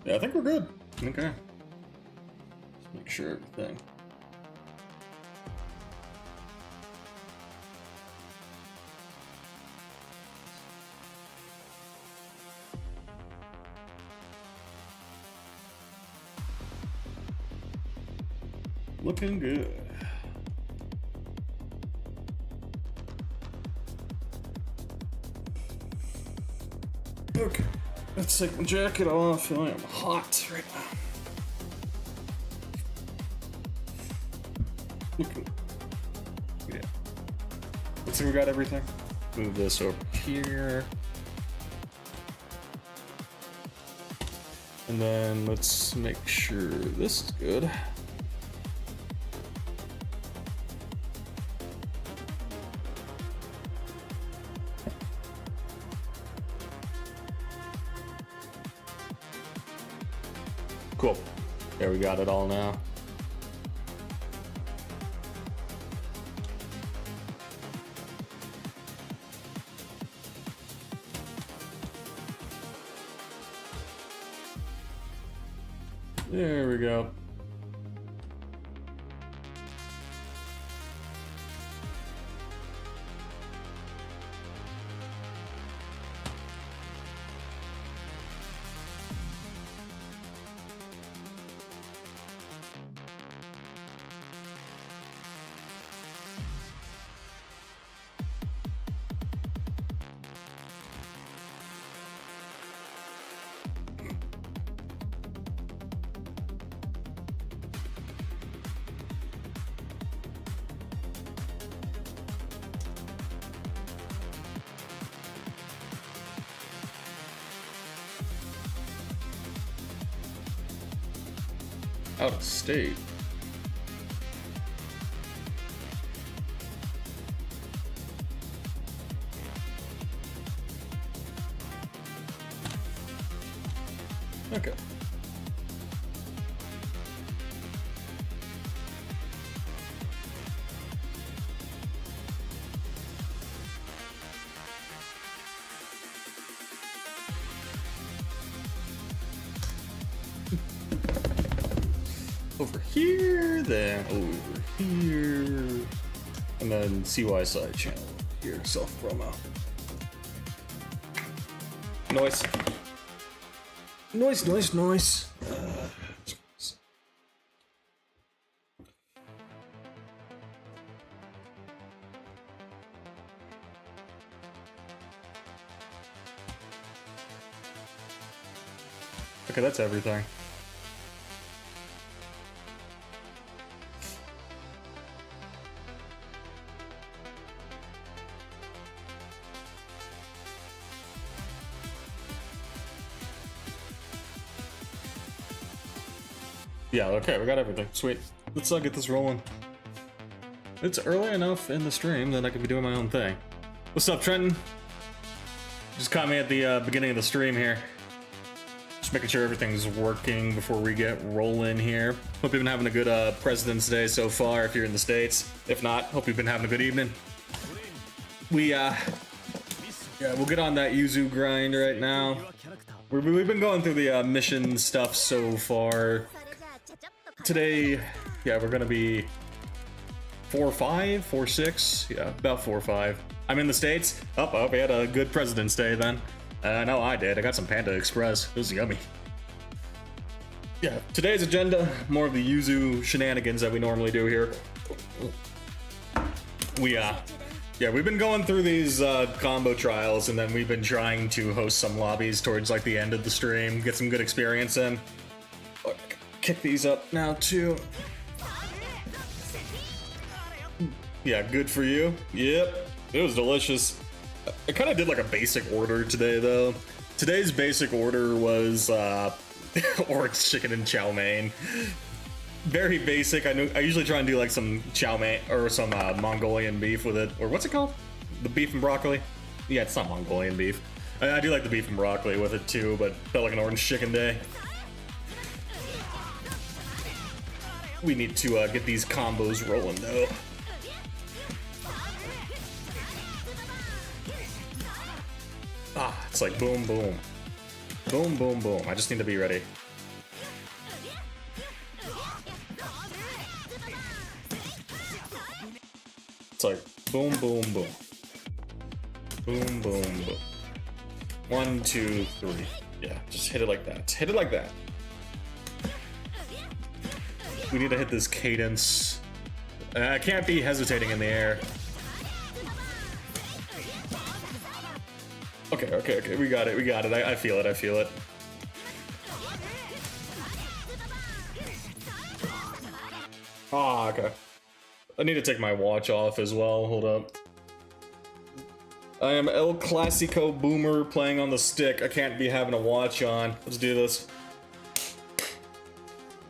Yeah, I think we're good. Okay. Let's make sure everything. Looking good. Okay, let's take my jacket off. I am hot right now. Yeah. Let's see, we got everything. Move this over here. And then let's make sure this is good. Cool. There, we got it all now. There we go. Out of state. Okay. Over here, then over here, and then CY side channel here, self promo. Noise. Noise. Okay, that's everything. Yeah, okay, we got everything. Sweet. Let's get this rolling. It's early enough in the stream that I can be doing my own thing. What's up, Trenton? Just caught me at the beginning of the stream here. Just making sure everything's working before we get rolling here. Hope you've been having a good President's Day so far if you're in the States. If not, hope you've been having a good evening. Yeah, we'll get on that Yuzu Grind right now. We've been going through the mission stuff so far. Today, yeah, we're gonna be 4-5, 4-6, yeah, about 4-5. I'm in the States. Oh, we had a good President's Day then. No, I did. I got some Panda Express. It was yummy. Yeah, today's agenda, more of the Yuzu shenanigans that we normally do here. We've been going through these combo trials, and then we've been trying to host some lobbies towards like the end of the stream, get some good experience in. Kick these up now too. Yeah, good for you. Yep, it was delicious. I kind of did like a basic order today though. Today's basic order was orange chicken and chow mein. Very basic. I usually try and do like some chow mein or some Mongolian beef with it, or what's it called? The beef and broccoli. Yeah, it's not Mongolian beef. I do like the beef and broccoli with it too, but felt like an orange chicken day. We need to get these combos rolling though. It's like boom, boom. Boom, boom, boom. I just need to be ready. It's like boom, boom, boom. Boom, boom, boom. 1, 2, 3. Yeah, just hit it like that. Hit it like that. We need to hit this cadence. I can't be hesitating in the air. Okay, okay, okay. We got it. We got it. I feel it. I feel it. Ah, okay. I need to take my watch off as well. Hold up. I am El Clasico Boomer playing on the stick. I can't be having a watch on. Let's do this.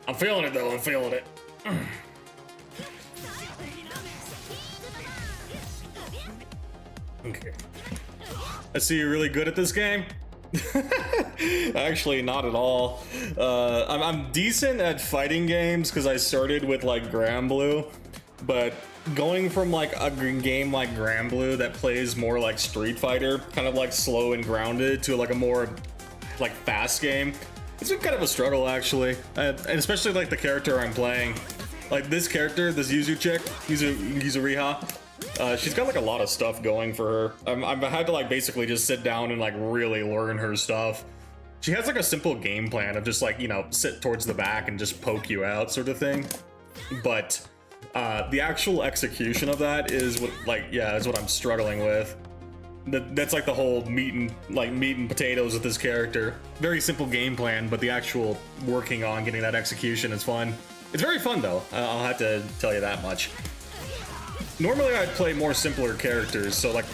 I'm feeling it though. I'm feeling it. Okay. I see you're really good at this game. Actually, not at all. I'm decent at fighting games because I started with like Granblue, but going from like a game like Granblue that plays more like Street Fighter, kind of like slow and grounded, to like a more like fast game, it's been kind of a struggle actually, and especially like the character I'm playing. Like this character, this Yuzu chick, Yuzuriha. She's got like a lot of stuff going for her. I've had to like basically just sit down and like really learn her stuff. She has like a simple game plan of just like, you know, sit towards the back and just poke you out sort of thing. But the actual execution of that is what, like, yeah, is what I'm struggling with. That's like the whole meat and potatoes with this character. Very simple game plan, but the actual working on getting that execution is fun. It's very fun though. I'll have to tell you that much. Normally I'd play more simpler characters, so like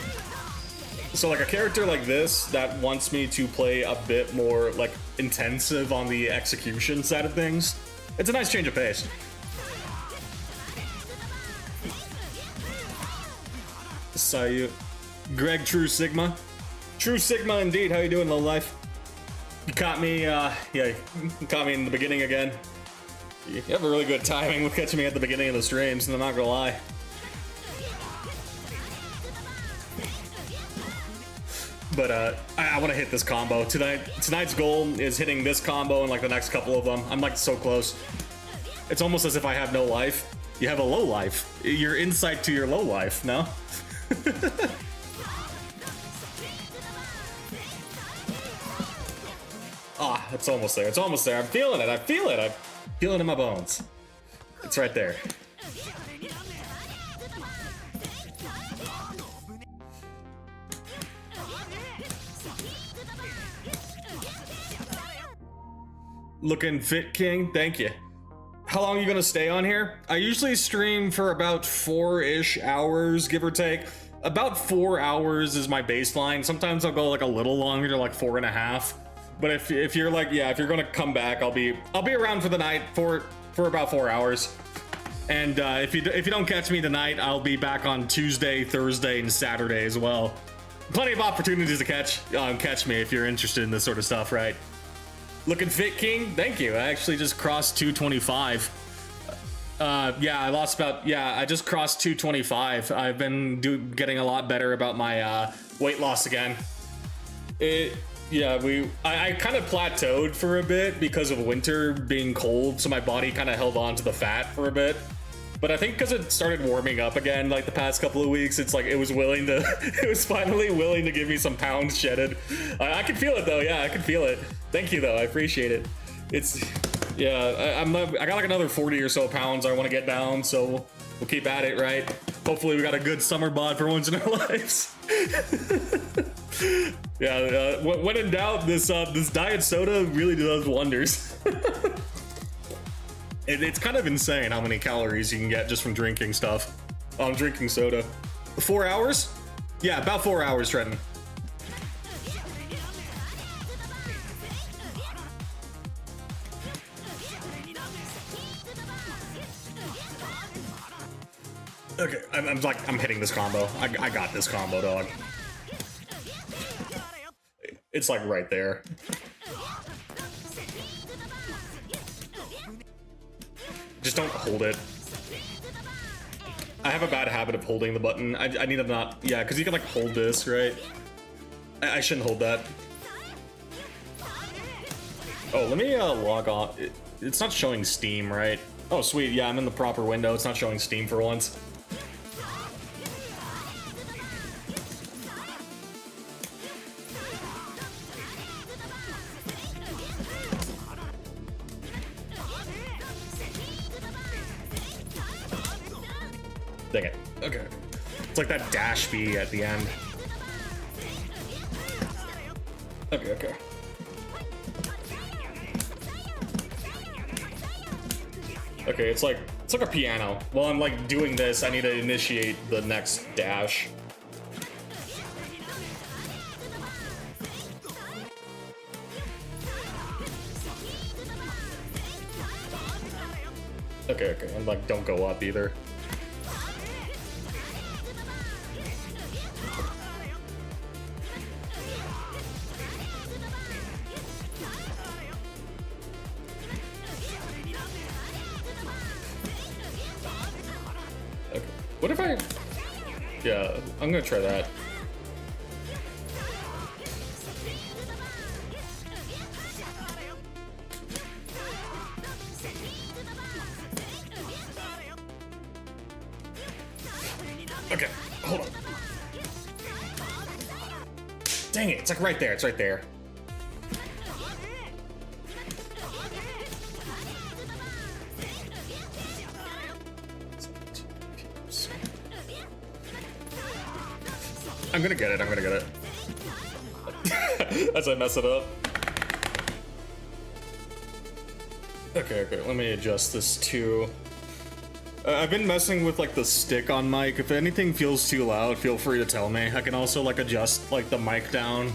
a character like this that wants me to play a bit more like intensive on the execution side of things. It's a nice change of pace. Sayu, Greg, True Sigma, True Sigma indeed. How you doing, low life? You caught me, yeah, you caught me in the beginning again. You have a really good timing with catching me at the beginning of the streams, and I'm not gonna lie. But I want to hit this combo tonight. Tonight's goal is hitting this combo and like the next couple of them. I'm like so close. It's almost as if I have no life. You have a low life. You're insight to your low life, no? Ah, it's almost there. It's almost there. I'm feeling it. I feel it. I'm feeling it in my bones. It's right there. Looking fit, King. Thank you. How long are you gonna stay on here? I usually stream for about 4-ish hours, give or take. About 4 hours is my baseline. Sometimes I'll go like a little longer, like 4.5. But if you're like, yeah, if you're gonna come back, I'll be around for the night for about 4 hours. And if you don't catch me tonight, I'll be back on Tuesday, Thursday, and Saturday as well. Plenty of opportunities to catch me if you're interested in this sort of stuff, right? Looking fit, King. Thank you. I actually just crossed 225. Yeah, I lost about, yeah, I just crossed 225. I've been getting a lot better about my weight loss again. Yeah, I kind of plateaued for a bit because of winter being cold, so my body kind of held on to the fat for a bit. But I think because it started warming up again like the past couple of weeks, it's like it was finally willing to give me some pounds shedded. I can feel it though, yeah, I can feel it. Thank you though, I appreciate it. Yeah, I got like another 40 or so pounds I want to get down, so we'll keep at it, right? Hopefully we got a good summer bod for once in our lives. Yeah, when in doubt, this diet soda really does wonders. It's kind of insane how many calories you can get just from drinking stuff. Drinking soda. 4 hours? Yeah, about 4 hours, Trenton. Okay, I'm hitting this combo. I got this combo, dog. It's like right there. Just don't hold it. I have a bad habit of holding the button. I need to not, yeah, because you can like hold this, right? I shouldn't hold that. Oh, let me log off. It's not showing Steam, right? Oh, sweet, yeah, I'm in the proper window. It's not showing Steam for once. Dang it. Okay. It's like that dash B at the end. Okay, okay. Okay, it's like a piano. While I'm like doing this, I need to initiate the next dash. Okay, okay, and like don't go up either. Okay. What if I... Yeah, I'm gonna try that. Okay, hold on. Dang it, it's like right there, it's right there. I'm gonna get it, I'm gonna get it. As I mess it up. Okay, okay, let me adjust this too. I've been messing with like the stick on mic. If anything feels too loud, feel free to tell me. I can also like adjust like the mic down.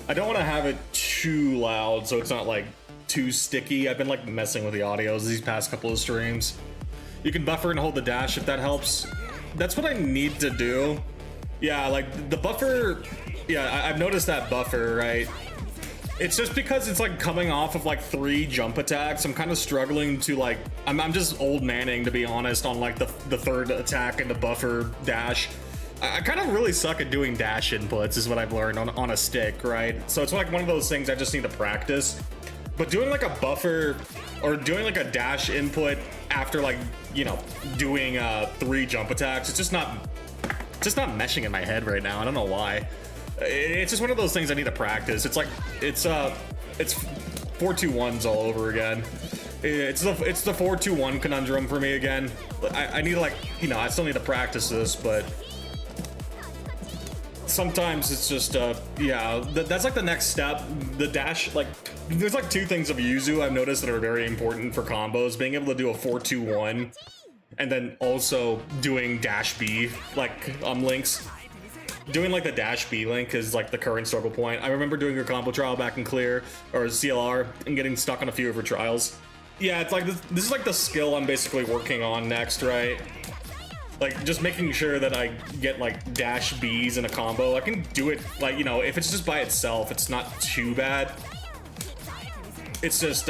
I don't want to have it too loud so it's not like too sticky. I've been like messing with the audios these past couple of streams. You can buffer and hold the dash if that helps. That's what I need to do. Yeah, like the buffer, yeah, I've noticed that buffer, right? It's just because it's like coming off of like 3 jump attacks. I'm kind of struggling to like, I'm just old manning to be honest on like the third attack and the buffer dash. I kind of really suck at doing dash inputs is what I've learned on a stick, right? So it's like one of those things I just need to practice. But doing like a buffer or doing like a dash input after like, you know, doing 3 jump attacks, it's just not meshing in my head right now. I don't know why. It's just one of those things I need to practice. It's like it's 4-2-1s all over again. It's the 4-2-1 conundrum for me again. I need to like, you know, I still need to practice this, but sometimes it's just yeah, that's like the next step. The dash, like there's like 2 things of Yuzu I've noticed that are very important for combos. Being able to do a 4-2-1 and then also doing dash B like links. Doing like the dash B link is like the current struggle point. I remember doing your combo trial back in Clear or CLR and getting stuck on a few of her trials. Yeah, it's like this is like the skill I'm basically working on next, right? Like just making sure that I get like dash Bs in a combo. I can do it like, you know, if it's just by itself, it's not too bad. It's just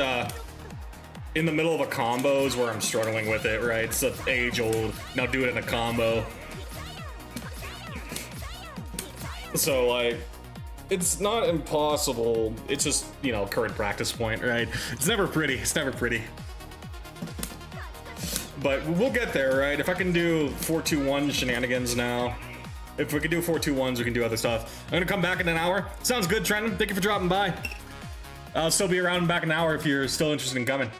in the middle of a combo is where I'm struggling with it, right? It's age old. Now do it in a combo. So like, it's not impossible. It's just, you know, current practice point, right? It's never pretty. It's never pretty. But we'll get there, right? If I can do 4-2-1 shenanigans now, if we can do 4-2-1s, we can do other stuff. I'm gonna come back in an hour. Sounds good, Trenton. Thank you for dropping by. I'll still be around back in an hour if you're still interested in coming.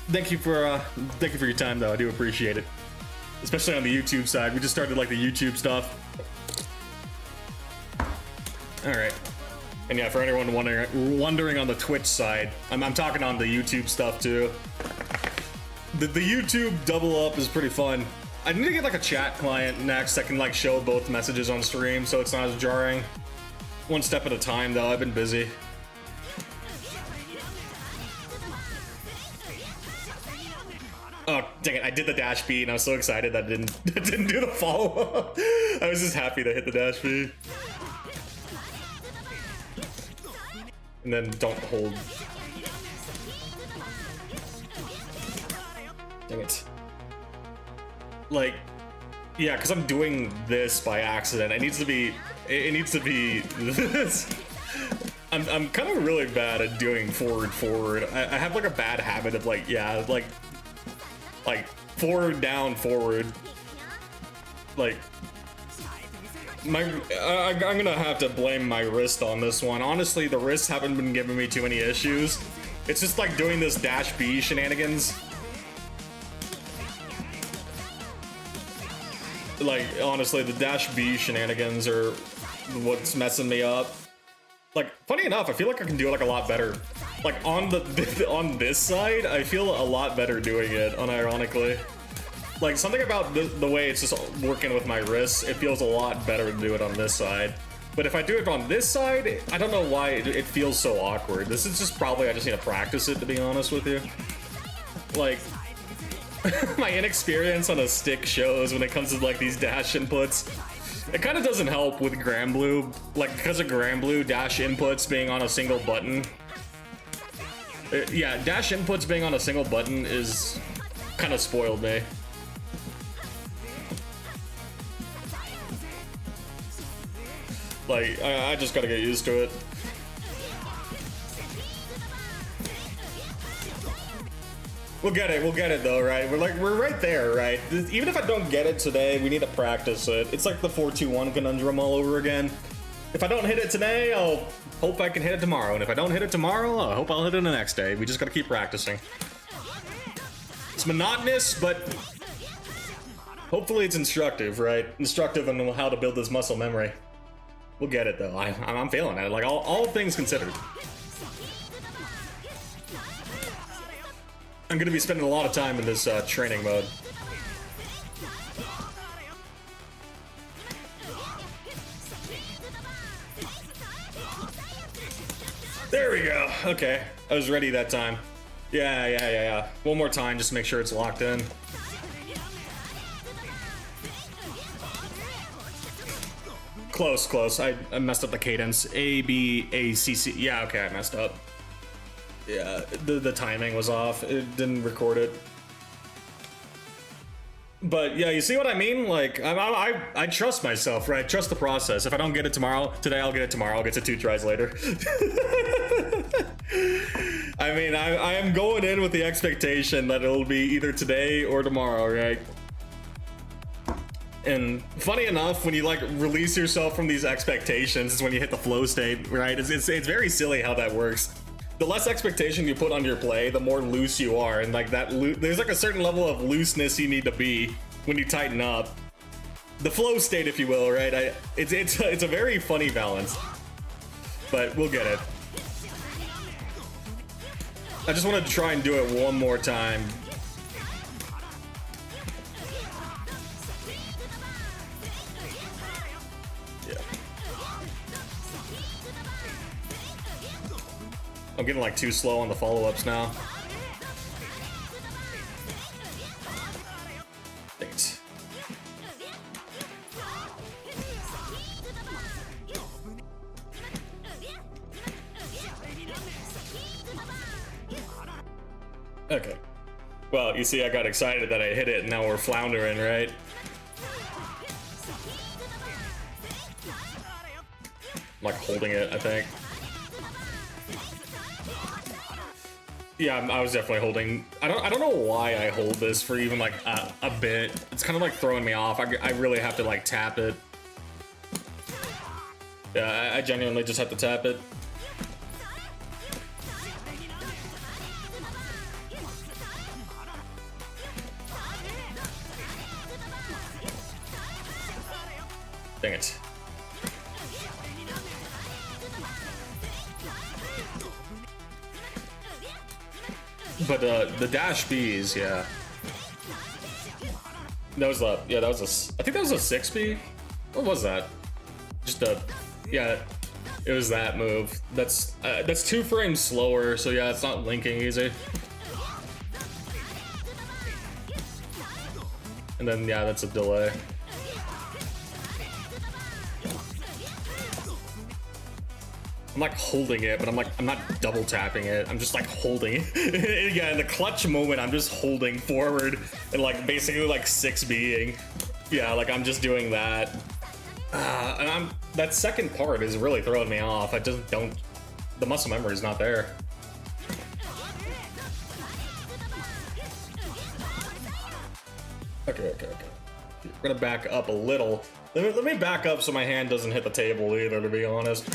Thank you for your time, though. I do appreciate it, especially on the YouTube side. We just started like the YouTube stuff. All right, and yeah, for anyone wondering on the Twitch side, I'm talking on the YouTube stuff too. The YouTube double up is pretty fun. I need to get like a chat client next that can like show both messages on stream so it's not as jarring. One step at a time though, I've been busy. Oh, dang it, I did the dash B and I was so excited that I didn't do the follow-up. I was just happy to hit the dash B. And then don't hold. Dang it. Like, yeah, because I'm doing this by accident. It needs to be this. I'm kind of really bad at doing forward. I have like a bad habit of like, yeah, like forward, down, forward. Like, I'm gonna have to blame my wrist on this one. Honestly, the wrists haven't been giving me too many issues. It's just like doing this dash B shenanigans. Like, honestly, the dash B shenanigans are what's messing me up. Like, funny enough, I feel like I can do it like a lot better. Like on on this side, I feel a lot better doing it, unironically. Like something about the way it's just working with my wrists, it feels a lot better to do it on this side. But if I do it on this side, I don't know why it feels so awkward. This is just probably I just need to practice it, to be honest with you. Like, my inexperience on a stick shows when it comes to like these dash inputs. It kind of doesn't help with Granblue, like because of Granblue dash inputs being on a single button. Yeah, dash inputs being on a single button is kind of spoiled me. Like, I just gotta get used to it. We'll get it though, right? We're right there, right? Even if I don't get it today, we need to practice it. It's like the 4-2-1 conundrum all over again. If I don't hit it today, I'll hope I can hit it tomorrow. And if I don't hit it tomorrow, I hope I'll hit it the next day. We just gotta keep practicing. It's monotonous, but hopefully it's instructive, right? Instructive on how to build this muscle memory. We'll get it though. I'm feeling it. Like all things considered. I'm gonna be spending a lot of time in this training mode. There we go. Okay, I was ready that time. Yeah. One more time, just to make sure it's locked in. Close. I messed up the cadence. A, B, A, C, C. Yeah, okay, I messed up. Yeah, the timing was off. It didn't record it. But yeah, you see what I mean? Like, I trust myself, right? Trust the process. If I don't get it today I'll get it tomorrow. I'll get to 2 tries later. I mean, I am going in with the expectation that it'll be either today or tomorrow, right? And funny enough, when you like release yourself from these expectations is when you hit the flow state, right? It's very silly how that works. The less expectation you put on your play, the more loose you are, and like that, there's like a certain level of looseness you need to be when you tighten up. The flow state, if you will, right? It's a very funny balance, but we'll get it. I just wanted to try and do it one more time. I'm getting like too slow on the follow-ups now. Thanks. Okay. Well, you see, I got excited that I hit it, and now we're floundering, right? I'm like holding it, I think. Yeah, I was definitely holding. I don't know why I hold this for even like a bit. It's kind of like throwing me off. I really have to like tap it. Yeah, I genuinely just have to tap it. Dang it. But the dash Bs, yeah. That was I think that was a 6B. What was that? Just yeah, it was that move. That's 2 frames slower, so yeah, it's not linking easy. And then yeah, that's a delay. I'm like holding it, but I'm not double tapping it. I'm just like holding it. Yeah, in the clutch moment, I'm just holding forward and like basically like 6Bing. Yeah, like I'm just doing that. And that second part is really throwing me off. I just don't, the muscle memory is not there. Okay. We're gonna back up a little. Let me back up so my hand doesn't hit the table either, to be honest.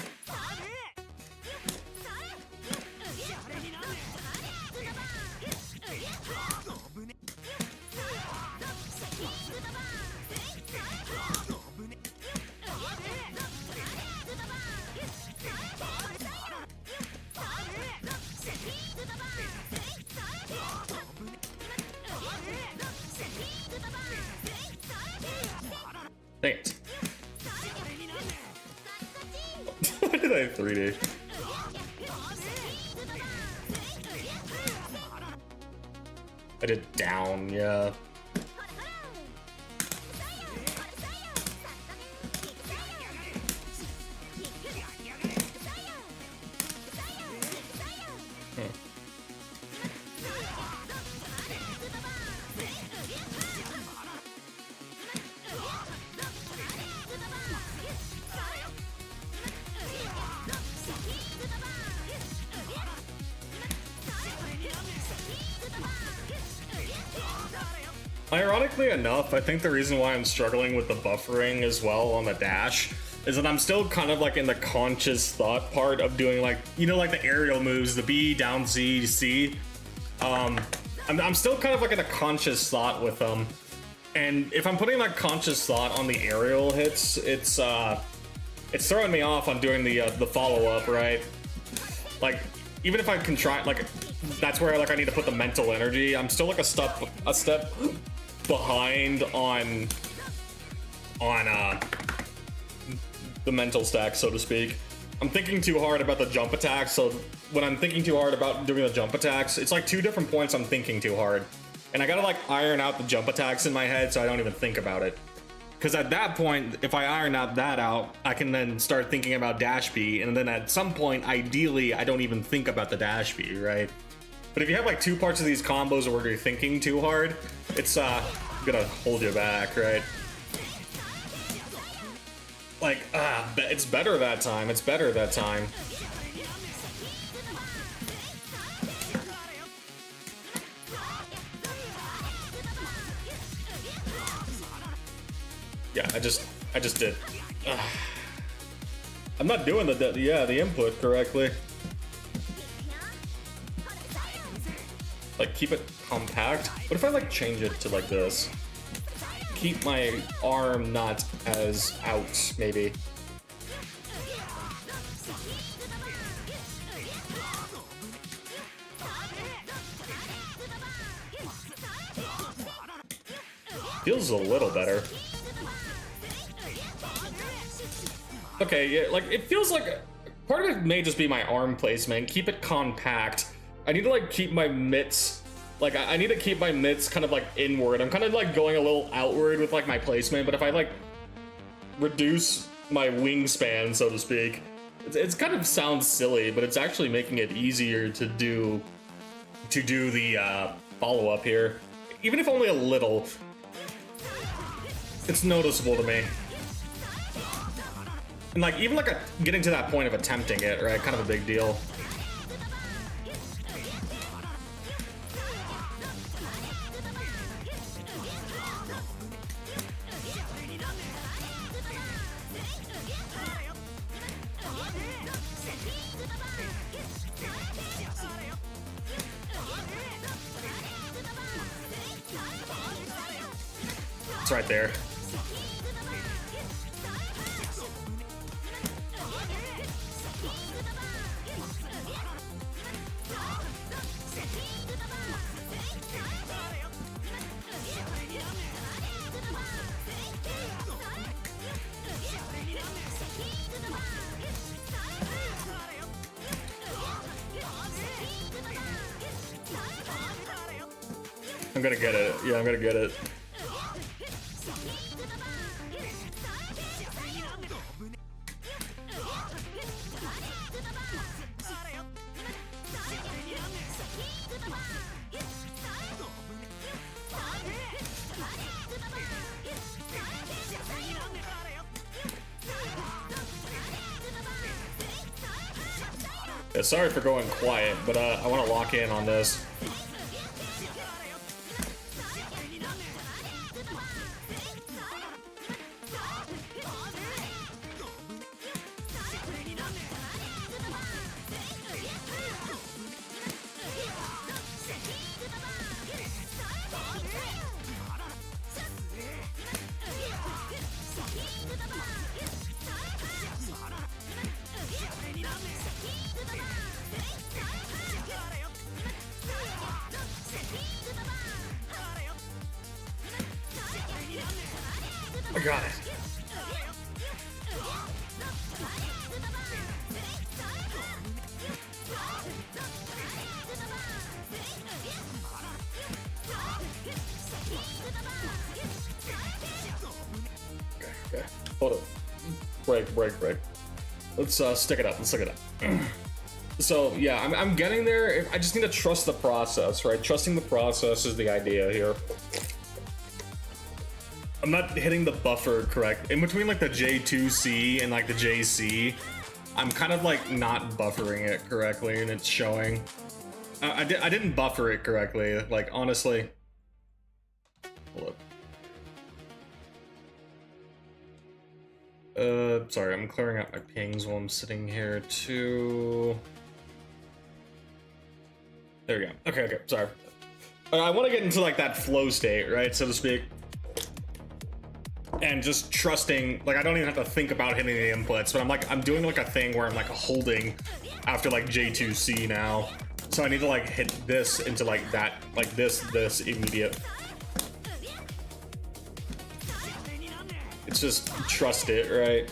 Dang it. Why did I 3D? I did down, yeah. Ironically enough, I think the reason why I'm struggling with the buffering as well on the dash is that I'm still kind of like in the conscious thought part of doing like, you know, like the aerial moves, the B, down Z, C. I'm still kind of like in a conscious thought with them. And if I'm putting that conscious thought on the aerial hits, it's throwing me off on doing the follow-up, right? Like, even if I can try, like, that's where like I need to put the mental energy. I'm still like a step behind on the mental stack, so to speak. I'm thinking too hard about the jump attacks, so when I'm thinking too hard about doing the jump attacks, it's like 2 different points I'm thinking too hard. And I gotta like iron out the jump attacks in my head so I don't even think about it. Because at that point, if I iron that out, I can then start thinking about dash B, and then at some point, ideally, I don't even think about the dash B, right? But if you have like 2 parts of these combos where you're thinking too hard, it's gonna hold you back, right? Like, it's better that time. It's better that time. Yeah, I just did. I'm not doing the input correctly. Like, keep it compact. What if I like change it to like this? Keep my arm not as out, maybe. Feels a little better. Okay, yeah, like it feels like part of it may just be my arm placement. Keep it compact. I need to like keep my mitts, like I need to keep my mitts kind of like inward. I'm kind of like going a little outward with like my placement, but if I like reduce my wingspan, so to speak, it's kind of sounds silly, but it's actually making it easier to do the follow-up here. Even if only a little, it's noticeable to me. And like even like getting to that point of attempting it, right? Kind of a big deal. It's right there. I'm gonna get it. Yeah, I'm gonna get it. Yeah, sorry for going quiet, but I want to lock in on this. I got it. break. Let's stick it up. Let's stick it up. So yeah, I'm getting there. I just need to trust the process, right? Trusting the process is the idea here. I'm not hitting the buffer correct. In between like the J2C and like the JC, I'm kind of like not buffering it correctly, and it's showing. I didn't buffer it correctly, like honestly. Hold up. Sorry, I'm clearing out my pings while I'm sitting here too. There we go. Okay, sorry. I want to get into like that flow state, right, so to speak. And just trusting, like I don't even have to think about hitting the inputs, but I'm doing like a thing where I'm like holding after like J2C now. So I need to like hit this into like that, like this immediate. It's just trust it, right?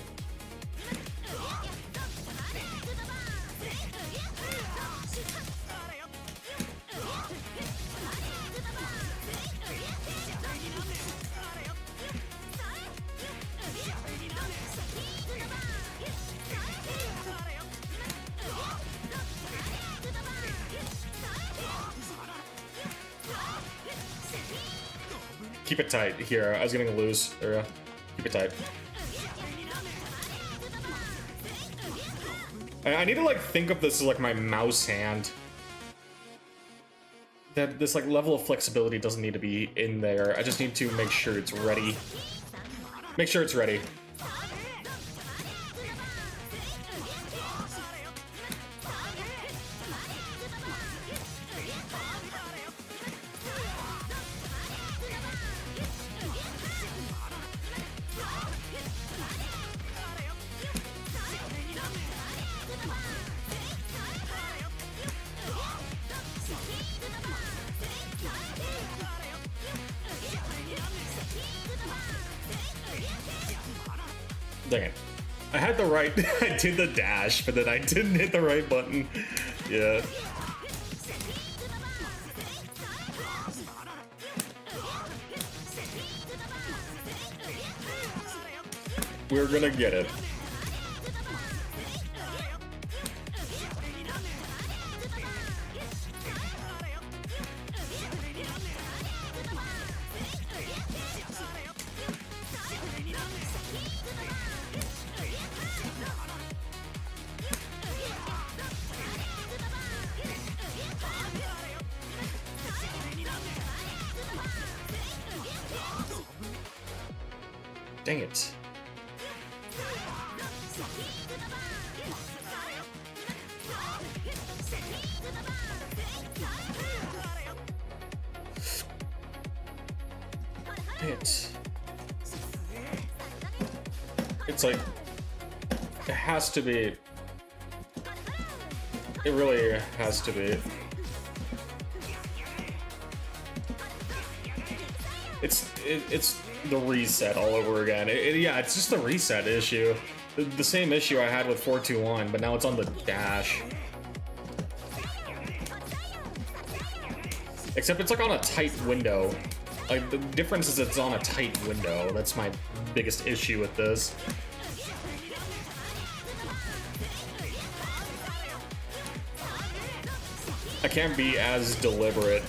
Keep it tight here. I was getting loose. There we go. Keep it tight. I need to like think of this as like my mouse hand. That this like level of flexibility doesn't need to be in there. I just need to make sure it's ready. Make sure it's ready. Dang it. I had the right, I did the dash, but then I didn't hit the right button. Yeah. We're gonna get it. Dang it. It's like, it has to be. It really has to be. It's the reset all over again. Yeah, it's just a reset issue. The same issue I had with 421, but now it's on the dash. Except it's like on a tight window. Like, the difference is it's on a tight window. That's my biggest issue with this. I can't be as deliberate.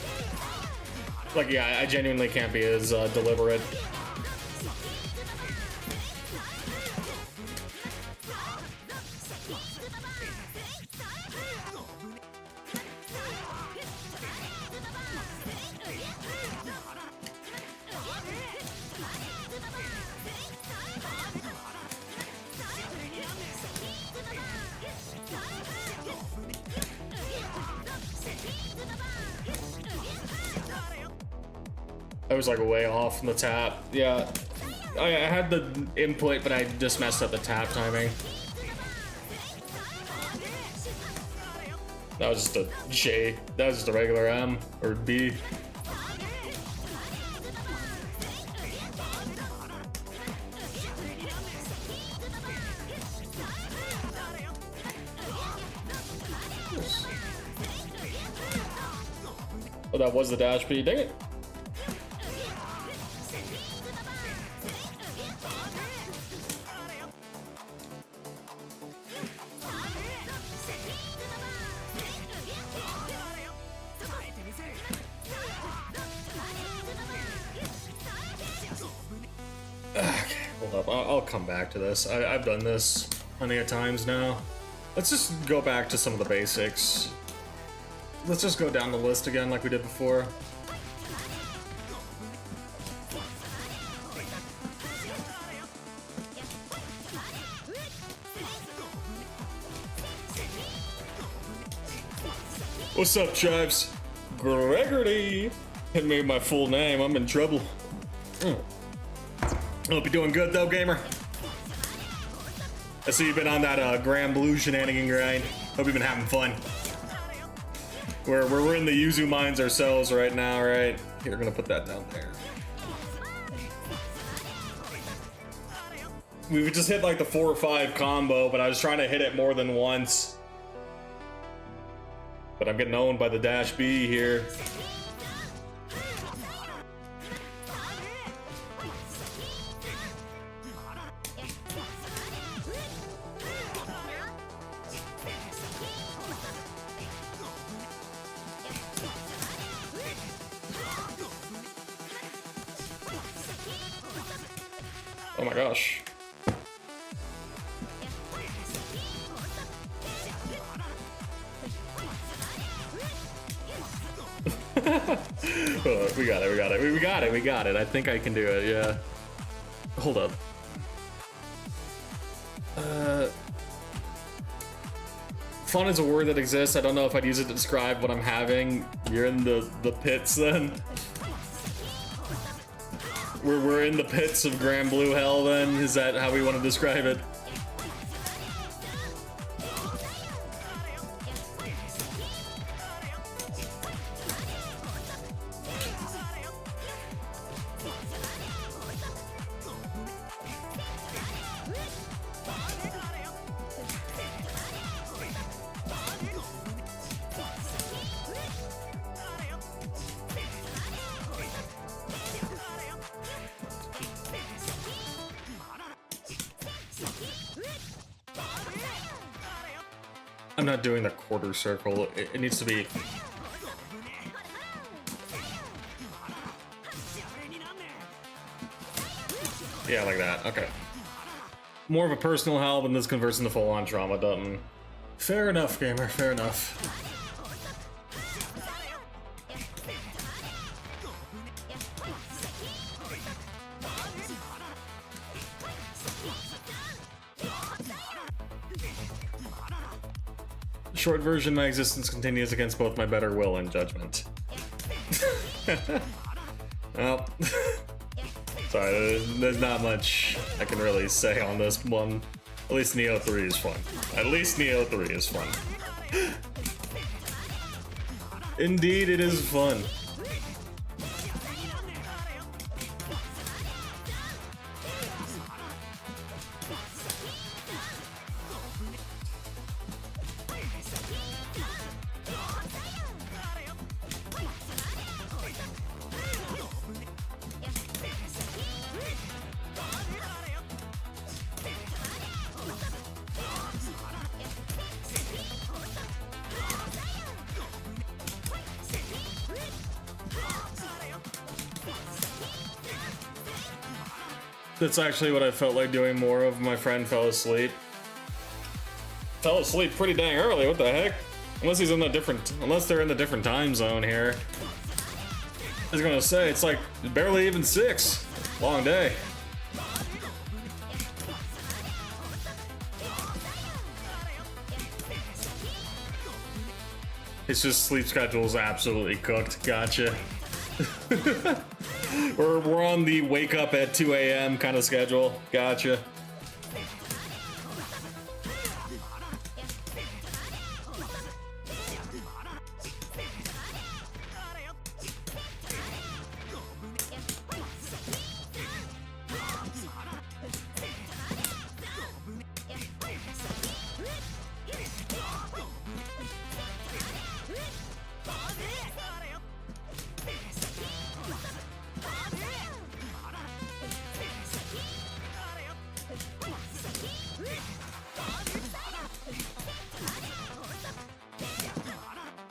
Like, yeah, I genuinely can't be as deliberate. I was like way off from the tap. Yeah, I had the input, but I just messed up the tap timing. That was just a J. That was just a regular M or B. Oh, that was the dash B. Dang it. I'll come back to this. I've done this plenty of times now. Let's just go back to some of the basics. Let's just go down the list again like we did before. What's up, Chives? Gregory! Hit me with my full name, I'm in trouble. Hope you're doing good though, gamer. I see you've been on that Grand Blue shenanigan grind. Hope you've been having fun. We're in the Yuzu mines ourselves right now, right? Here, we're gonna put that down there. We just hit like the 4 or 5 combo, but I was trying to hit it more than once. But I'm getting owned by the Dash B here. Oh my gosh. Oh, we got it. I think I can do it, yeah. Hold up. Fun is a word that exists. I don't know if I'd use it to describe what I'm having. You're in the pits then. We're in the pits of Grand Blue Hell then? Is that how we want to describe it? I'm not doing the quarter circle. It needs to be... Yeah, like that. Okay. More of a personal help, and this converts into full-on trauma, doesn't... Fair enough, gamer. Fair enough. Short version, my existence continues against both my better will and judgment. Well, sorry, there's not much I can really say on this one. At least Neo 3 is fun. At least Neo 3 is fun. Indeed, it is fun. That's actually what I felt like doing more of. My friend fell asleep. Fell asleep pretty dang early, what the heck? Unless he's in a different, unless they're in a different time zone here. I was gonna say, it's like barely even 6. Long day. It's just sleep schedule is absolutely cooked. Gotcha. We're on the wake up at 2 a.m. kind of schedule. Gotcha.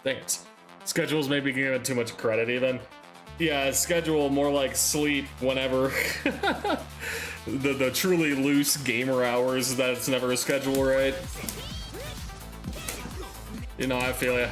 Dang it. Schedules maybe giving too much credit even. Yeah, schedule more like sleep whenever. the truly loose gamer hours that it's never a schedule, right? You know, I feel ya.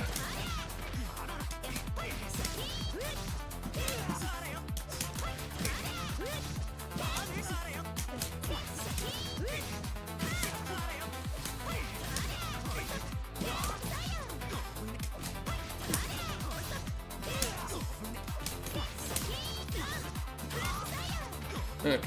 Okay.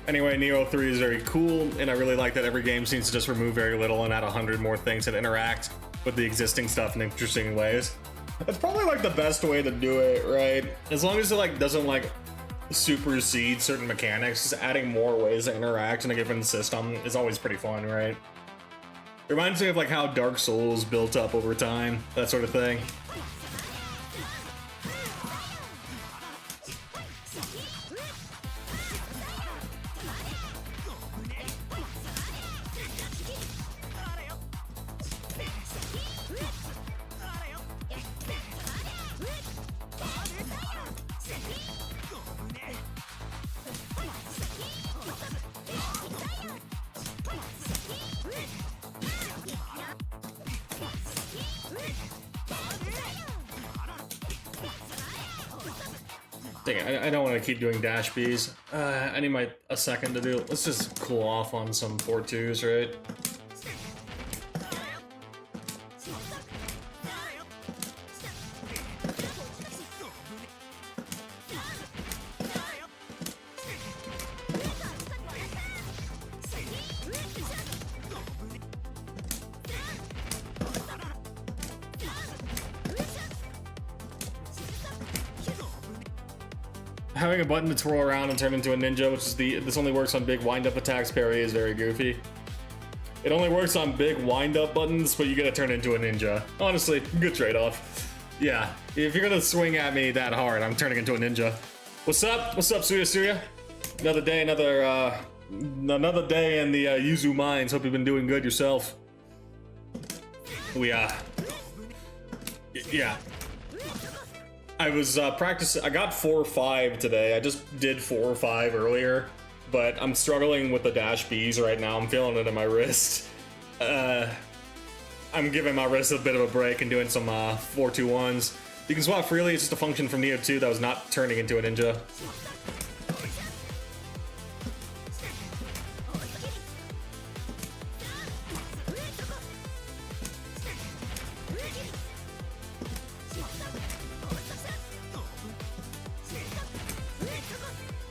Anyway, Neo 3 is very cool, and I really like that every game seems to just remove very little and add 100 more things that interact with the existing stuff in interesting ways. That's probably like the best way to do it, right? As long as it like doesn't like supersede certain mechanics, just adding more ways to interact in a given system is always pretty fun, right? It reminds me of like how Dark Souls built up over time, that sort of thing. Dang it, I don't want to keep doing dash Bs. I need a second to do it. Let's just cool off on some 4-2s, right? Having a button to twirl around and turn into a ninja, which is this only works on big wind-up attacks, parry, is very goofy. It only works on big wind-up buttons, but you gotta turn into a ninja. Honestly, good trade-off. Yeah, if you're gonna swing at me that hard, I'm turning into a ninja. What's up? What's up, Surya? Another day, another day in the Yuzu mines. Hope you've been doing good yourself. Yeah. I was practicing. I got 4-5 today. I just did 4-5 earlier, but I'm struggling with the dash Bs right now. I'm feeling it in my wrist. I'm giving my wrist a bit of a break and doing some 4-2-1s. You can swap freely. It's just a function from Neo 2 that was not turning into a ninja.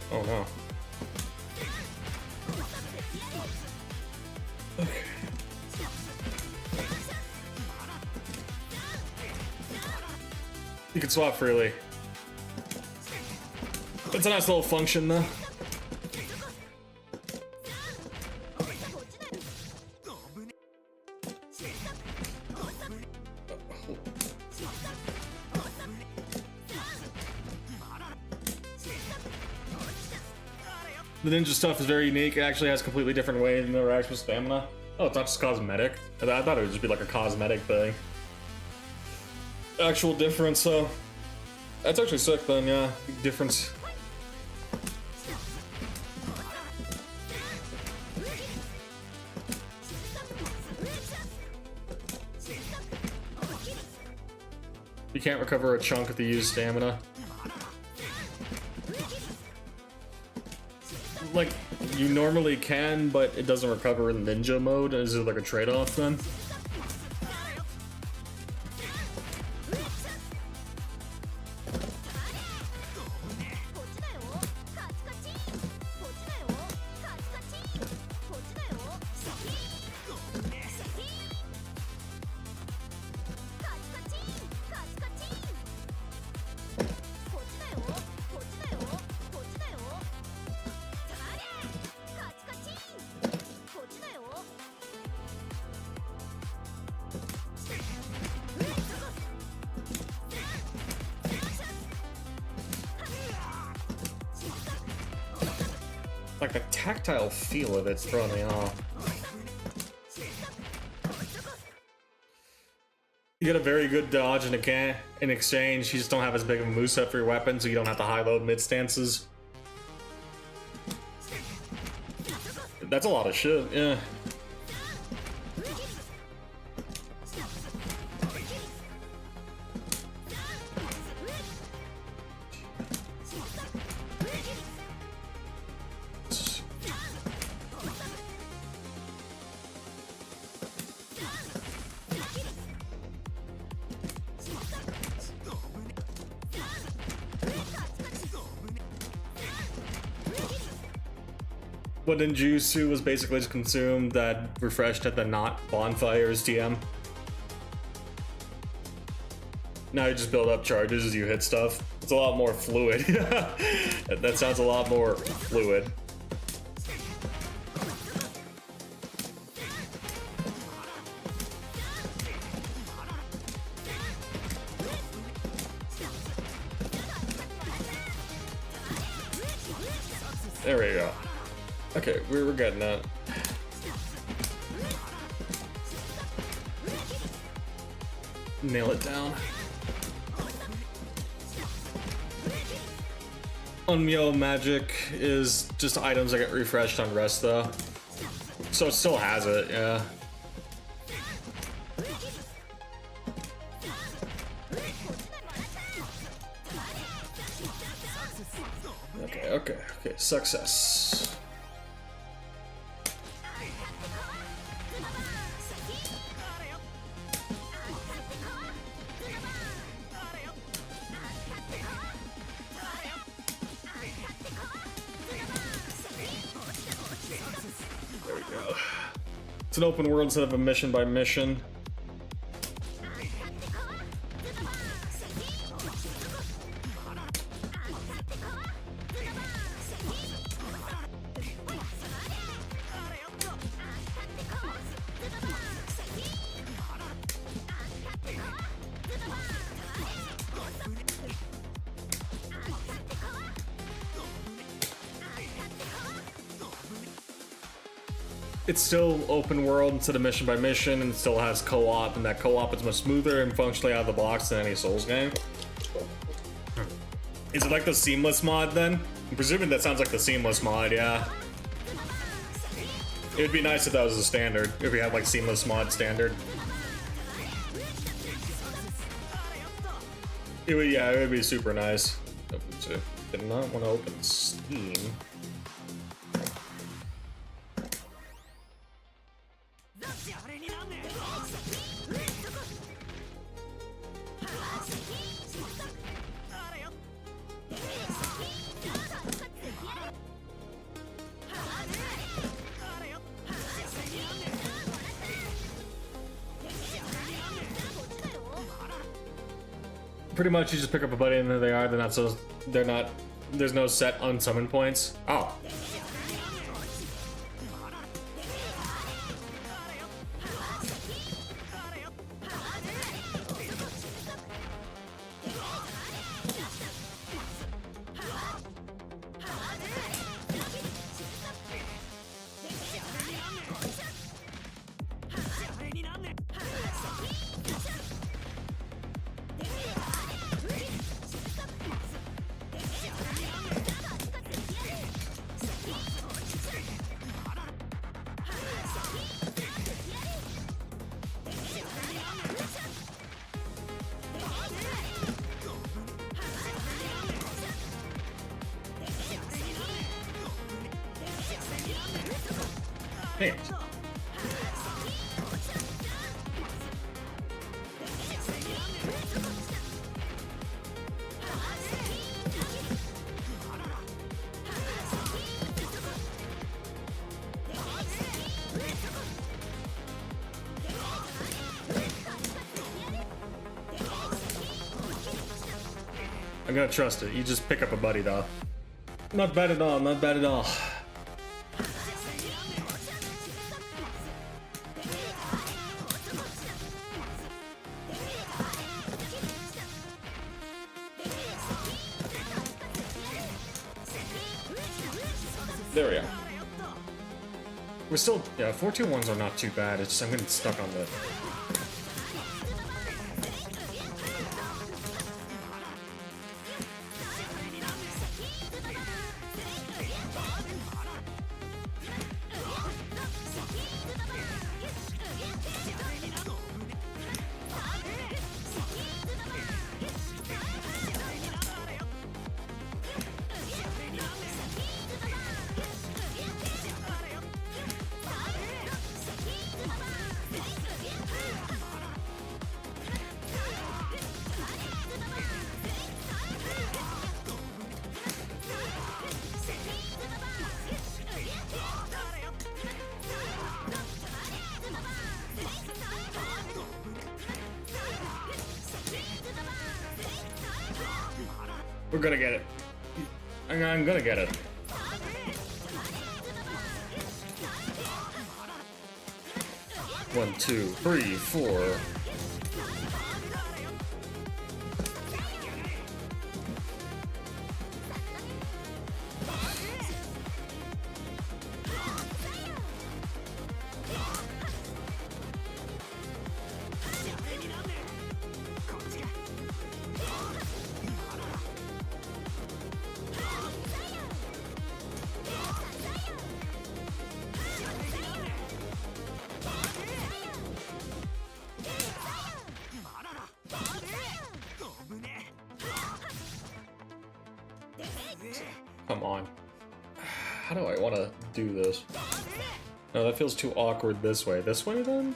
Oh no. Okay. You can swap freely. It's a nice little function though. The ninja stuff is very unique. It actually has completely different ways it interacts with stamina. Oh, it's not just cosmetic. I thought it would just be like a cosmetic thing. Actual difference, so that's actually sick then, yeah. Big difference. You can't recover a chunk if you use stamina. Like, you normally can, but it doesn't recover in ninja mode. Is it like a trade-off then? Like the tactile feel of it's throwing me off. You get a very good dodge and in exchange. You just don't have as big of a moveset for your weapon, so you don't have to high-load mid-stances. That's a lot of shit, yeah. What ninjutsu was basically just consumed that refreshed at the not bonfires TM. Now you just build up charges as you hit stuff. It's a lot more fluid. That sounds a lot more fluid. There we go. Okay, we're getting that. Nail it down. Unmyo magic is just items that get refreshed on rest though. So it still has it, yeah. Okay, success. There we go. It's an open world instead of a mission by mission. It's still open world instead of mission by mission, and it still has co-op, and that co-op is much smoother and functionally out of the box than any Souls game. Is it like the seamless mod then? I'm presuming that sounds like the seamless mod, yeah. It would be nice if that was a standard, if we had like seamless mod standard. It would, yeah, it would be super nice. Did not want to open Steam. Pretty much you just pick up a buddy and there they are. There's no set unsummon points. Oh. Hey. I'm gonna trust it. You just pick up a buddy though. Not bad at all, not bad at all. There we go. We're still, yeah, 4-2-1s are not too bad. It's just I'm getting stuck on the... We're gonna get it. I'm gonna get it. One, two, three, four. Come on. How do I want to do this? No, that feels too awkward this way. This way, then?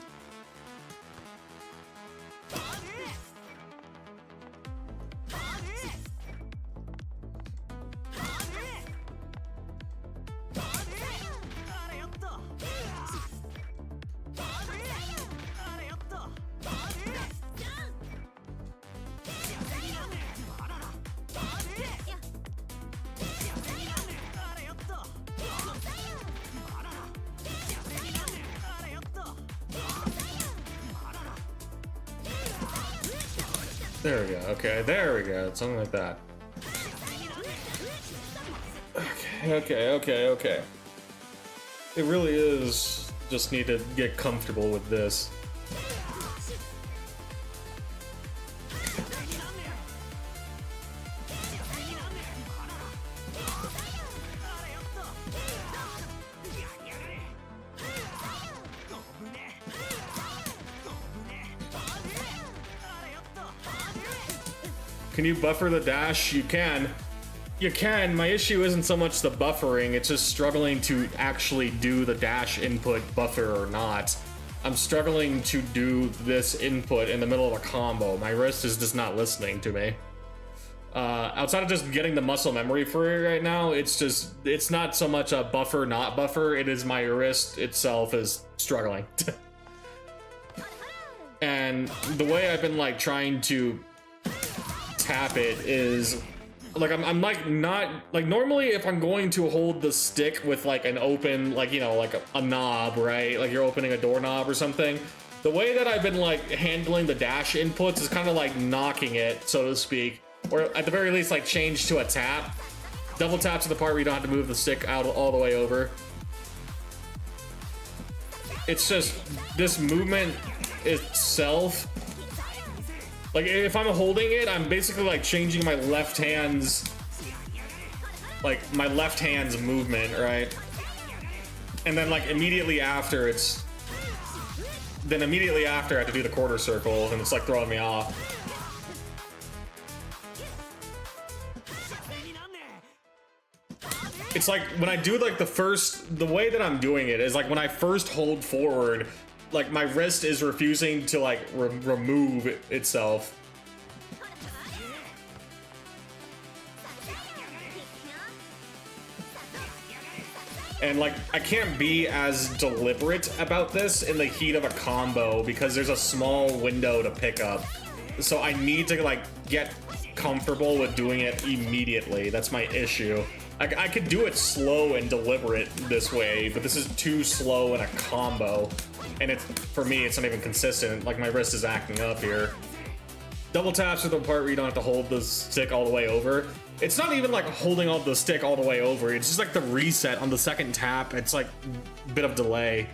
There we go. Okay, there we go. Something like that. Okay. It really is just need to get comfortable with this. Can you buffer the dash? You can. You can. My issue isn't so much the buffering, it's just struggling to actually do the dash input buffer or not. I'm struggling to do this input in the middle of a combo. My wrist is just not listening to me. Outside of just getting the muscle memory for it right now, it's not so much a buffer, not buffer, it is my wrist itself is struggling. And the way I've been like trying to tap it is like I'm like not like normally if I'm going to hold the stick with like an open like, you know, like a knob, right, like you're opening a doorknob or something, the way that I've been like handling the dash inputs is kind of like knocking it, so to speak, or at the very least like change to a tap. Double tap to the part where you don't have to move the stick out all the way over. It's just this movement itself, like if I'm holding it, I'm basically like changing my left hand's movement, right? And then like immediately after I have to do the quarter circle, and it's like throwing me off. It's like when I do like the way that I'm doing it is like when I first hold forward, like my wrist is refusing to like remove itself. And like I can't be as deliberate about this in the heat of a combo because there's a small window to pick up. So I need to like get comfortable with doing it immediately. That's my issue. I could do it slow and deliberate this way, but this is too slow in a combo. And it's, for me, it's not even consistent. Like my wrist is acting up here. Double taps are the part where you don't have to hold the stick all the way over. It's not even like holding on the stick all the way over. It's just like the reset on the second tap. It's like a bit of delay.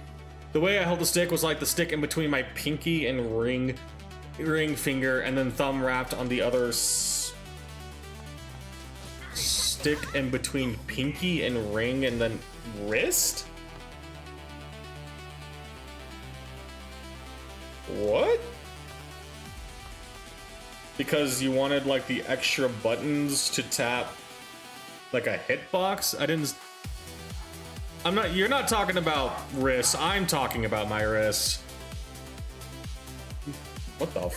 The way I held the stick was like the stick in between my pinky and ring finger, and then thumb wrapped on the other stick in between pinky and ring, and then wrist? What? Because you wanted like the extra buttons to tap like a hitbox? You're not talking about wrist, I'm talking about my wrist. What the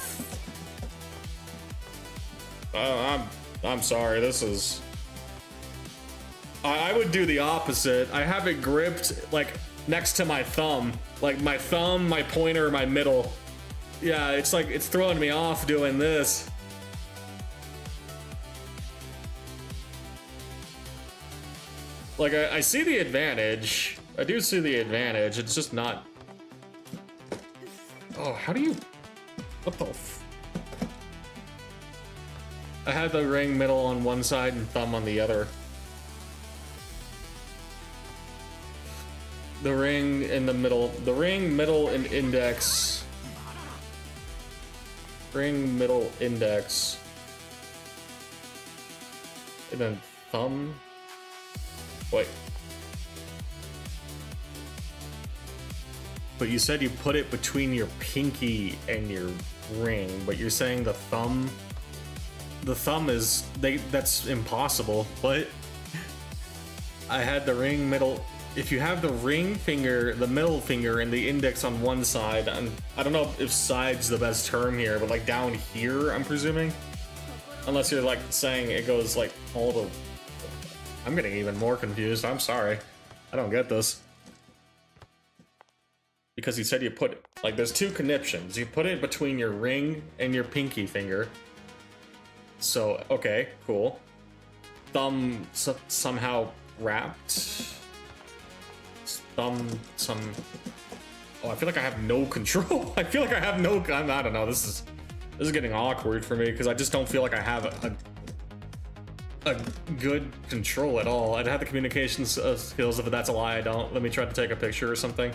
I'm sorry, this is... I would do the opposite. I have it gripped like next to my thumb. Like my thumb, my pointer, my middle. Yeah, it's like, it's throwing me off doing this. Like, I see the advantage. I do see the advantage. It's just not... Oh, how do you... What the f... I had the ring middle on one side and thumb on the other. The ring in the middle. The ring, middle, and index. Ring, middle, index. And then thumb. Wait. But you said you put it between your pinky and your ring, but you're saying the thumb is that's impossible. What? I had the ring middle. If you have the ring finger, the middle finger, and the index on one side, I don't know if side's the best term here, but like down here, I'm presuming. Unless you're like saying it goes like all the... I'm getting even more confused. I'm sorry. I don't get this. Because he said you put, like, there's two conniptions. You put it between your ring and your pinky finger. So, okay, cool. Thumb somehow wrapped. Oh, I feel like I have no control. I feel like I have no... I don't know. This is getting awkward for me because I just don't feel like I have a good control at all. I'd have the communication skills. If that's a lie, I don't. Let me try to take a picture or something.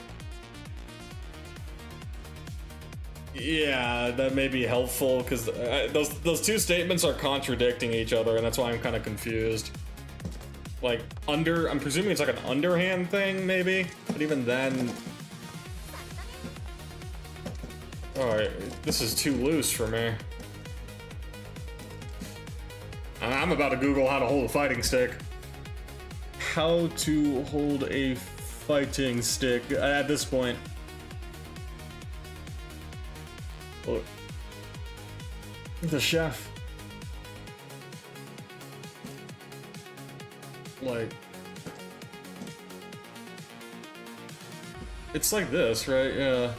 Yeah, that may be helpful because those two statements are contradicting each other, and that's why I'm kind of confused. Like, I'm presuming it's like an underhand thing, maybe? But even then... Alright, this is too loose for me. I'm about to Google how to hold a fighting stick. How to hold a fighting stick at this point. Look. The chef. Like... It's like this, right? Yeah.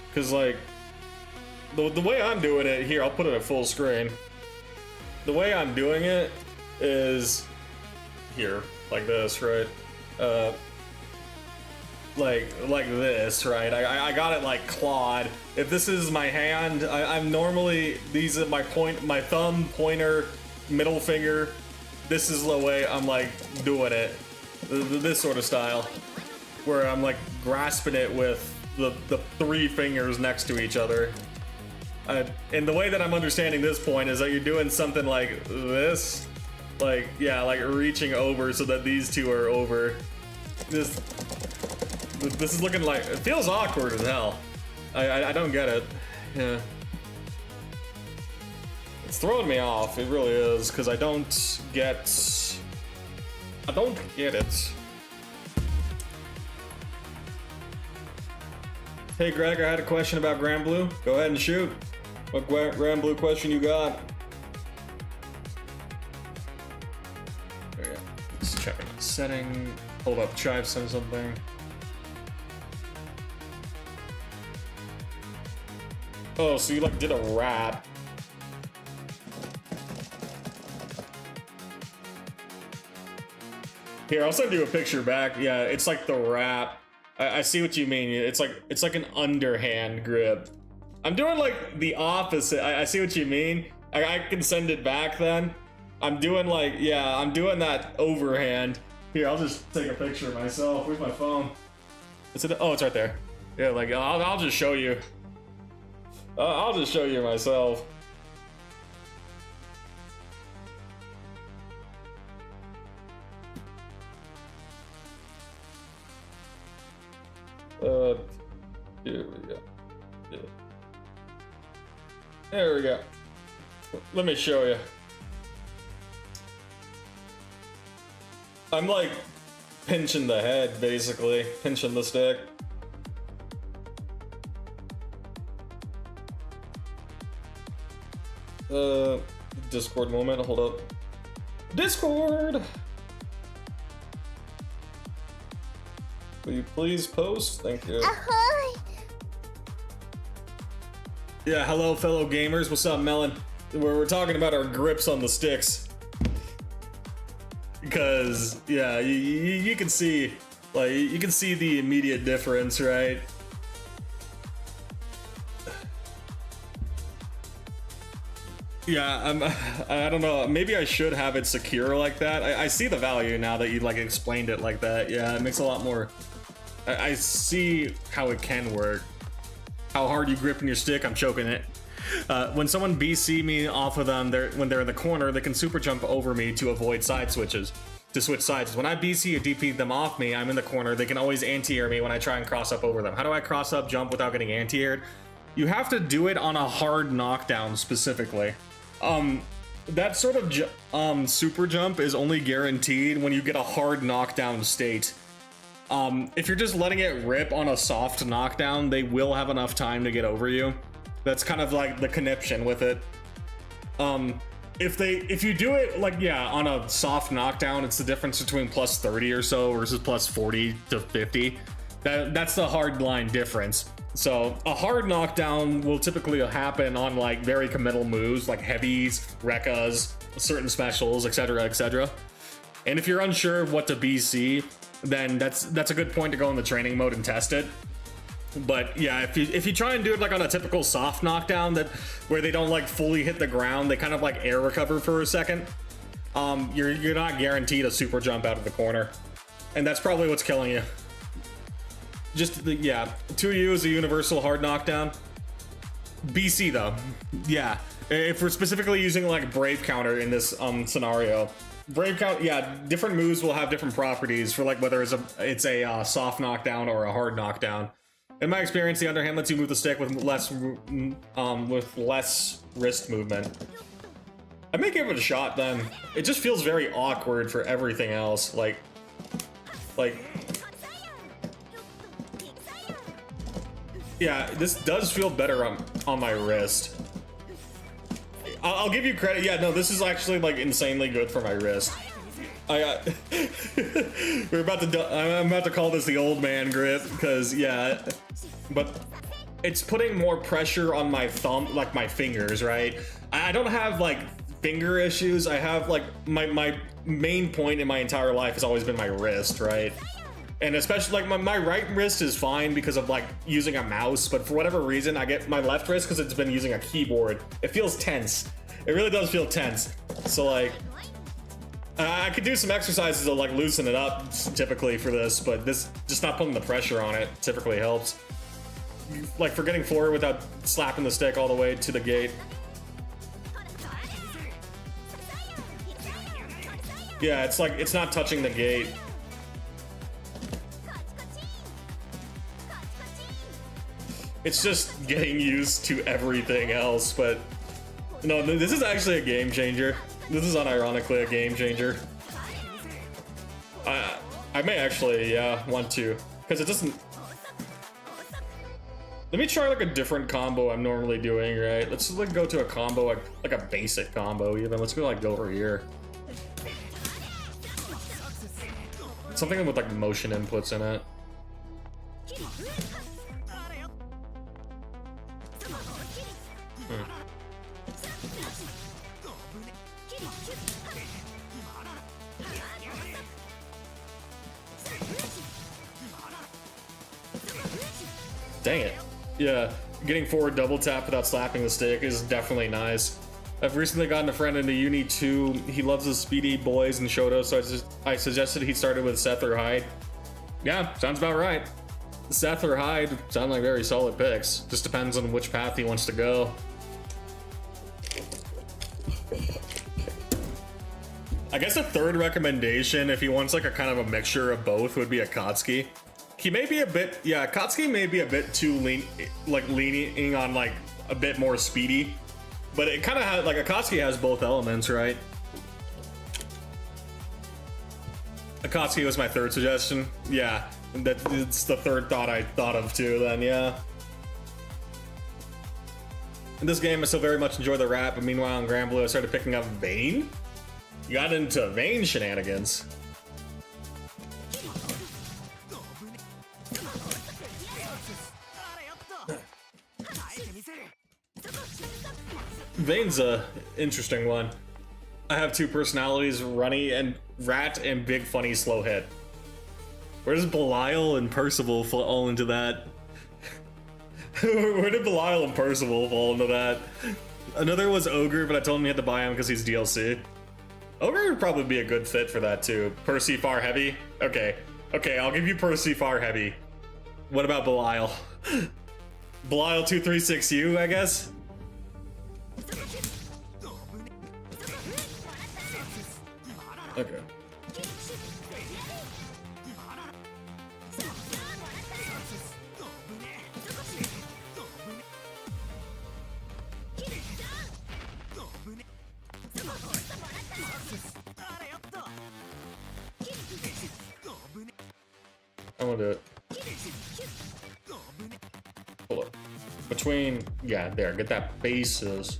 Because, like... The way I'm doing it here, I'll put it at full screen. The way I'm doing it is here, like this, right? Like this, right? I got it like clawed. If this is my hand, I'm normally, these are my thumb, pointer, middle finger. This is the way I'm like doing it. This sort of style, where I'm like grasping it with the three fingers next to each other. And the way that I'm understanding this point is that you're doing something like this. Like, yeah, like reaching over so that these two are over. This is looking like, it feels awkward as hell. I don't get it. Yeah. It's throwing me off, it really is, because I don't get it. Hey Greg, I had a question about Grand Blue. Go ahead and shoot. What Grand Blue question you got? There you go. Just checking the setting. Hold up, try something. Oh, so you like did a wrap. Here, I'll send you a picture back. Yeah, it's like the wrap. I see what you mean. It's like an underhand grip. I'm doing like the opposite. I see what you mean. I can send it back then. I'm doing like, yeah, I'm doing that overhand. Here, I'll just take a picture of myself. Where's my phone? Is it? Oh, it's right there. Yeah, like I'll just show you. I'll just show you myself. Here we go. Yeah. There we go. Let me show you. I'm like pinching the head, basically. Pinching the stick. Discord moment, hold up. Discord! Will you please post? Thank you. Ahoy! Yeah, hello fellow gamers. What's up, Melon? We're talking about our grips on the sticks. Cause yeah, you can see, like, you can see the immediate difference, right? Yeah, I don't know, maybe I should have it secure like that. I see the value now that you like explained it like that. Yeah, it makes a lot more, I see how it can work. How hard you grip in your stick, I'm choking it. When someone BC me off of them, when they're in the corner, they can super jump over me to avoid side switches, to switch sides. When I BC or DP them off me, I'm in the corner, they can always anti-air me when I try and cross up over them. How do I cross up jump without getting anti-aired? You have to do it on a hard knockdown specifically. That sort of super jump is only guaranteed when you get a hard knockdown state. If you're just letting it rip on a soft knockdown, they will have enough time to get over you. That's kind of like the conniption with it. If you do it like, yeah, on a soft knockdown, it's the difference between plus 30 or so versus plus 40 to 50. That's the hard line difference. So a hard knockdown will typically happen on like very committal moves like heavies, rekkas, certain specials, etc, etc. And if you're unsure of what to BC, then that's a good point to go in the training mode and test it. But yeah, if you try and do it like on a typical soft knockdown where they don't like fully hit the ground, they kind of like air recover for a second, you're not guaranteed a super jump out of the corner, and that's probably what's killing you. Just yeah, 2U is a universal hard knockdown. BC though, yeah. If we're specifically using like Brave Counter in this scenario, Brave Count, yeah, different moves will have different properties for like whether it's a soft knockdown or a hard knockdown. In my experience, the underhand lets you move the stick with less wrist movement. I may give it a shot then. It just feels very awkward for everything else. Like. Yeah, this does feel better on my wrist. I'll give you credit. Yeah, no, this is actually like insanely good for my wrist. I'm about to call this the old man grip because yeah, but it's putting more pressure on my thumb, like my fingers, right? I don't have like finger issues. I have like my main point in my entire life has always been my wrist, right? And especially like my right wrist is fine because of like using a mouse, but for whatever reason I get my left wrist because it's been using a keyboard. It feels tense. It really does feel tense. So like I could do some exercises to like loosen it up typically for this, but this just not putting the pressure on it typically helps. Like for getting forward without slapping the stick all the way to the gate. Yeah, it's like it's not touching the gate. It's just getting used to everything else, but no, this is actually a game changer. This is unironically a game changer. I may actually, yeah, want to, because it doesn't. Let me try like a different combo I'm normally doing, right? Let's like go to a combo like a basic combo even. Let's go over here. Something with like motion inputs in it. Dang it. Yeah, getting forward double tap without slapping the stick is definitely nice. I've recently gotten a friend into uni too. He loves the speedy boys and Shoto, so I suggested he started with Seth or Hyde. Yeah, sounds about right. Seth or Hyde sound like very solid picks. Just depends on which path he wants to go. I guess a third recommendation, if he wants like a kind of a mixture of both, would be Akatsuki. He may be a bit, yeah, Akatsuki may be a bit too leaning on like a bit more speedy, but it kind of has, like Akatsuki has both elements, right? Akatsuki was my third suggestion. Yeah, it's the third thought I thought of too then, yeah. In this game, I still very much enjoy the rap, but meanwhile in Grand Blue, I started picking up Vayne. You got into Vayne shenanigans. Vayne's a interesting one. I have two personalities, Runny and Rat and big funny slow hit. Where does Belial and Percival fall into that? Where did Belial and Percival fall into that? Another was Ogre, but I told him he had to buy him because he's DLC. Ogre would probably be a good fit for that too. Percy Far Heavy? Okay. Okay, I'll give you Percy Far Heavy. What about Belial? Belial 236U, I guess? Okay. I'm gonna do it. Hold up. Between, yeah, there, get that bases.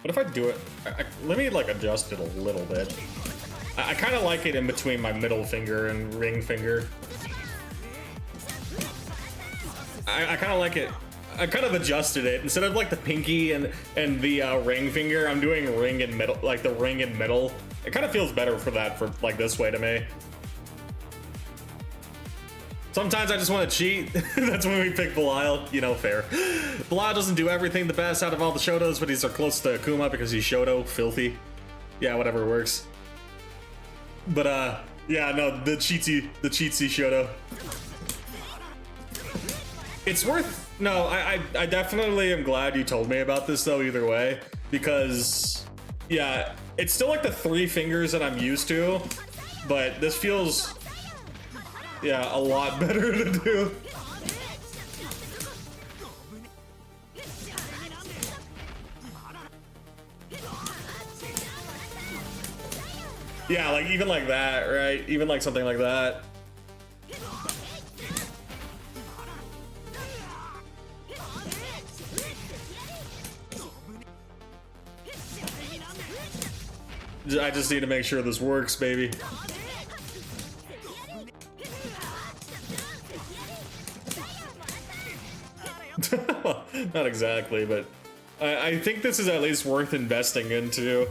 What if I do it? Let me like adjust it a little bit. I kind of like it in between my middle finger and ring finger. I kind of like it. I kind of adjusted it instead of like the pinky and the ring finger. I'm doing ring and middle, like the ring and middle. It kind of feels better for that, for like this way to me. Sometimes I just want to cheat. That's when we pick Belial, you know, fair. Belial doesn't do everything the best out of all the Shotos, but he's close to Akuma because he's Shoto, filthy. Yeah, whatever works. But yeah, no, the cheatsy Shoto. It's worth. No, I definitely am glad you told me about this though, either way, because yeah, it's still like the 3 fingers that I'm used to, but this feels, yeah, a lot better to do. Yeah, like even like that, right? Even like something like that. I just need to make sure this works, baby. Not exactly, but I think this is at least worth investing into.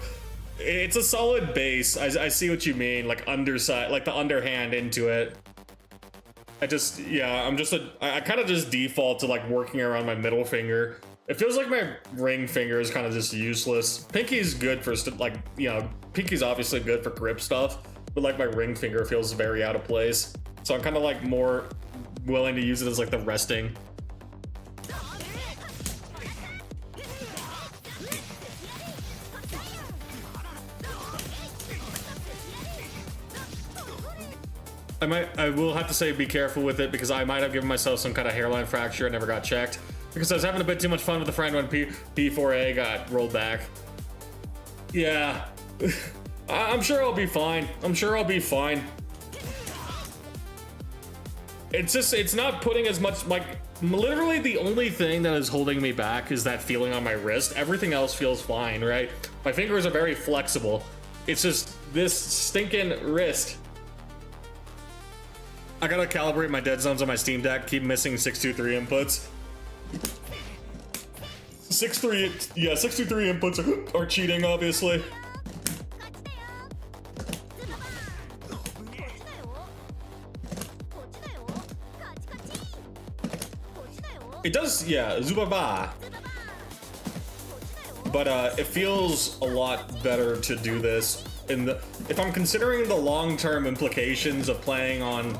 It's a solid base. I see what you mean, like underside, like the underhand into it. I kind of just default to like working around my middle finger. It feels like my ring finger is kind of just useless. Pinky's good for like, you know, Pinky's obviously good for grip stuff, but like my ring finger feels very out of place. So I'm kind of like more willing to use it as like the resting. I will have to say be careful with it because I might have given myself some kind of hairline fracture. I never got checked because I was having a bit too much fun with a friend when P4A got rolled back. Yeah, I'm sure I'll be fine. I'm sure I'll be fine. It's just, it's not putting as much, like, literally the only thing that is holding me back is that feeling on my wrist. Everything else feels fine, right? My fingers are very flexible. It's just this stinking wrist. I gotta calibrate my dead zones on my Steam Deck. Keep missing 623 inputs. 623 inputs are cheating, obviously. It does, yeah, Zubaba. But it feels a lot better to do this if I'm considering the long-term implications of playing on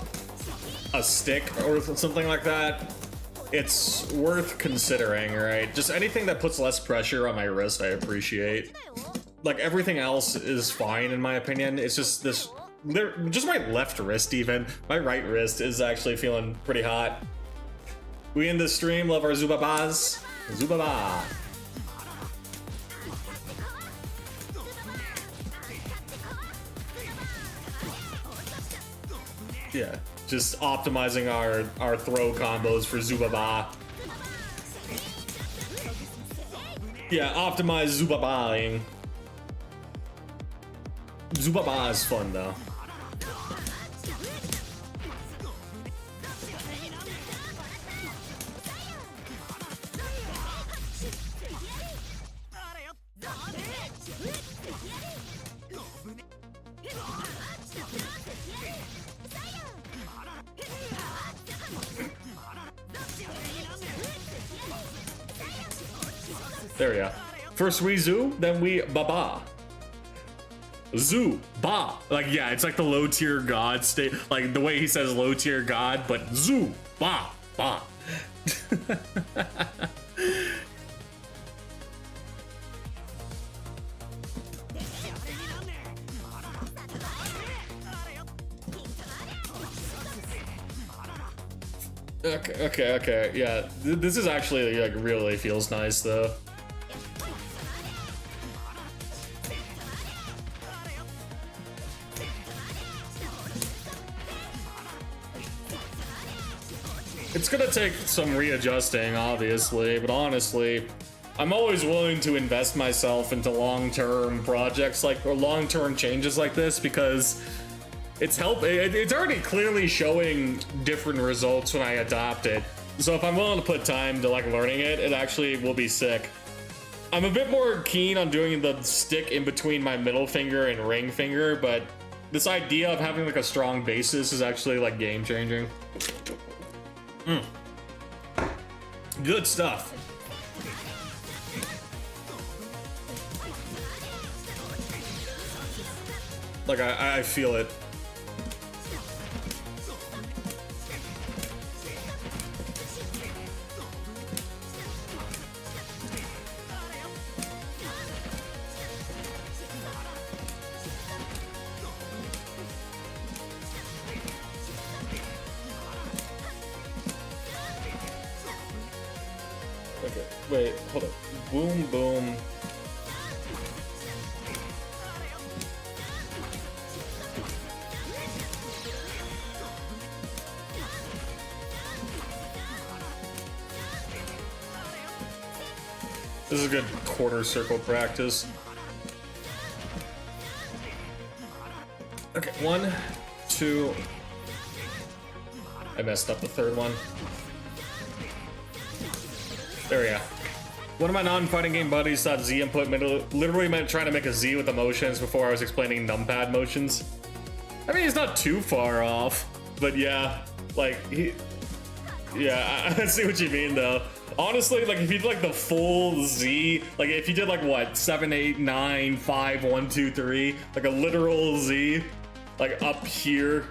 a stick or something like that. It's worth considering, right? Just anything that puts less pressure on my wrist, I appreciate. Like everything else is fine in my opinion. It's just this, just my left wrist even. My right wrist is actually feeling pretty hot. We in the stream love our Zubabas. Zubaba. Yeah, just optimizing our throw combos for Zubaba. Yeah, optimize Zubabaing. Zubaba is fun though. There we go. First we zoo, then we ba-ba. Zoo, ba. Like, yeah, it's like the low tier god state. Like the way he says low tier god, but zoo, ba, ba. Okay, yeah. This is actually, like, really feels nice, though. It's gonna take some readjusting, obviously, but honestly, I'm always willing to invest myself into long-term projects or long-term changes like this, because it's already clearly showing different results when I adopt it. So if I'm willing to put time to like learning it, it actually will be sick. I'm a bit more keen on doing the stick in between my middle finger and ring finger, but this idea of having like a strong basis is actually like game changing. Good stuff. Like I feel it. Okay, wait, hold up. Boom, boom. This is a good quarter circle practice. Okay, 1, 2. I messed up the third one. There we go. One of my non-fighting game buddies thought Z input literally meant trying to make a Z with the motions before I was explaining numpad motions. I mean, he's not too far off, but yeah, like yeah, I see what you mean though. Honestly, like if you did like the full Z, like if you did like what, 7, 8, 9, 5, 1, 2, 3, like a literal Z, like up here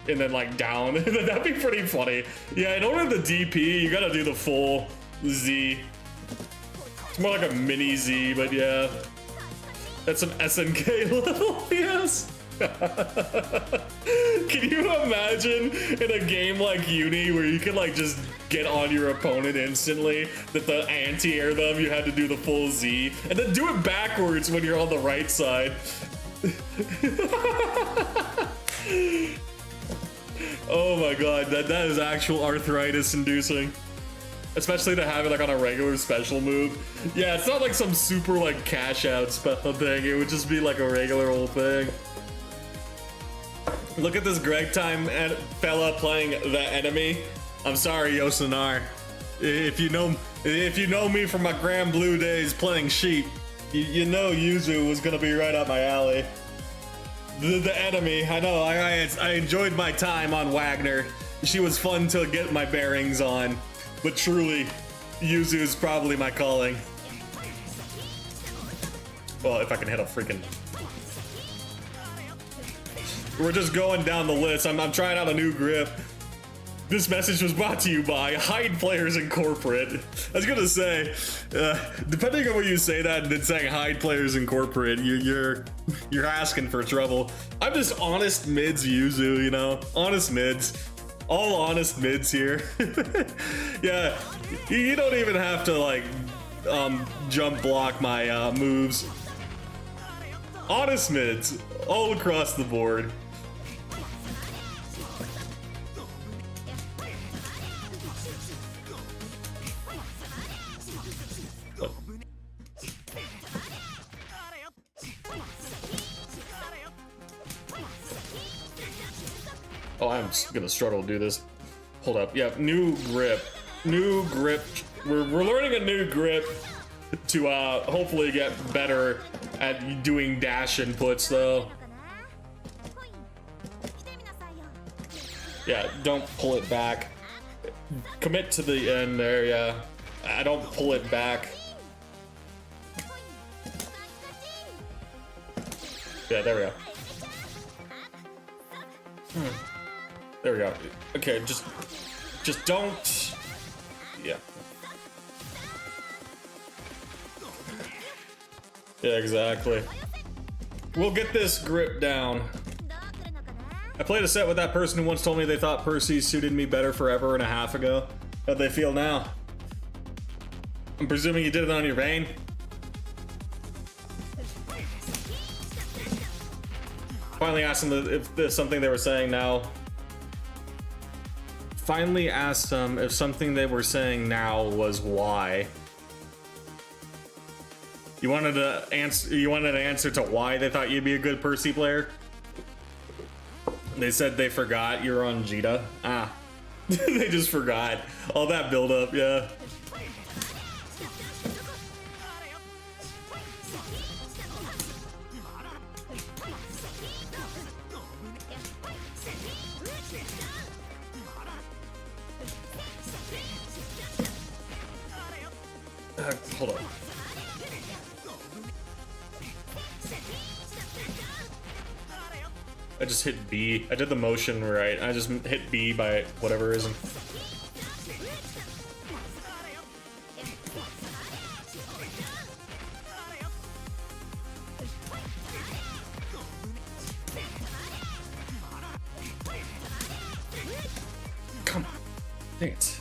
and then like down, that'd be pretty funny. Yeah, in order to DP, you gotta do the full Z. It's more like a mini Z, but yeah. That's some SNK level, yes. Can you imagine in a game like Uni where you can like just get on your opponent instantly, that the anti-air them, you had to do the full Z, and then do it backwards when you're on the right side. Oh my god, that is actual arthritis inducing. Especially to have it like on a regular special move. Yeah, it's not like some super like cash out special thing. It would just be like a regular old thing. Look at this Greg time fella playing the enemy. I'm sorry, Yosunar. If you know me from my Grand Blue days playing sheep, you know Yuzu was gonna be right up my alley. The enemy. I know. I enjoyed my time on Wagner. She was fun to get my bearings on. But truly, Yuzu is probably my calling. Well, if I can hit a freaking... We're just going down the list. I'm trying out a new grip. This message was brought to you by Hide Players Incorporate. I was gonna say, depending on where you say that and then saying Hide Players Incorporate, you're asking for trouble. I'm just honest mids Yuzu, you know? Honest mids. All honest mids here. Yeah, you don't even have to like jump block my moves. Honest mids all across the board. Oh, I'm gonna struggle to do this. Hold up. Yeah, new grip. New grip. We're learning a new grip to hopefully get better at doing dash inputs though. Yeah, don't pull it back. Commit to the end there, yeah. I don't pull it back. Yeah, there we go. There we go. Okay, just don't. Yeah. Yeah, exactly. We'll get this grip down. I played a set with that person who once told me they thought Percy suited me better forever and a half ago. How'd they feel now? I'm presuming you did it on your vein? Finally asked them if there's something they were saying now. Finally asked them if something they were saying now was why. You wanted to answer. You wanted an answer to why they thought you'd be a good Percy player. They said they forgot you're on Jita. Ah, they just forgot all that build up. Yeah. Hold on. I just hit B. I did the motion right. I just hit B by whatever reason. Come on. Dang it.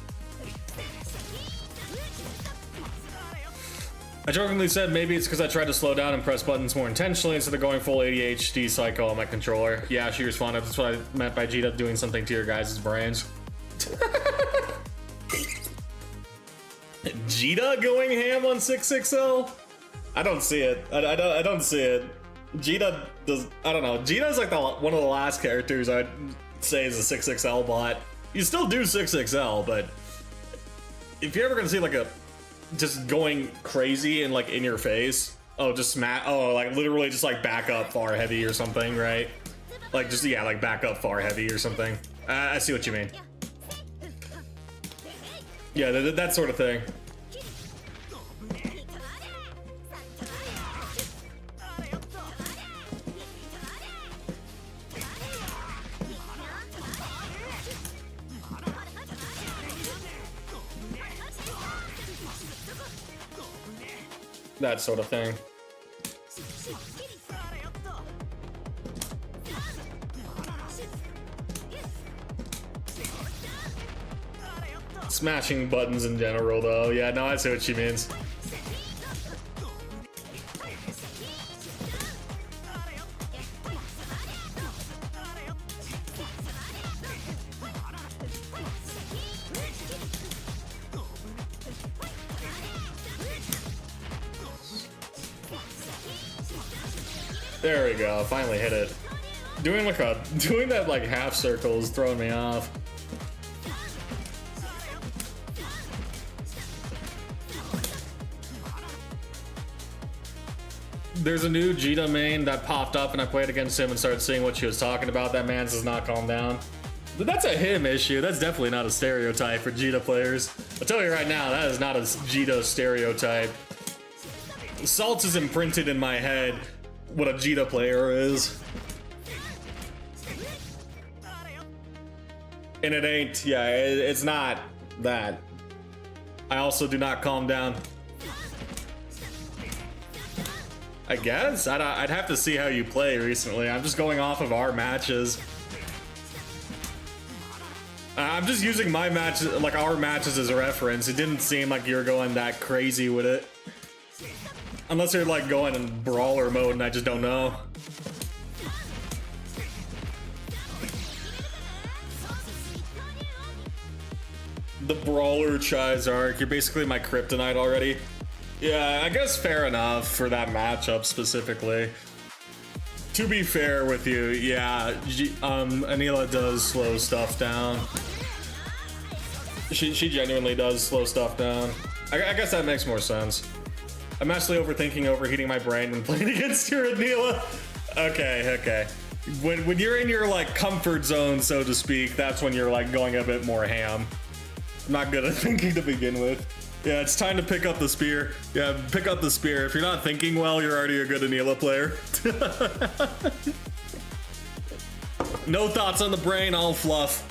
I jokingly said maybe it's because I tried to slow down and press buttons more intentionally instead of going full ADHD psycho on my controller. Yeah, she responded. That's what I meant by Jita doing something to your guys' brains. Jita going ham on 6XL? I don't see it. I don't see it. Jita does. I don't know. Jita's like one of the last characters I'd say is a 6XL bot. You still do 6XL, but if you're ever gonna see like a just going crazy and like in your face, oh, just smack, oh, like literally just like back up far heavy or something, right? Like just, yeah, like back up far heavy or something. I see what you mean. Yeah, that sort of thing. That sort of thing. Smashing buttons in general, though. Yeah, no, I see what she means. There we go, finally hit it. Doing that like half circle is throwing me off. There's a new Jita main that popped up and I played against him and started seeing what she was talking about. That man does not calm down. But that's a him issue. That's definitely not a stereotype for Jita players. I'll tell you right now, that is not a Jita stereotype. Salt is imprinted in my head what a Jita player is. And it ain't, yeah, it's not that. I also do not calm down. I guess? I'd have to see how you play recently. I'm just going off of our matches. I'm just using my matches, like our matches as a reference. It didn't seem like you were going that crazy with it. Unless you're like going in brawler mode and I just don't know. The brawler Charizard, you're basically my kryptonite already. Yeah, I guess fair enough for that matchup specifically. To be fair with you, yeah, Anila does slow stuff down. She genuinely does slow stuff down. I guess that makes more sense. I'm massively overthinking, overheating my brain when playing against your Anila. Okay. When you're in your like comfort zone, so to speak, that's when you're like going a bit more ham. I'm not good at thinking to begin with. Yeah, it's time to pick up the spear. Yeah, pick up the spear. If you're not thinking well, you're already a good Anila player. No thoughts on the brain, all fluff.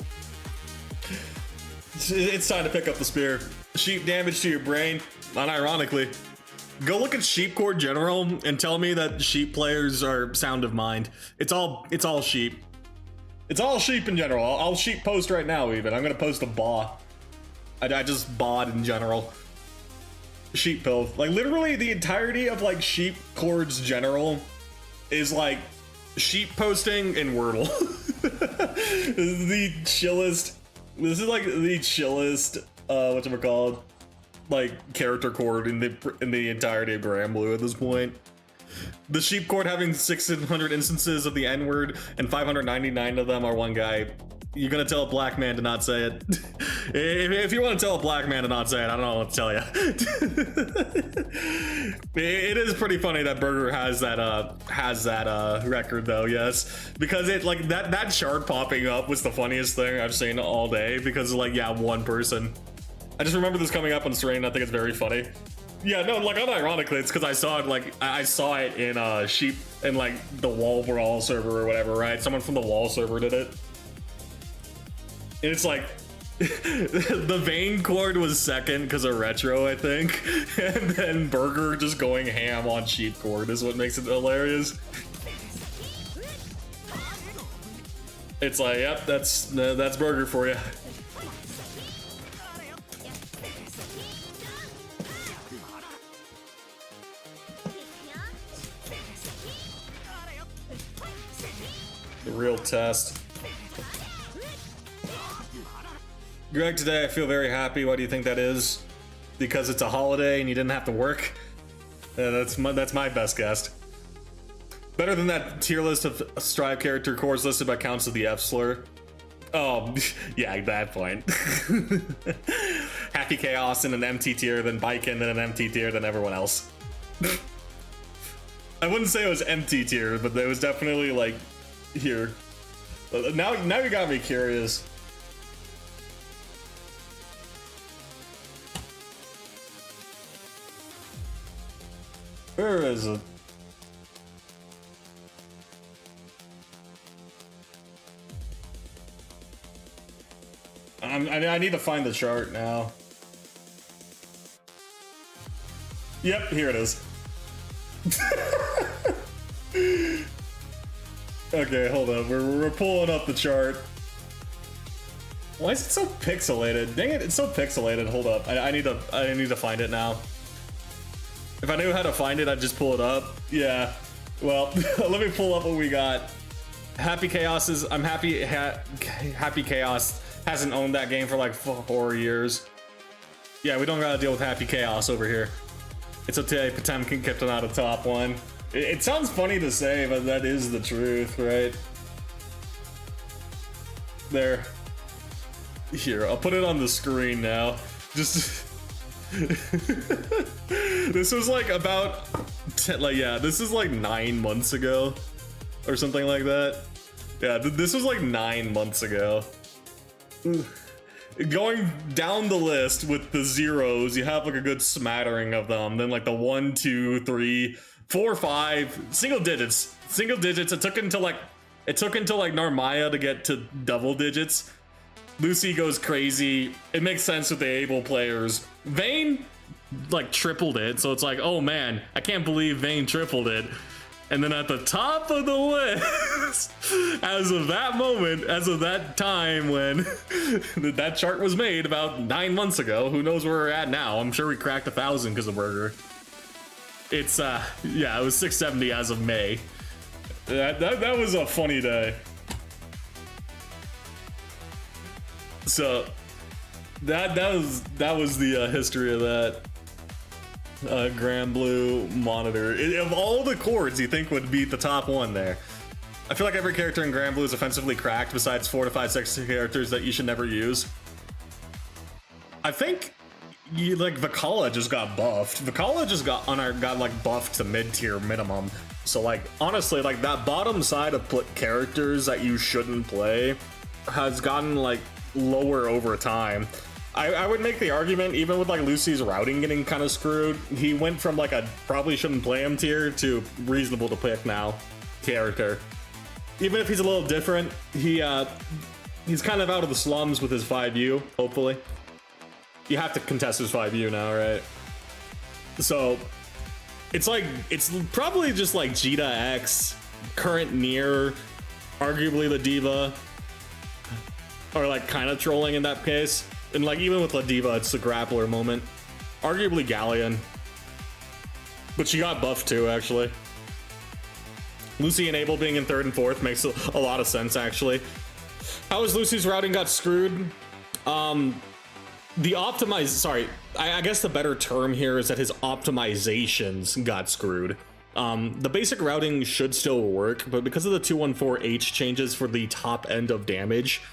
It's time to pick up the spear. Sheep damage to your brain, unironically. Go look at sheep core general and tell me that sheep players are sound of mind. It's all sheep. It's all sheep in general. I'll sheep post right now even. I'm gonna post a baw. I just bawed in general. Sheep pill. Like literally the entirety of like sheep chords general is like sheep posting in Wordle. This is the chillest. This is like the chillest whatchamacallit, like character chord in the entirety of Grand Blue at this point. The sheep chord having 600 instances of the N-word and 599 of them are one guy. You're gonna tell a black man to not say it. If you want to tell a black man to not say it, I don't know what to tell you. It is pretty funny that Burger has that record though, yes, because it like that chart popping up was the funniest thing I've seen all day, because like, yeah, one person. I just remember this coming up on screen. I think it's very funny. Yeah, no, like unironically, it's because I saw it like I saw it in sheep in like the Wall Brawl server or whatever, right? Someone from the Wall server did it. And it's like the Vayne chord was second because of retro, I think, and then Burger just going ham on sheep chord is what makes it hilarious. It's like, yep, that's Burger for you. The real test. Greg, today I feel very happy. Why do you think that is? Because it's a holiday and you didn't have to work? That's my best guess. Better than that tier list of Strive character cores listed by counts of the F slur. Oh, yeah, that point. Happy Chaos in an empty tier, then Biken in an empty tier, then everyone else. I wouldn't say it was empty tier, but it was definitely like here. Now you got me curious. Where is it? I need to find the chart now. Yep, here it is. Okay, hold up. We're pulling up the chart. Why is it so pixelated? Dang it, it's so pixelated. Hold up. I need to find it now. If I knew how to find it, I'd just pull it up. Yeah. Well, let me pull up what we got. Happy Chaos is. I'm happy. Happy Chaos hasn't owned that game for like 4 years. Yeah, we don't gotta deal with Happy Chaos over here. It's okay. Potemkin kept it out of top one. It sounds funny to say, but that is the truth, right? There. Here, I'll put it on the screen now. Just. This was like about this is like 9 months ago or something like that. Yeah, this was like 9 months ago. Going down the list with the zeros, you have like a good smattering of them. Then like the 1, 2, 3, 4, 5 single digits. It took until like Narmaya to get to double digits. Lucy goes crazy. It makes sense with the able players. Vayne like tripled it, so it's like, oh man, I can't believe Vayne tripled it. And then at the top of the list, as of that moment, as of that time when that chart was made about 9 months ago, who knows where we're at now? I'm sure we cracked 1,000 because of Burger. It's yeah, it was 670 as of May. That was a funny day. So that was the history of that Grand Blue monitor. Of all the chords you think would be the top one there, I feel like every character in Grand Blue is offensively cracked besides 4 to 5 6 characters that you should never use. I think you like Vakala just got buffed. Vakala just got like buffed to mid-tier minimum. So like honestly, like that bottom side of characters that you shouldn't play has gotten like lower over time. I would make the argument, even with like Lucy's routing getting kind of screwed, he went from like a probably shouldn't play him tier to reasonable to pick now character. Even if he's a little different, he's kind of out of the slums with his 5U, hopefully. You have to contest his 5U now, right? So it's probably just like Jita X, current Nier, arguably the diva, or like kind of trolling in that case. And like even with La Diva, it's the grappler moment. Arguably Galleon. But she got buffed too, actually. Lucy and Abel being in 3rd and 4th makes a lot of sense, actually. How is Lucy's routing got screwed? I guess the better term here is that his optimizations got screwed. The basic routing should still work, but because of the 214H changes for the top end of damage,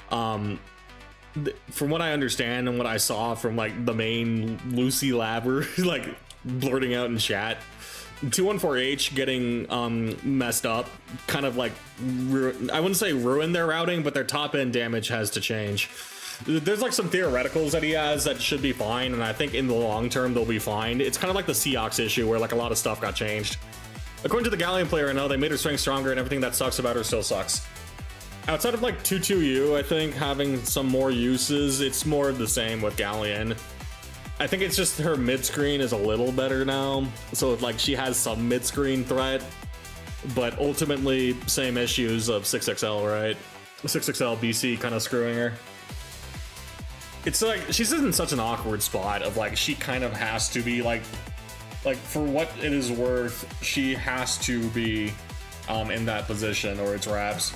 from what I understand and what I saw from like the main Lucy labber like blurting out in chat, 214H getting messed up kind of like I wouldn't say ruin their routing, but their top end damage has to change. There's like some theoreticals that he has that should be fine, and I think in the long term they'll be fine. It's kind of like the Seox issue where like a lot of stuff got changed. According to the Galleon player, I know they made her strength stronger and everything that sucks about her still sucks. Outside of like 2-2U, I think having some more uses, it's more of the same with Galleon. I think it's just her mid-screen is a little better now, so like she has some mid-screen threat, but ultimately same issues of 6XL, right? 6XL BC kind of screwing her. It's like she's in such an awkward spot of like she kind of has to be like for what it is worth, she has to be in that position or it's wraps.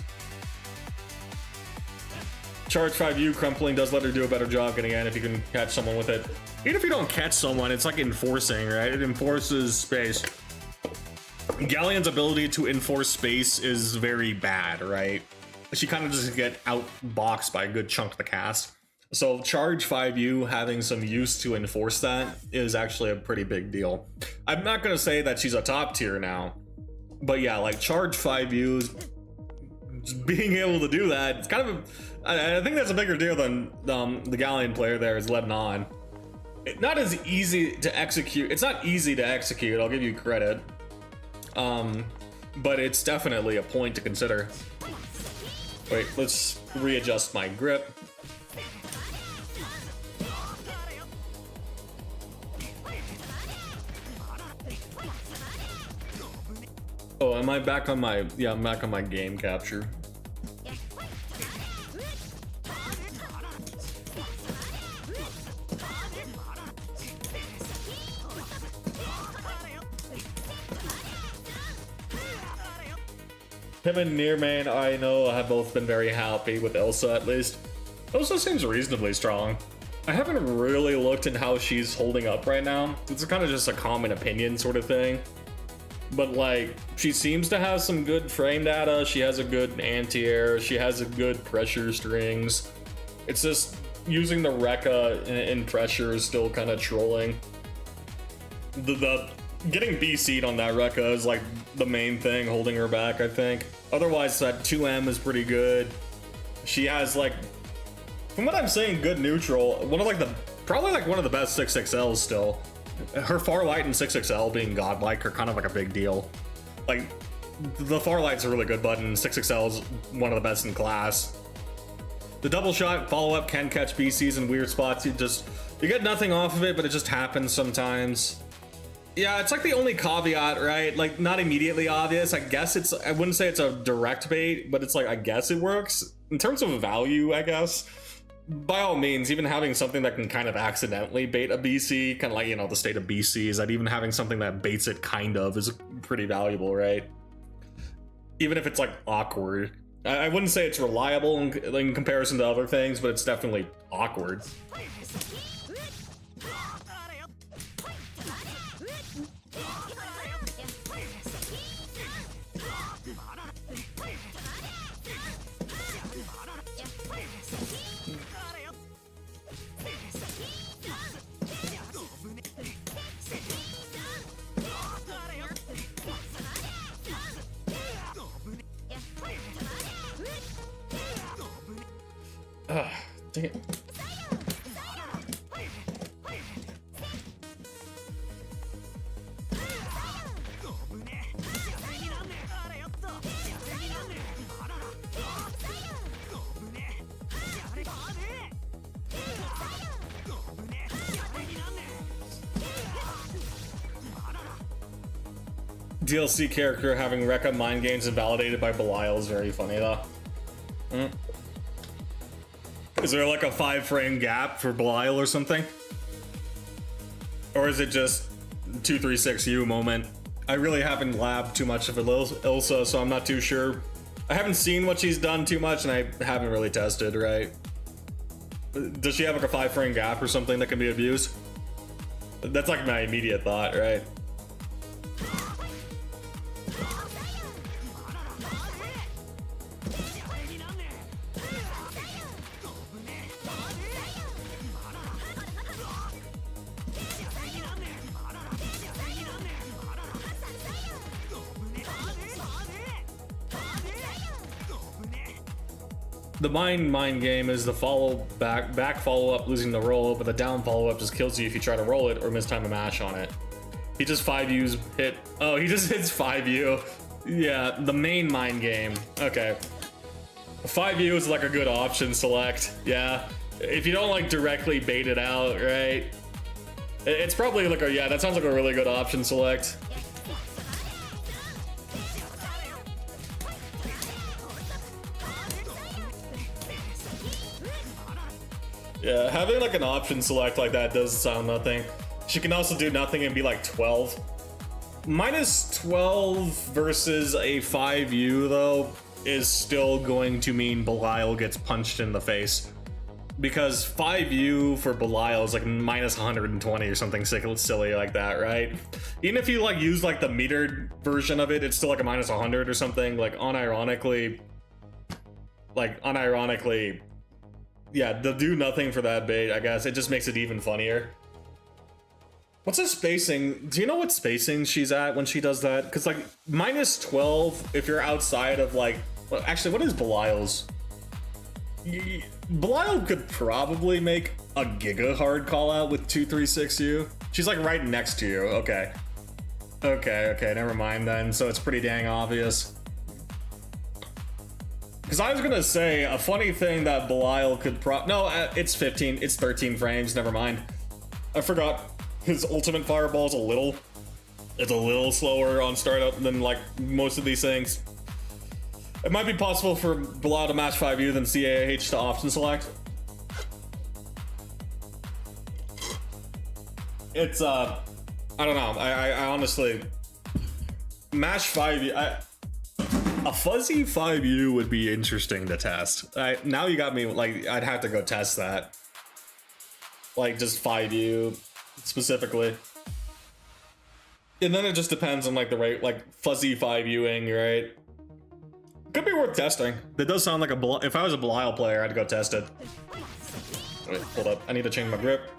Charge 5U crumpling does let her do a better job getting in if you can catch someone with it. Even if you don't catch someone, it's like enforcing, right? It enforces space. Galleon's ability to enforce space is very bad, right? She kind of just get outboxed by a good chunk of the cast. So charge 5U having some use to enforce that is actually a pretty big deal. I'm not going to say that she's a top tier now, but yeah, like charge 5U, being able to do that, it's kind of I think that's a bigger deal than the Galleon player there is letting on. Not as easy to execute. It's not easy to execute, I'll give you credit. But it's definitely a point to consider. Wait, let's readjust my grip. Oh, am I back on my... Yeah, I'm back on my game capture. Him and Nier main, I know, have both been very happy with Elsa at least. Elsa seems reasonably strong. I haven't really looked at how she's holding up right now. It's kind of just a common opinion sort of thing. But like, she seems to have some good frame data, she has a good anti-air, she has a good pressure strings. It's just using the Rekka in pressure is still kind of trolling. The getting BC'd on that Rekka is like the main thing holding her back, I think. Otherwise, that 2M is pretty good. She has like, from what I'm saying, good neutral. Probably one of the best 6XLs still. Her Farlight and 6XL being godlike are kind of like a big deal. Like, the Farlight's a really good button. 6XL is one of the best in class. The double shot follow-up can catch BCs in weird spots. You get nothing off of it, but it just happens sometimes. Yeah, it's like the only caveat, right? Like, not immediately obvious. I guess I wouldn't say it's a direct bait, but it's like, I guess it works. In terms of value, I guess, by all means, even having something that can kind of accidentally bait a BC, kind of like, you know, the state of BC, is that even having something that baits it kind of is pretty valuable, right? Even if it's like awkward. I wouldn't say it's reliable in comparison to other things, but it's definitely awkward. Dang it. DLC character having Rekka mind games invalidated by Belial is very funny though. Is there like a 5-frame gap for Belial or something? Or is it just 236U moment? I really haven't labbed too much of Ilsa, so I'm not too sure. I haven't seen what she's done too much, and I haven't really tested, right? Does she have like a 5-frame gap or something that can be abused? That's like my immediate thought, right? The mind game is the back follow up losing the roll, but the down follow up just kills you if you try to roll it or mistime a mash on it. He just 5U's hit. Oh, he just hits 5U. Yeah, the main mind game. Okay. 5U is like a good option select. Yeah. If you don't like directly bait it out, right? It's probably like yeah, that sounds like a really good option select. Yeah, having like an option select like that does sound nothing. She can also do nothing and be like 12. Minus 12 versus a 5U though is still going to mean Belial gets punched in the face. Because 5U for Belial is like minus 120 or something silly like that, right? Even if you like use like the metered version of it, it's still like a minus 100 or something. Like unironically, yeah, they'll do nothing for that bait, I guess. It just makes it even funnier. What's the spacing? Do you know what spacing she's at when she does that? Because, like, minus 12, if you're outside of, like... Well, actually, what is Belial's? Belial could probably make a giga hard call out with 236U. She's, like, right next to you. Okay. Okay, never mind then. So it's pretty dang obvious. Because I was gonna say, a funny thing that Belial could no, it's 15, it's 13 frames, never mind. I forgot his ultimate fireball is a little slower on startup than like most of these things. It might be possible for Belial to match 5U than CAH to option select. It's, I don't know, I honestly, match 5U, a fuzzy 5U would be interesting to test. Now you got me, like, I'd have to go test that. Like, just 5U specifically. And then it just depends on, like, the right, like, fuzzy 5Uing, right? Could be worth testing. It does sound like if I was a Belial player, I'd go test it. Wait, hold up. I need to change my grip.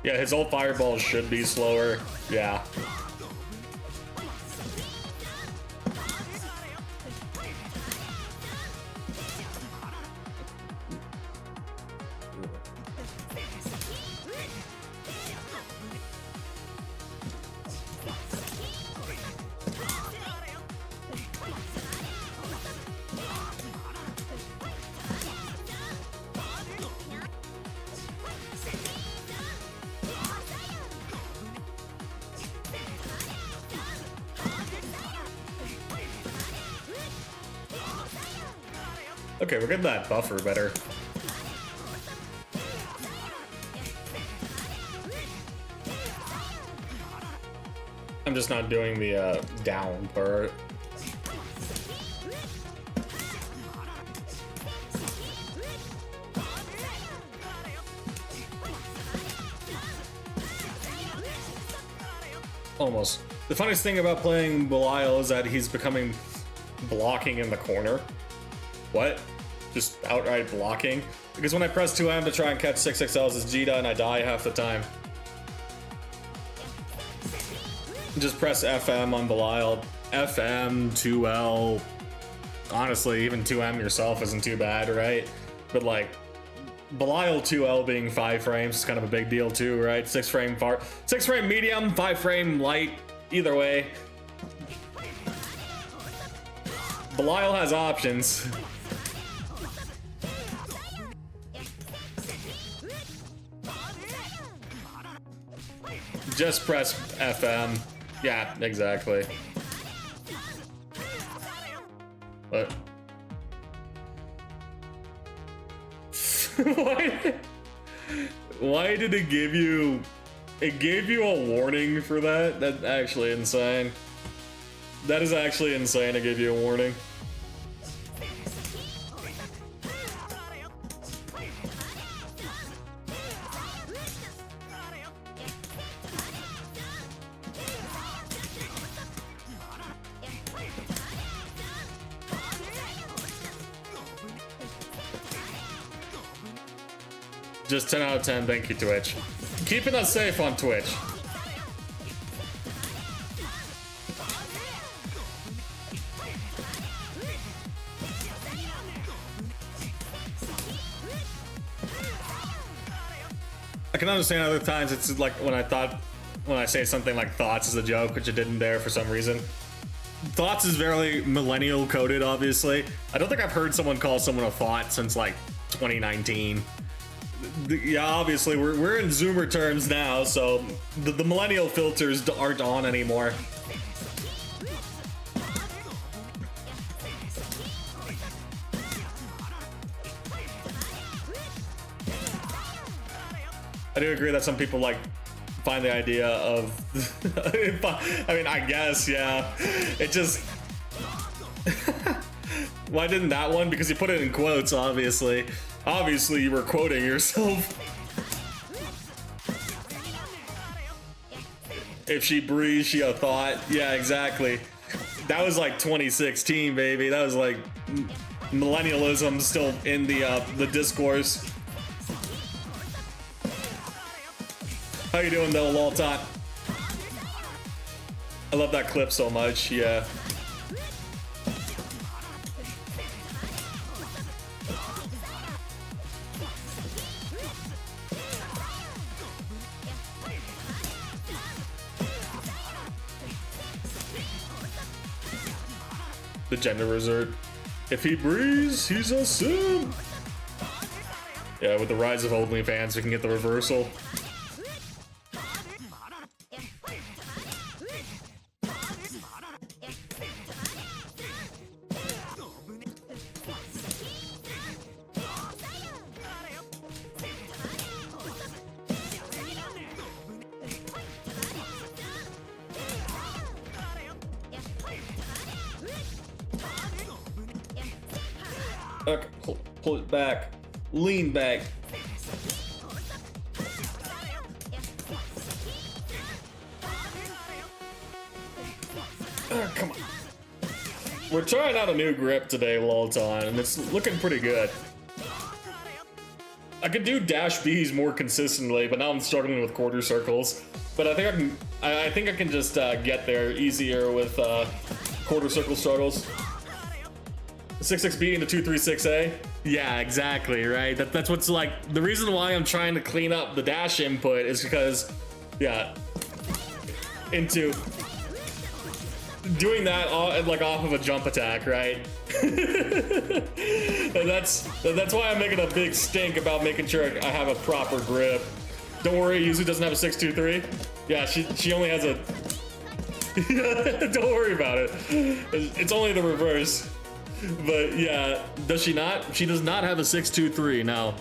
Yeah, his ult fireball should be slower. Yeah. Okay, we're getting that buffer better. I'm just not doing the down part. Almost. The funniest thing about playing Belial is that he's becoming blocking in the corner. What? Just outright blocking? Because when I press 2M to try and catch 6XLs, it's Jita and I die half the time. Just press FM on Belial. FM, 2L. Honestly, even 2M yourself isn't too bad, right? But like, Belial 2L being 5 frames is kind of a big deal too, right? 6 frame far, 6 frame medium, 5 frame light. Either way, Belial has options. Just press FM. Yeah, exactly. What? Why did it give you... It gave you a warning for that? That's actually insane. That is actually insane to give you a warning. Just 10 out of 10, thank you, Twitch. Keeping us safe on Twitch. I can understand other times it's like when I say something like thoughts is a joke, which it didn't there for some reason. Thoughts is very millennial coded, obviously. I don't think I've heard someone call someone a thought since like 2019. Yeah, obviously we're in Zoomer terms now, so the millennial filters aren't on anymore. I do agree that some people like find the idea of I mean, I guess, yeah. It just why didn't that one? Because you put it in quotes, obviously. Obviously, you were quoting yourself. If she breathes, she a thought. Yeah, exactly. That was like 2016, baby. That was like millennialism still in the discourse. How you doing, though, Loltot? I love that clip so much. Yeah. The gender resort. If he breathes, he's a sim. Yeah, with the rise of OnlyFans, we can get the reversal. Okay, pull it back. Lean back. Come on. We're trying out a new grip today, Lolton, and it's looking pretty good. I could do dash Bs more consistently, but now I'm struggling with quarter circles. But I think I can just get there easier with quarter circle struggles. 6-6B into 2-3-6A. Yeah, exactly, right? That's what's like, the reason why I'm trying to clean up the dash input is because, yeah, into doing that like off of a jump attack, right? And that's why I'm making a big stink about making sure I have a proper grip. Don't worry, Yuzu doesn't have a 6-2-3. Yeah, she only has a... Don't worry about it. It's only the reverse. But yeah, does she not? She does not have a 6-2-3, no.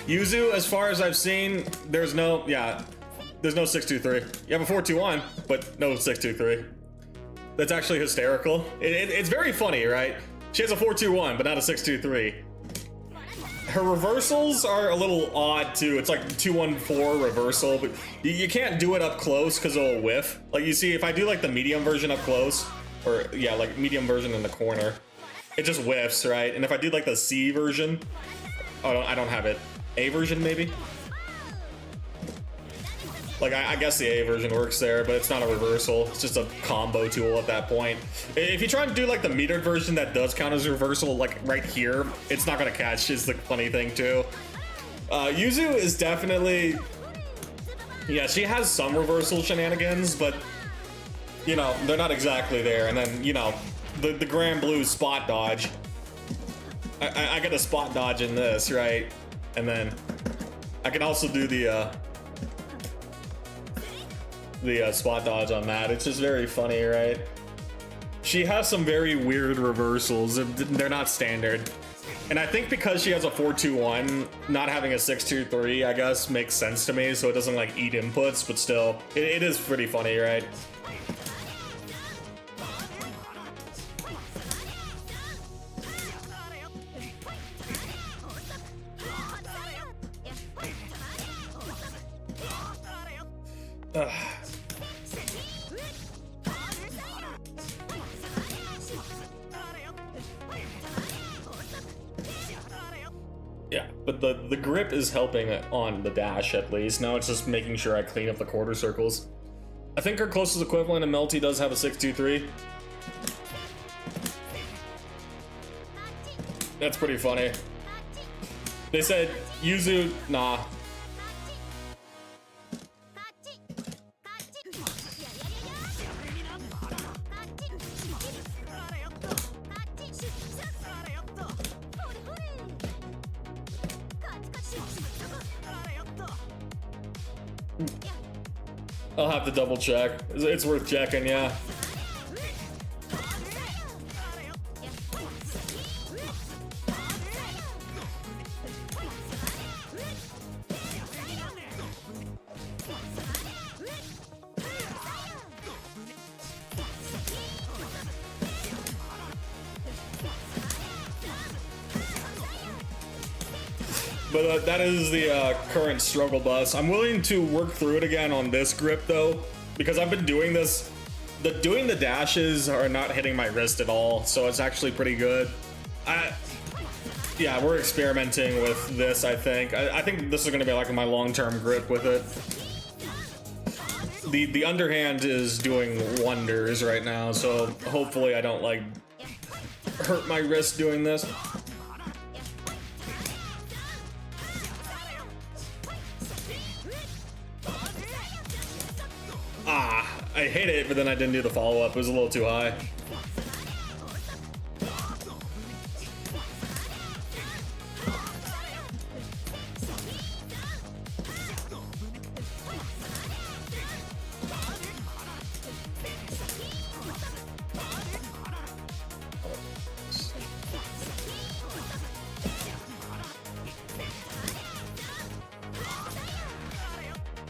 Yuzu, as far as I've seen, there's no 6-2-3. You have a 4-2-1, but no 6-2-3. That's actually hysterical. It's very funny, right? She has a 4-2-1, but not a 6-2-3. Her reversals are a little odd too. It's like 2-1-4 reversal, but you can't do it up close because it'll whiff. Like you see, if I do like the medium version up close, or yeah, like medium version in the corner, it just whiffs, right? And if I do like the C version, oh, I don't have it. A version maybe? Like I guess the A version works there, but it's not a reversal. It's just a combo tool at that point. If you try to do like the metered version that does count as a reversal, like right here, it's not gonna catch, is the funny thing too. Yuzu is definitely, yeah, she has some reversal shenanigans, but you know, they're not exactly there. And then, you know, the Grand Blue spot dodge. I get a spot dodge in this, right? And then I can also do the spot dodge on that. It's just very funny, right? She has some very weird reversals. They're not standard. And I think because she has a 4-2-1, not having a 6-2-3, I guess, makes sense to me, so it doesn't like eat inputs, but still, it is pretty funny, right? Yeah, but the grip is helping on the dash at least. Now it's just making sure I clean up the quarter circles. I think her closest equivalent in Melty does have a 6-2-3. That's pretty funny. They said Yuzu, nah. I'll have to double check. It's worth checking, yeah. But that is the current struggle bus. I'm willing to work through it again on this grip though, because I've been doing this. Doing the dashes are not hitting my wrist at all, so it's actually pretty good. Yeah, we're experimenting with this, I think. I think this is gonna be like my long-term grip with it. The underhand is doing wonders right now, so hopefully I don't like hurt my wrist doing this. I hit it, but then I didn't do the follow-up. It was a little too high.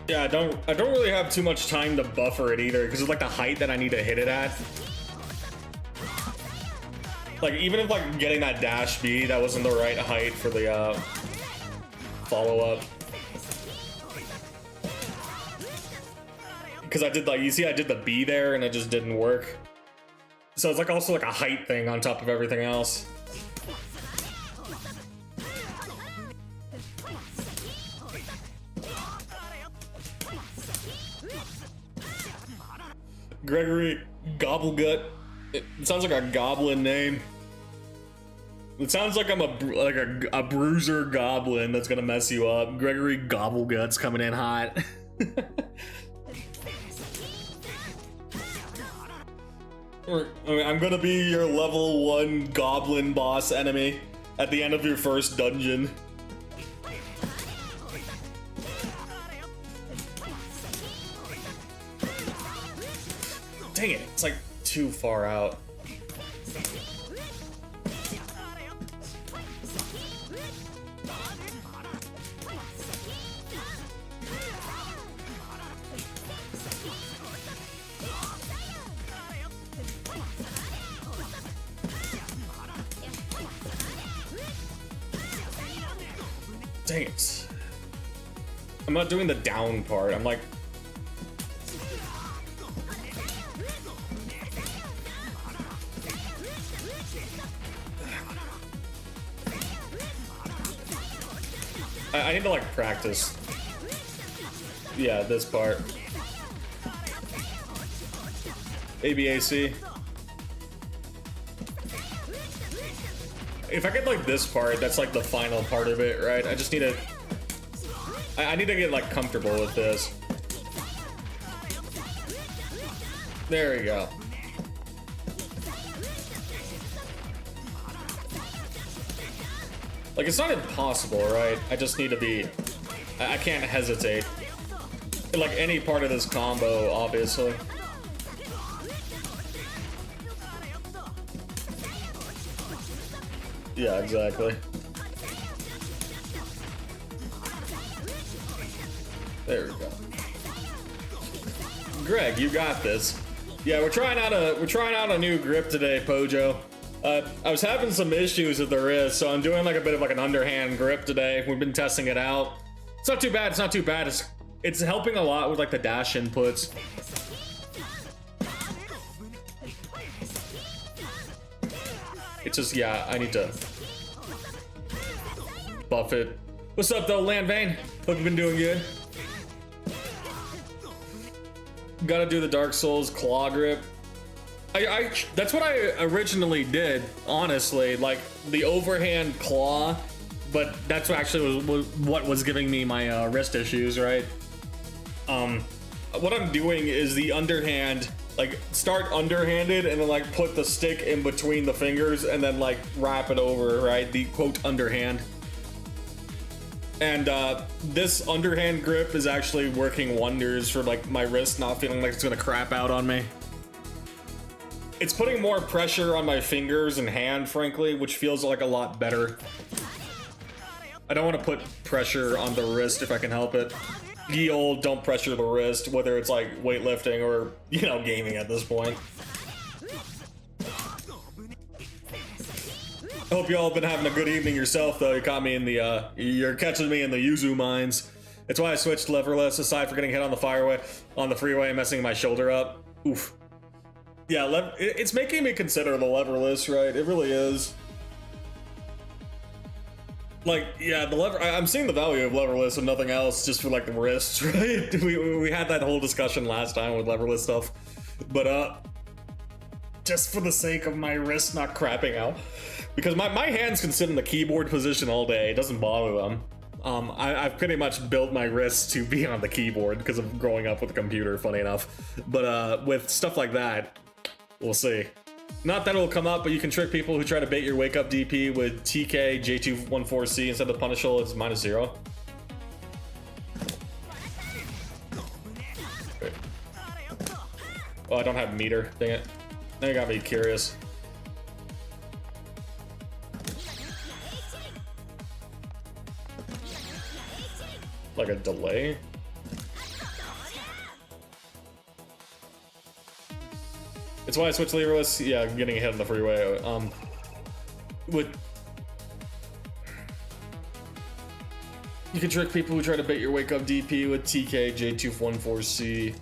Yeah, I don't really have too much time to buffer it either, because it's like the height that I need to hit it at. Like, even if like getting that dash B, that wasn't the right height for the follow-up. Because I did like, you see I did the B there and it just didn't work. So it's like also like a height thing on top of everything else. Gregory Gobblegut. It sounds like a goblin name. It sounds like I'm a bruiser goblin that's gonna mess you up. Gregory Gobblegut's coming in hot. I'm gonna be your level 1 goblin boss enemy at the end of your first dungeon. Dang it, it's like too far out. Dang it. I'm not doing the down part. I'm like, I need to like practice. Yeah, this part. ABAC. If I get like this part, that's like the final part of it, right? I just need to I need to get like comfortable with this. There we go. Like, it's not impossible, right? I just need to be... I can't hesitate. Like, any part of this combo, obviously. Yeah, exactly. There we go. Greg, you got this. Yeah, we're trying out a new grip today, Pojo. I was having some issues with the wrist, so I'm doing like a bit of like an underhand grip today. We've been testing it out. It's not too bad. It's not too bad. It's helping a lot with like the dash inputs. It's just, yeah, I need to buff it. What's up though, Landvane? Hope you've been doing good. Gotta do the Dark Souls claw grip. That's what I originally did, honestly, like the overhand claw, but that's what was giving me my wrist issues, right? What I'm doing is the underhand, like start underhanded and then like put the stick in between the fingers and then like wrap it over, right? The quote underhand. And this underhand grip is actually working wonders for like my wrist not feeling like it's gonna crap out on me. It's putting more pressure on my fingers and hand, frankly, which feels like a lot better. I don't want to put pressure on the wrist if I can help it. Ye old don't pressure the wrist, whether it's like weightlifting or, you know, gaming at this point. I hope y'all have been having a good evening yourself, though. You caught me in the, you're catching me in the Yuzu mines. It's why I switched leverless, aside for getting hit on the freeway and messing my shoulder up. Oof. Yeah, it's making me consider the leverless, right? It really is. Like, yeah, I'm seeing the value of leverless and nothing else, just for like the wrists, right? We had that whole discussion last time with leverless stuff, but just for the sake of my wrist not crapping out, because my hands can sit in the keyboard position all day. It doesn't bother them. I've pretty much built my wrists to be on the keyboard because of growing up with a computer, funny enough. But with stuff like that, we'll see. Not that it'll come up, but you can trick people who try to bait your wake up DP with TK J214C instead of Punishable. It's -0. Okay. Oh, I don't have meter. Dang it. Now you got me curious. Like a delay? It's why I switched leverless. Yeah, I'm getting hit on the freeway. You can trick people who try to bait your wake up DP with TK J214C.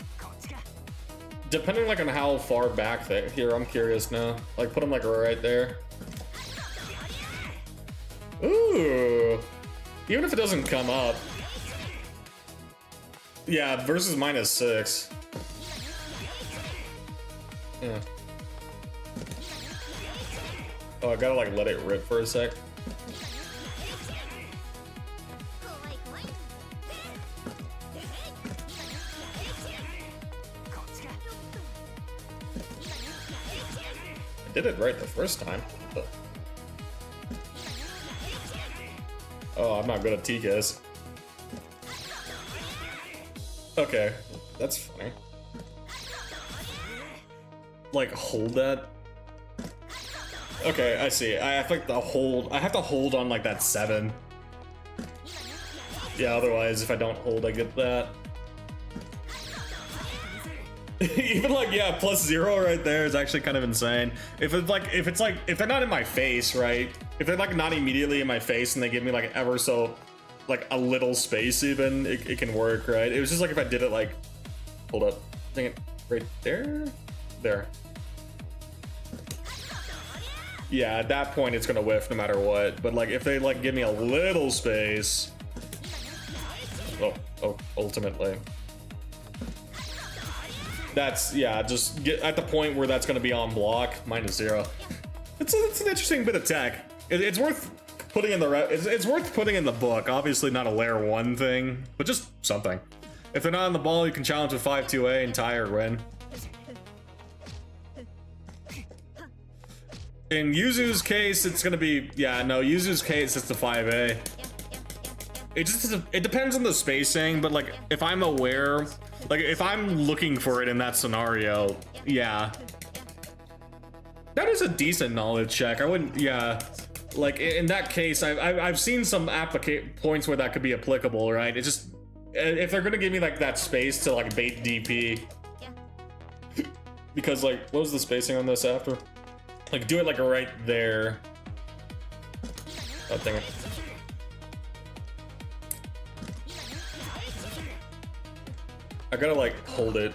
Depending like on how far back here, I'm curious now. Like put them like right there. Ooh. Even if it doesn't come up. Yeah, versus -6. Yeah. Oh, I gotta like let it rip for a sec. I did it right the first time. But... Oh, I'm not good at TKs. Okay, that's funny. Like hold that. Okay, I see. I have like I have to hold on like that 7. Yeah, otherwise if I don't hold, I get that. Even like, yeah, +0 right there is actually kind of insane. If they're not in my face, right? If they're like not immediately in my face and they give me like ever so like a little space, even it can work, right? It was just like if I did it like, hold up, dang it, right there. Yeah, at that point it's gonna whiff no matter what. But like if they like give me a little space, oh, ultimately. That's, yeah, just get at the point where that's gonna be on block, -0. It's an interesting bit of tech. It's worth putting in the it's worth putting in the book. Obviously not a layer 1 thing, but just something. If they're not on the ball, you can challenge with 5-2A and tie or win. In Yuzu's case, it's gonna be, yeah, no, Yuzu's case, it's the 5A. It depends on the spacing, but like, if I'm aware, like, if I'm looking for it in that scenario, yeah. That is a decent knowledge check. I wouldn't, yeah. Like, in that case, I've seen some points where that could be applicable, right? It just, if they're gonna give me like that space to like bait DP. Because like, what was the spacing on this after? Like, do it like right there. That thing. I gotta like hold it.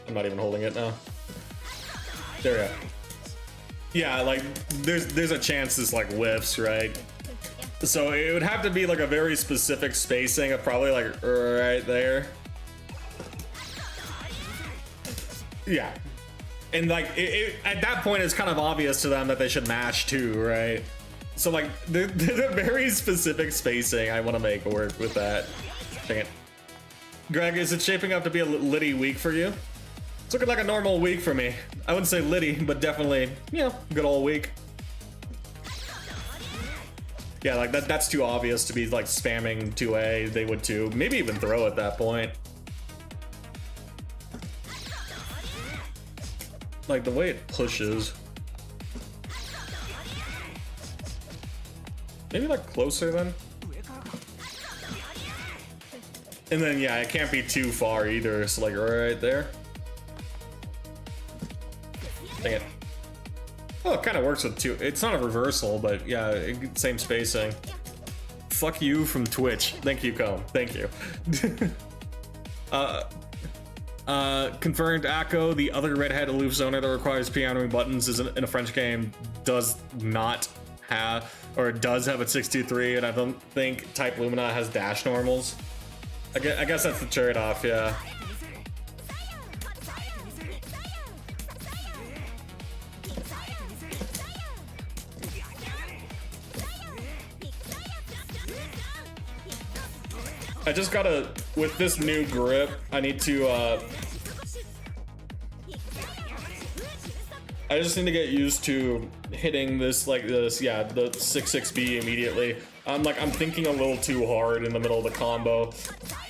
I'm not even holding it now. There we go. Yeah, like there's a chance this like whiffs, right? So it would have to be like a very specific spacing of probably like right there. Yeah. And like at that point it's kind of obvious to them that they should match too, right? So like there's a very specific spacing I want to make work with that. Dang it. Greg, is it shaping up to be a Liddy week for you? It's looking like a normal week for me. I wouldn't say Liddy, but definitely, you know, good old week. Yeah, like that's too obvious to be like spamming 2A. They would too. Maybe even throw at that point. Like the way it pushes. Maybe like closer then. And then yeah, it can't be too far either. So like right there. Dang it. Oh, it kind of works with two. It's not a reversal, but yeah, same spacing. Fuck you from Twitch. Thank you, Cone. Thank you. Confirmed Akko, the other redhead aloof zoner that requires pianoing buttons is in a French game, does not have, or does have a 623, and I don't think Type Lumina has dash normals. I guess that's the trade-off, yeah. I just gotta, with this new grip, I need to, I just need to get used to hitting this like this, yeah, the 6-6B immediately. I'm thinking a little too hard in the middle of the combo.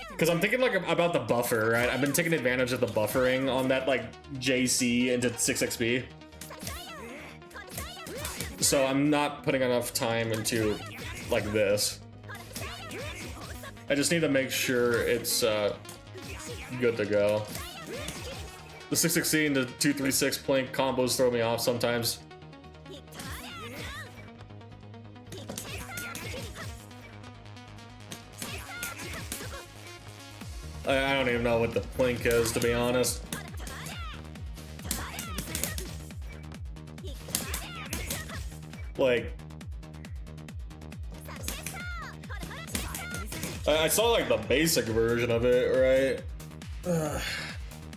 Because I'm thinking like about the buffer, right? I've been taking advantage of the buffering on that like JC into 6-6B. So I'm not putting enough time into like this. I just need to make sure it's good to go. The 6-6C and the 2-3-6 plank combos throw me off sometimes. I don't even know what the plank is, to be honest. Like, I saw like the basic version of it, right?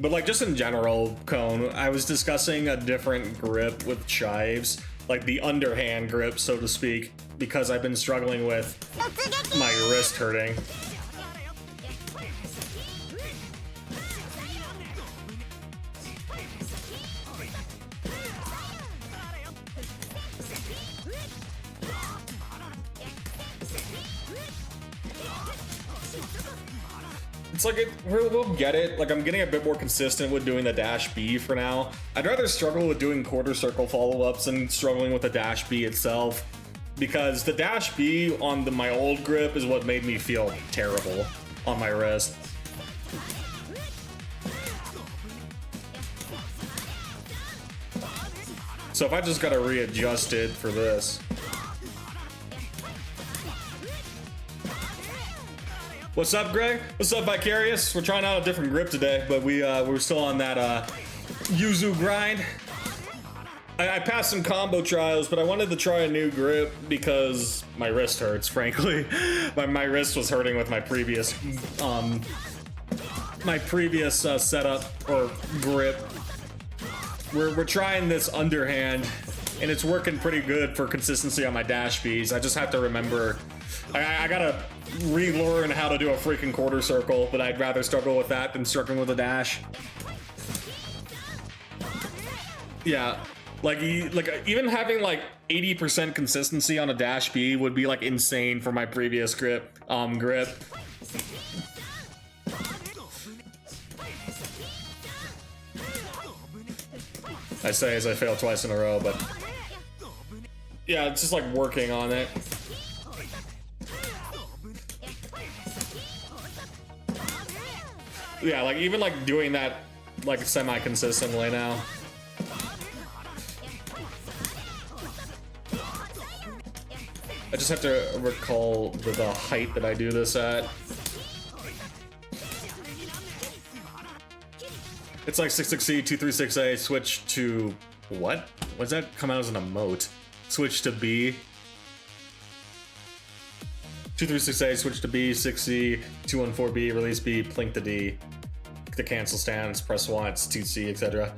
But like just in general, Cone, I was discussing a different grip with chives, like the underhand grip, so to speak, because I've been struggling with my wrist hurting. It's like, we'll get it. Like, I'm getting a bit more consistent with doing the dash B for now. I'd rather struggle with doing quarter circle follow-ups than struggling with the dash B itself, because the dash B on my old grip is what made me feel terrible on my wrist. So if I just gotta readjust it for this. What's up, Greg? What's up, Vicarious? We're trying out a different grip today, but we're still on that Yuzu Grind. I passed some combo trials, but I wanted to try a new grip because my wrist hurts, frankly. My wrist was hurting with my previous setup or grip. We're trying this underhand and it's working pretty good for consistency on my dash Bs. I just have to remember, I gotta relearn how to do a freaking quarter circle, but I'd rather struggle with that than struggling with a dash. Yeah, like even having like 80% consistency on a dash B would be like insane for my previous grip. I say as I fail twice in a row, but yeah, it's just like working on it. Yeah, like even like doing that like semi-consistently now. I just have to recall the height that I do this at. It's like 66C, 236A, switch to what? What's that come out as an emote? Switch to B. 236A, switch to B, 6C, 214B, release B, plink to D. The cancel stance, press 1, it's 2C, etc.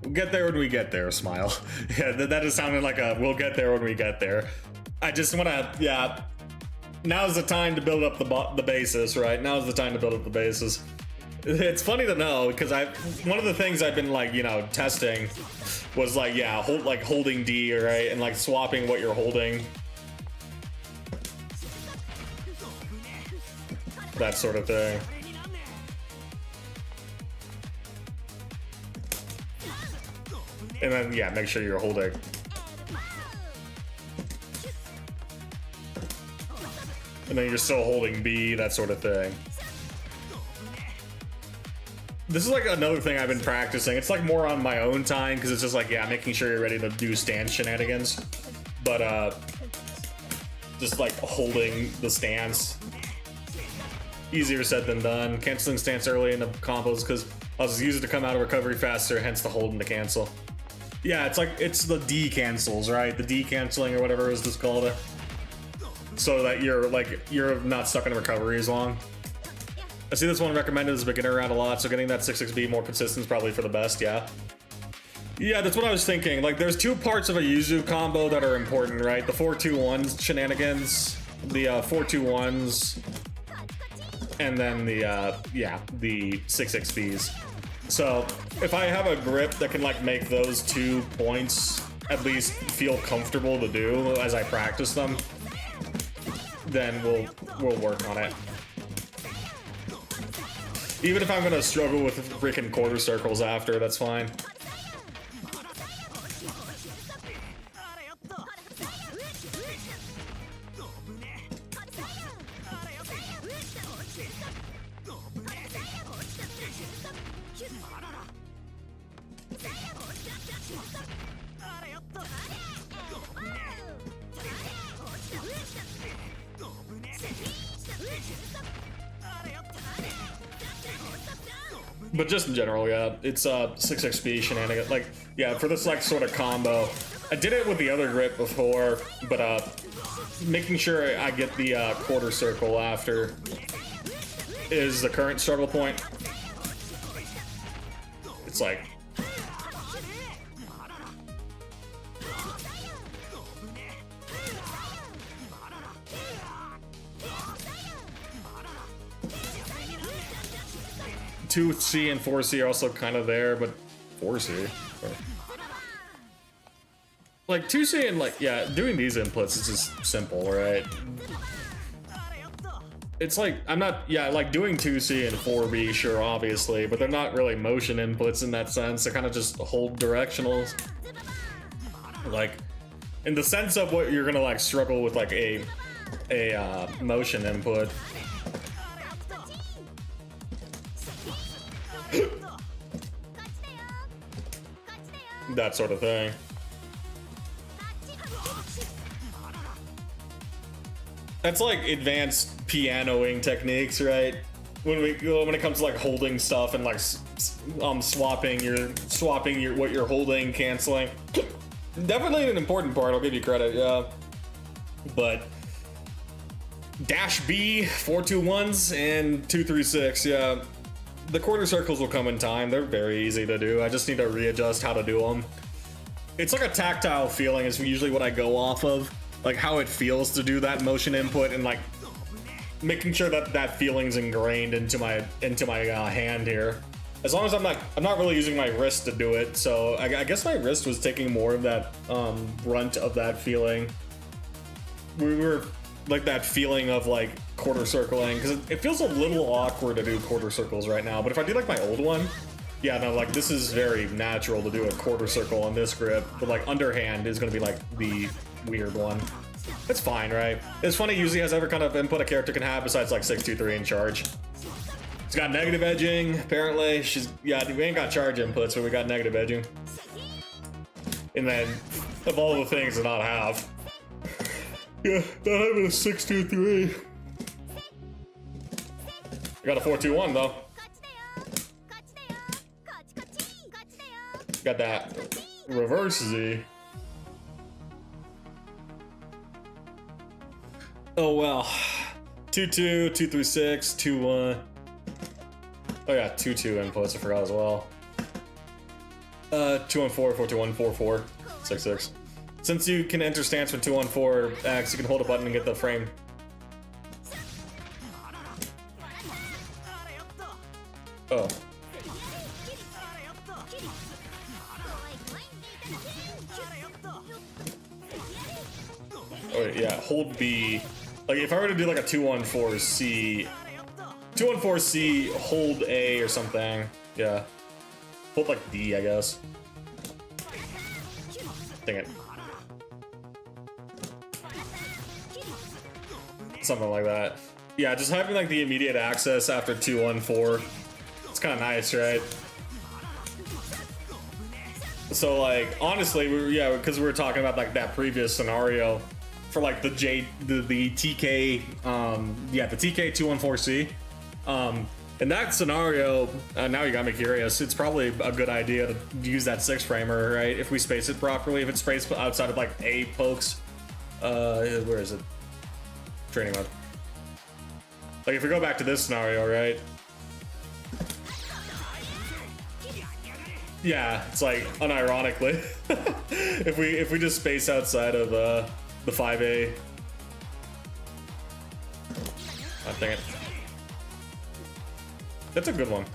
We'll get there when we get there, smile. Yeah, that is sounding like a we'll get there when we get there. I just wanna, yeah. Now's the time to build up the basis, right? Now's the time to build up the basis. It's funny to know because one of the things I've been like, you know, testing was like, yeah, holding D, right, and like swapping what you're holding, that sort of thing. And then yeah, make sure you're holding. And then you're still holding B, that sort of thing. This is like another thing I've been practicing. It's like more on my own time because it's just like, yeah, making sure you're ready to do stance shenanigans. But just like holding the stance. Easier said than done. Canceling stance early in the combos because I'll just use it to come out of recovery faster, hence the hold and the cancel. Yeah, it's like, it's the D cancels, right? The D canceling or whatever is this called. So that you're not stuck in recovery as long. I see this one recommended as a beginner round a lot, so getting that 6-6B more consistent is probably for the best, yeah. Yeah, that's what I was thinking. Like, there's two parts of a Yuzu combo that are important, right? The 4-2-1 shenanigans, the 4-2-1s, and then the, yeah, the 6-6Bs. So, if I have a grip that can, like, make those 2 points at least feel comfortable to do as I practice them, then we'll work on it. Even if I'm gonna struggle with freaking quarter circles after, that's fine. But just in general, yeah, it's 6XP shenanigans. Like, yeah, for this like sort of combo, I did it with the other grip before, but making sure I get the quarter circle after is the current struggle point. It's like, two C and 4C are also kind of there, but 4C. Like 2C and like, yeah, doing these inputs is just simple, right? It's like, I'm not, yeah, like doing 2C and 4B, sure, obviously, but they're not really motion inputs in that sense. They're kind of just hold directionals. Like, in the sense of what you're gonna like struggle with like a motion input. That sort of thing. That's like advanced pianoing techniques, right? When it comes to like holding stuff and like swapping what you're holding, canceling. Definitely an important part, I'll give you credit, yeah. But dash B, 4-2-1s, and 2-3-6, yeah. The quarter circles will come in time. They're very easy to do. I just need to readjust how to do them. it's like a tactile feeling is usually what I go off of, like how it feels to do that motion input and like making sure that that feeling's ingrained into my hand here. As long as I'm not really using my wrist to do it, so I guess my wrist was taking more of that brunt of that feeling. We were like that feeling of like quarter circling, because it feels a little awkward to do quarter circles right now, but if I do like my old one, yeah, no, like this is very natural to do a quarter circle on this grip, but like underhand is gonna be like the weird one. It's fine, right? It's funny, Yuzu has every kind of input a character can have besides like 6, 2, 3 and charge. It's got negative edging, apparently. Yeah, we ain't got charge inputs, but we got negative edging. And then, of all the things to not have. Yeah, not having a 6, 2, 3. I got a 4, 2, 1 though. Got that reverse Z. Oh well. 2, 2, 2, 3, 6, 2, 1. Oh yeah, 2, 2 inputs, I forgot as well. 2, 1, 4, 4, 2, 1, 4, 4, 6, 6. Since you can enter stance with 2, 1, 4 X, you can hold a button and get the frame. Oh. Oh yeah, hold B. Like if I were to do like a 2, 1, 4 C, 2, 1, 4 C, hold A or something. Yeah. Hold like D, I guess. Dang it. Something like that. Yeah, just having like the immediate access after 2, 1, 4. It's kind of nice, right? So like, honestly, because we were talking about like that previous scenario for like the TK, yeah, the TK 214C. In that scenario, now you got me curious. It's probably a good idea to use that 6 framer, right? If we space it properly, if it's spaced outside of like A pokes. Where is it? Training mode. Like if we go back to this scenario, right? Yeah, it's like unironically, if we just space outside of the 5A. Oh, dang it. That's a good one.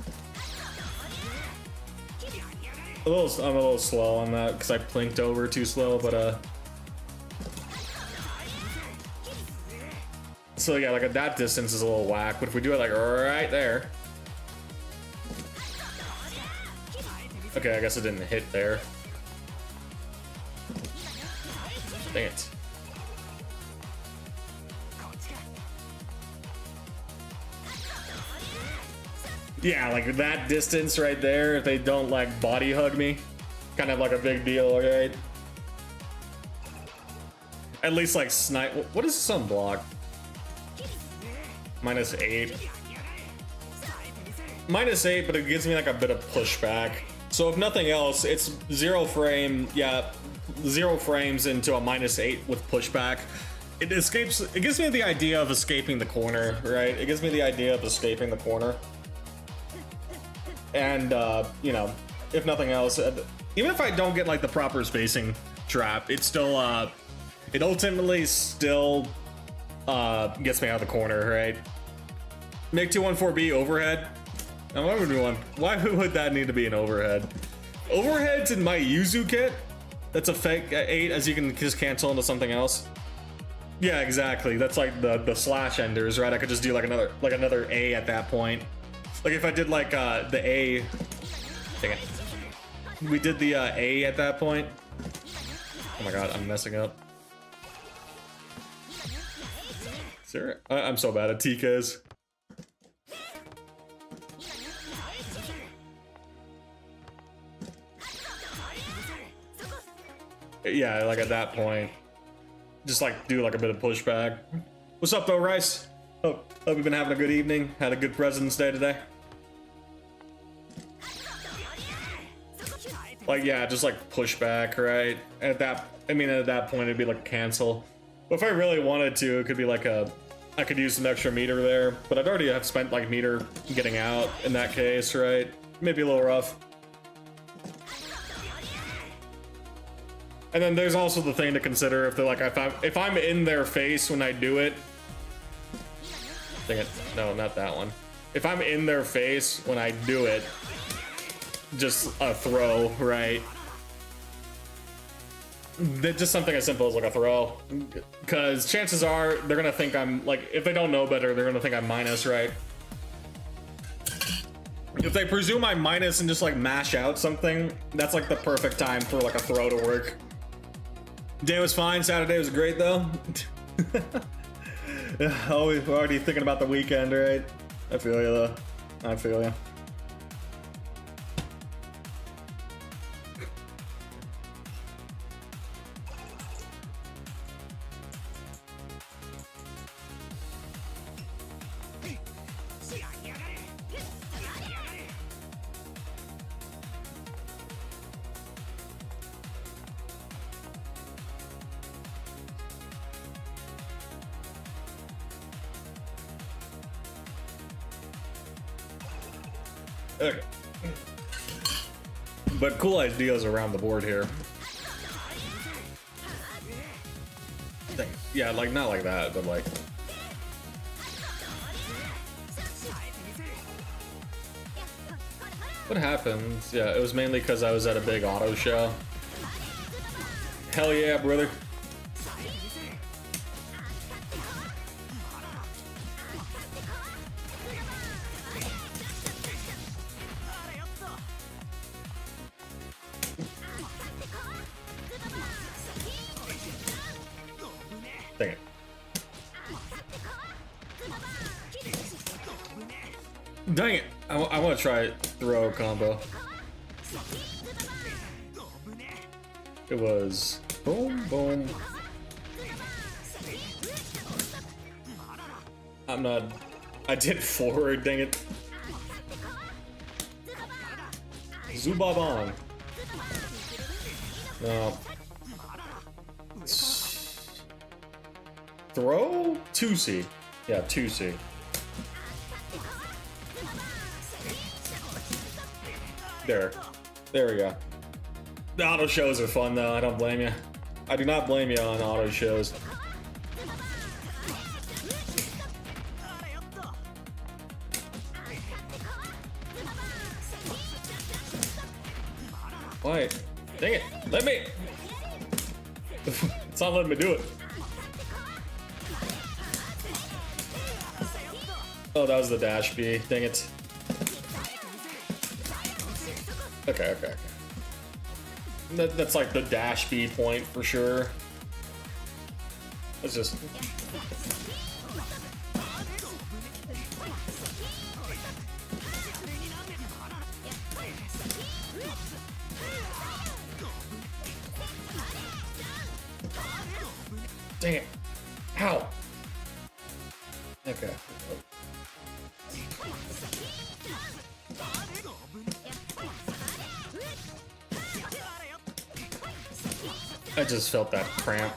I'm a little slow on that because I plinked over too slow, but so yeah, like at that distance is a little whack, but if we do it like right there. Okay, I guess it didn't hit there. Dang it. Yeah, like that distance right there, if they don't like body hug me, kind of like a big deal, right? At least like snipe. What is some block? -8. -8, but it gives me like a bit of pushback. So if nothing else, it's 0 frame, yeah, 0 frames into a -8 with pushback. It gives me the idea of escaping the corner, right? It gives me the idea of escaping the corner. And, you know, if nothing else, even if I don't get like the proper spacing trap, it's still, it ultimately still, gets me out of the corner, right? Make 214B overhead. Now, why would that need to be an overhead? Overheads in my Yuzu kit? That's a fake 8, as you can just cancel into something else. Yeah, exactly. That's like the slash enders, right? I could just do like another A at that point. Like if I did like the A. Dang it. We did the A at that point. Oh my god, I'm messing up. Sir, I'm so bad at TKs. Yeah, like at that point, just like do like a bit of pushback. What's up though, Rice? Hope you've been having a good evening. Had a good President's Day today. Like yeah, just like pushback, right? At that point it'd be like cancel. But if I really wanted to, it could be like I could use some extra meter there, but I'd already have spent like meter getting out in that case, right? Maybe a little rough. And then there's also the thing to consider if they're like, if I'm in their face when I do it. Dang it. No, not that one. If I'm in their face when I do it, just a throw, right? Just something as simple as like a throw. Because chances are they're gonna think I'm like, if they don't know better, they're gonna think I'm minus, right? If they presume I'm minus and just like mash out something, that's like the perfect time for like a throw to work. Day was fine, Saturday was great though. Oh, we're already thinking about the weekend, right? I feel you though. I feel you. Okay. But cool ideas around the board here. Yeah, like not like that, but like. What happened? Yeah, it was mainly because I was at a big auto show. Hell yeah, brother. Dang it. Dang it! I want to try throw combo. It was boom, boom. I'm not. I did forward, dang it. Zubabon. No. Throw? 2C. Yeah, 2C. There. There we go. The auto shows are fun though, I don't blame you. I do not blame you on auto shows. Why? Dang it! Let me! It's not letting me do it. Oh, that was the dash B. Dang it. Okay, okay, okay. That's like the dash B point for sure. Let's just... Dang it. Ow. Okay. I just felt that cramp.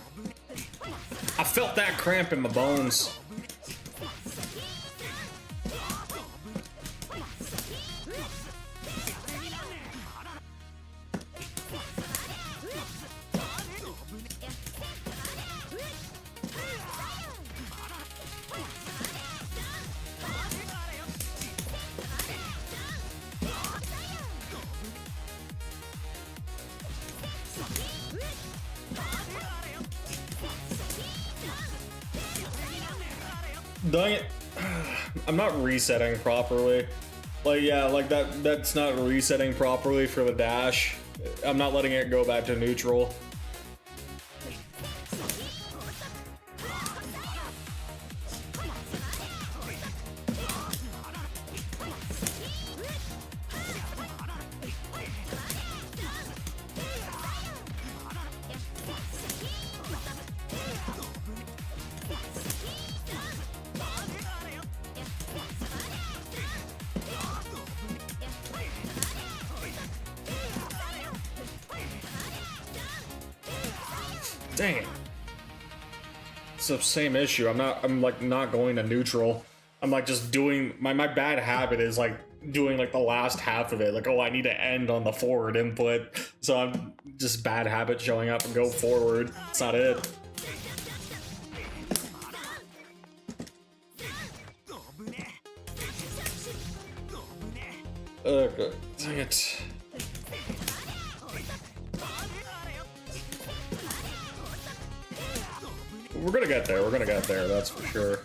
I felt that cramp in my bones. Dang it. I'm not resetting properly. Like, yeah, like that's not resetting properly for the dash. I'm not letting it go back to neutral. Dang it. It's the same issue. I'm like not going to neutral. I'm like just doing my bad habit is like doing like the last half of it. Like, oh, I need to end on the forward input. So I'm just bad habit showing up and go forward. It's not it. Okay, dang it. We're gonna get there, that's for sure.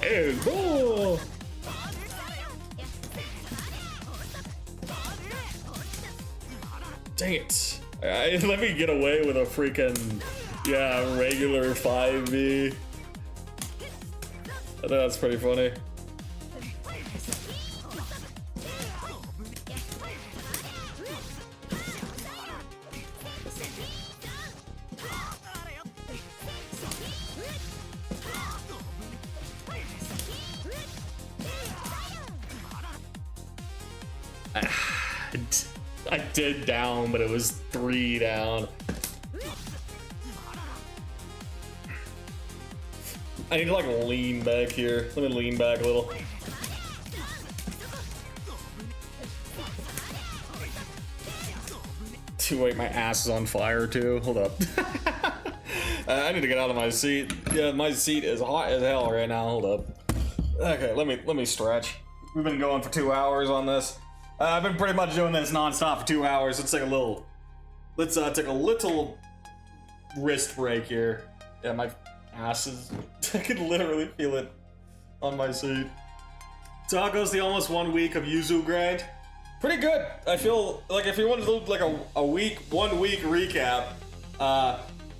Hey, go! Dang it. Let me get away with a freaking, yeah, regular 5v. I think that's pretty funny. I did down, but it was 3 down. I need to like lean back here. Let me lean back a little. Wait, my ass is on fire too. Hold up. I need to get out of my seat. Yeah, my seat is hot as hell right now. Hold up. Okay, let me stretch. We've been going for 2 hours on this. I've been pretty much doing this non-stop for 2 hours. Let's take a little wrist break here. Yeah, my ass is, I can literally feel it on my seat. So how goes the almost 1 week of Yuzu Grind? Pretty good. I feel like if you want to do like a 1 week recap,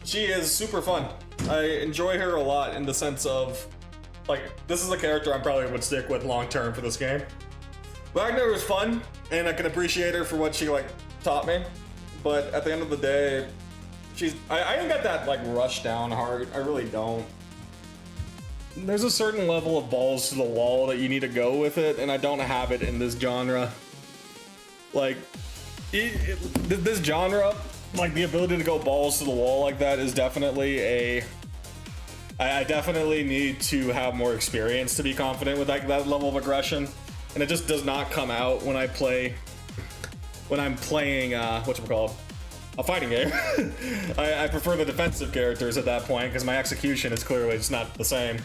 she is super fun. I enjoy her a lot in the sense of, like, this is a character I probably would stick with long term for this game. Wagner was fun, and I can appreciate her for what she like taught me. But at the end of the day, I ain't got that like rush down heart. I really don't. There's a certain level of balls to the wall that you need to go with it, and I don't have it in this genre. Like, this genre, like the ability to go balls to the wall like that is definitely I definitely need to have more experience to be confident with that level of aggression. And it just does not come out when I'm playing, whatchamacallit, a fighting game. I prefer the defensive characters at that point because my execution is clearly just not the same.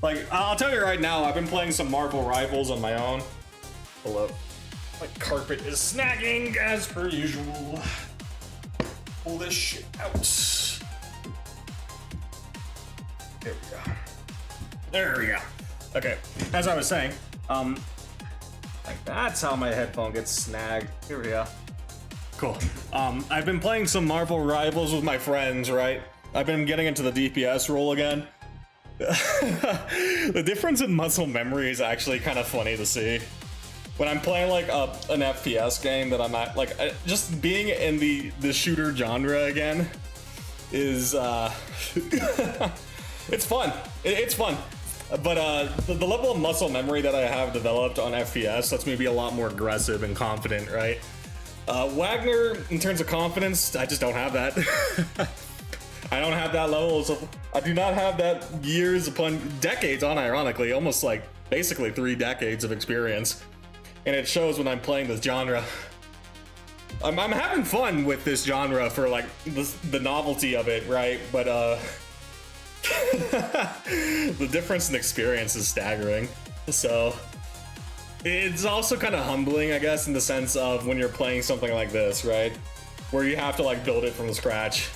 Like, I'll tell you right now, I've been playing some Marvel Rivals on my own. Hello. My carpet is snagging as per usual. Pull this shit out. There we go. There we go. Okay, as I was saying, like that's how my headphone gets snagged. Here we go. Cool. I've been playing some Marvel Rivals with my friends, right? I've been getting into the DPS role again. The difference in muscle memory is actually kind of funny to see. When I'm playing like an FPS game that I'm not like, just being in the shooter genre again is it's fun. It's fun. But the level of muscle memory that I have developed on FPS lets me be a lot more aggressive and confident, right? Wagner, in terms of confidence, I just don't have that. I don't have that level, so I do not have that years upon decades, unironically, almost like basically 3 decades of experience. And it shows when I'm playing this genre. I'm having fun with this genre for like the novelty of it, right? But the difference in experience is staggering. So it's also kind of humbling, I guess, in the sense of when you're playing something like this, right? Where you have to like build it from scratch.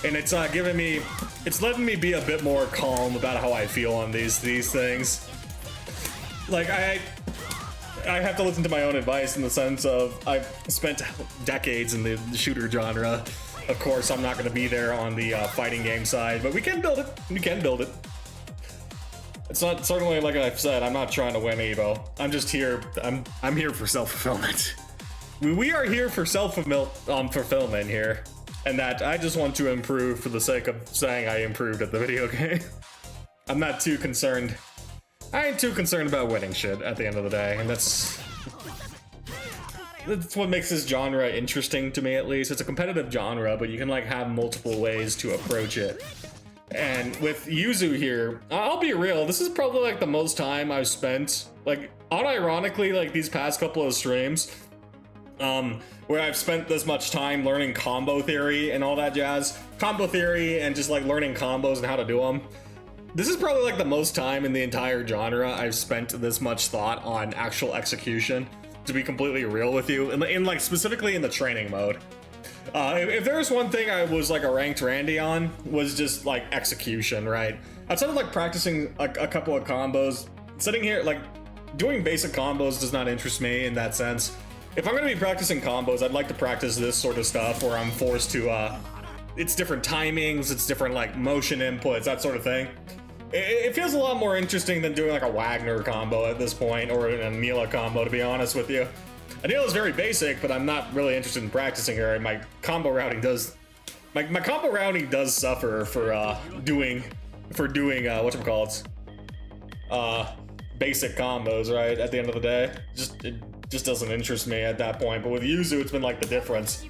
And it's it's letting me be a bit more calm about how I feel on these things. Like I have to listen to my own advice in the sense of I've spent decades in the shooter genre. Of course, I'm not going to be there on the fighting game side, but we can build it. We can build it. It's not, certainly, like I've said, I'm not trying to win Evo. I'm just here. I'm here for self-fulfillment. We are here for self-fulfillment here, and that I just want to improve for the sake of saying I improved at the video game. I'm not too concerned. I ain't too concerned about winning shit at the end of the day, and that's That's what makes this genre interesting to me, at least. It's a competitive genre, but you can like have multiple ways to approach it. And with Yuzu here, I'll be real, this is probably like the most time I've spent, like, unironically, like these past couple of streams, where I've spent this much time learning combo theory and all that jazz. Combo theory and just like learning combos and how to do them. This is probably like the most time in the entire genre I've spent this much thought on actual execution, to be completely real with you, in like specifically in the training mode. If there was one thing I was like a ranked Randy on, was just like execution, right? Outside of like practicing a couple of combos, sitting here like doing basic combos does not interest me in that sense. If I'm gonna be practicing combos, I'd like to practice this sort of stuff where I'm forced to, it's different timings, it's different like motion inputs, that sort of thing. It feels a lot more interesting than doing like a Wagner combo at this point, or an Anila combo, to be honest with you. Anila is very basic, but I'm not really interested in practicing her. My combo routing does, my combo routing does suffer for doing whatchamacallits, basic combos, right? At the end of the day, it just doesn't interest me at that point. But with Yuzu, it's been like the difference.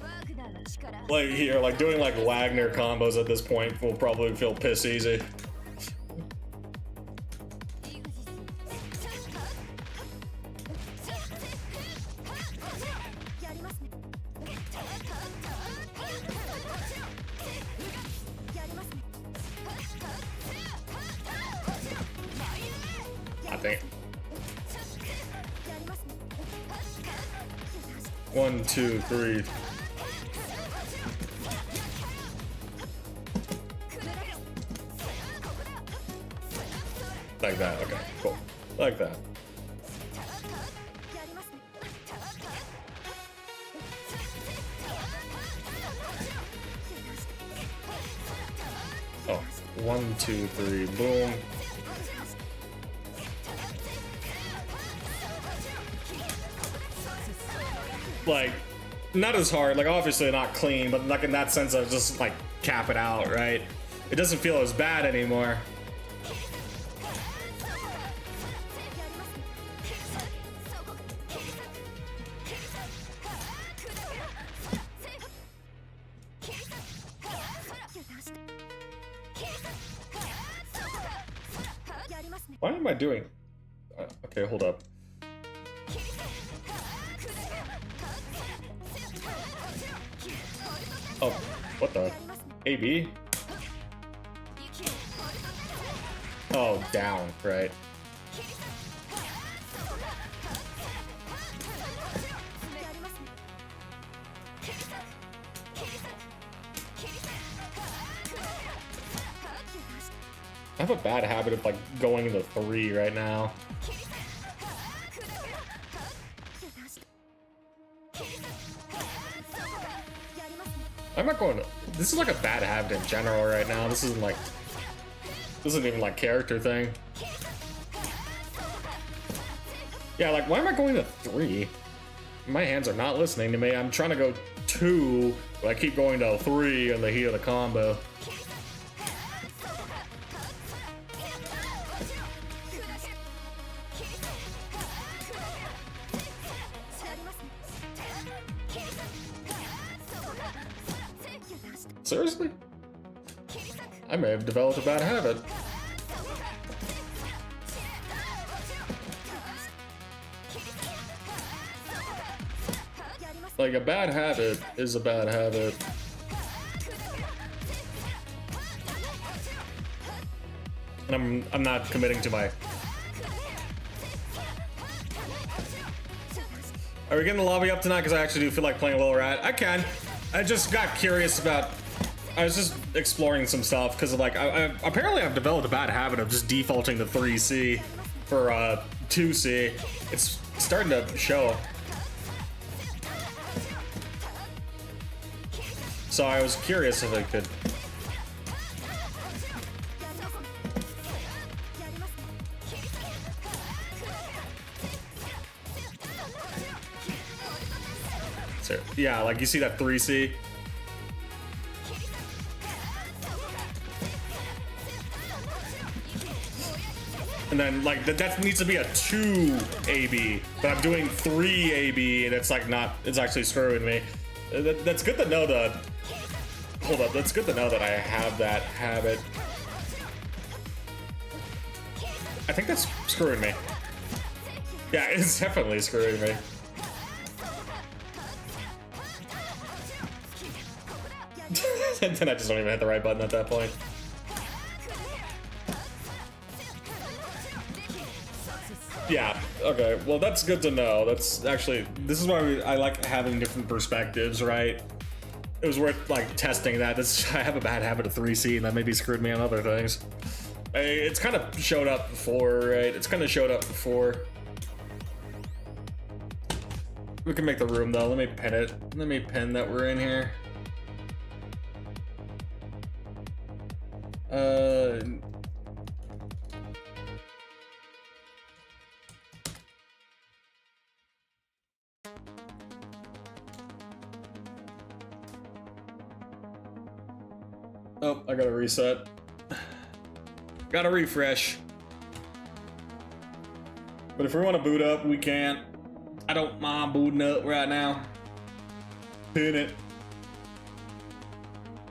Like here, like doing like Wagner combos at this point will probably feel piss easy. I think. 1, 2, 3. Like that, okay, cool. Like that. Oh, 1, 2, 3, boom. Like, not as hard, like obviously not clean, but like in that sense of just like cap it out, right? It doesn't feel as bad anymore. Why am I doing? Okay, hold up. Oh, what the? AB? Oh, down, right. I have a bad habit of like going to 3 right now. I'm not going to, this is like a bad habit in general right now. This isn't even like character thing. Yeah, like why am I going to 3? My hands are not listening to me. I'm trying to go 2, but I keep going to 3 in the heat of the combo. Seriously? I may have developed a bad habit. Like, a bad habit is a bad habit. And I'm not committing to my... Are we getting the lobby up tonight? Because I actually do feel like playing a little rat. I can. I just got curious about... I was just exploring some stuff because of like apparently I've developed a bad habit of just defaulting to 3C for 2C. It's starting to show. So I was curious if I could. So, yeah, like you see that 3C. And And then like that needs to be a 2 AB, but I'm doing 3 AB, and it's like not. It's actually screwing me. That's good to know that. Hold up, that's good to know that I have that habit. I think that's screwing me. Yeah, it's definitely screwing me. And then I just don't even hit the right button at that point. Yeah, okay, well that's good to know. That's actually, this is why I like having different perspectives, right? It was worth like testing that. I have a bad habit of 3C, and that maybe screwed me on other things. It's kind of showed up before, right? It's kind of showed up before. We can make the room though. Let me pin it. Let me pin that we're in here. Oh, I gotta reset. Gotta refresh. But if we want to boot up, we can. I don't mind booting up right now. Pin it.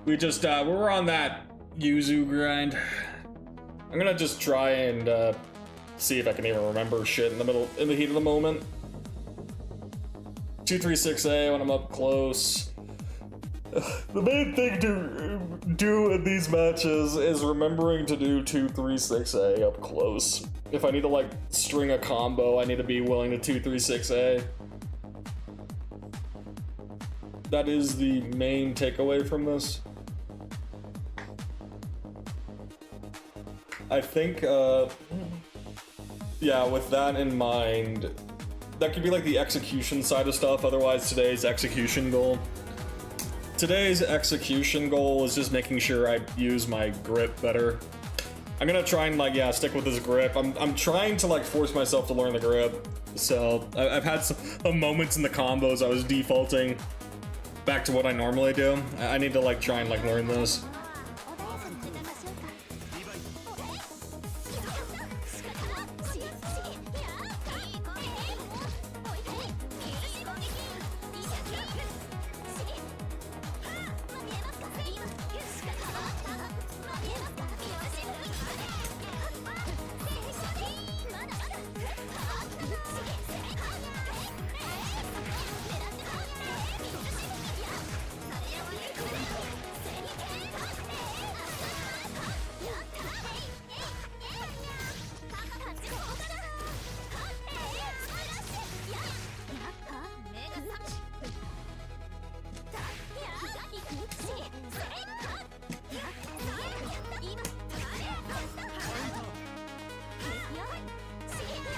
We just, we're on that Yuzu Grind. I'm gonna just try and see if I can even remember shit in the heat of the moment. 236A when I'm up close. The main thing to do in these matches is remembering to do 236A up close. If I need to like string a combo, I need to be willing to 236A. That is the main takeaway from this. I think, yeah, with that in mind, that could be like the execution side of stuff. Otherwise, today's execution goal is just making sure I use my grip better. I'm gonna try and like, yeah, stick with this grip. I'm trying to like force myself to learn the grip. So I've had some moments in the combos I was defaulting back to what I normally do. I need to like try and like learn this.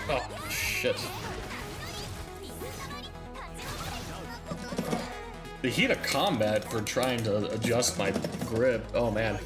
Oh, shit. The heat of combat for trying to adjust my grip. Oh, man.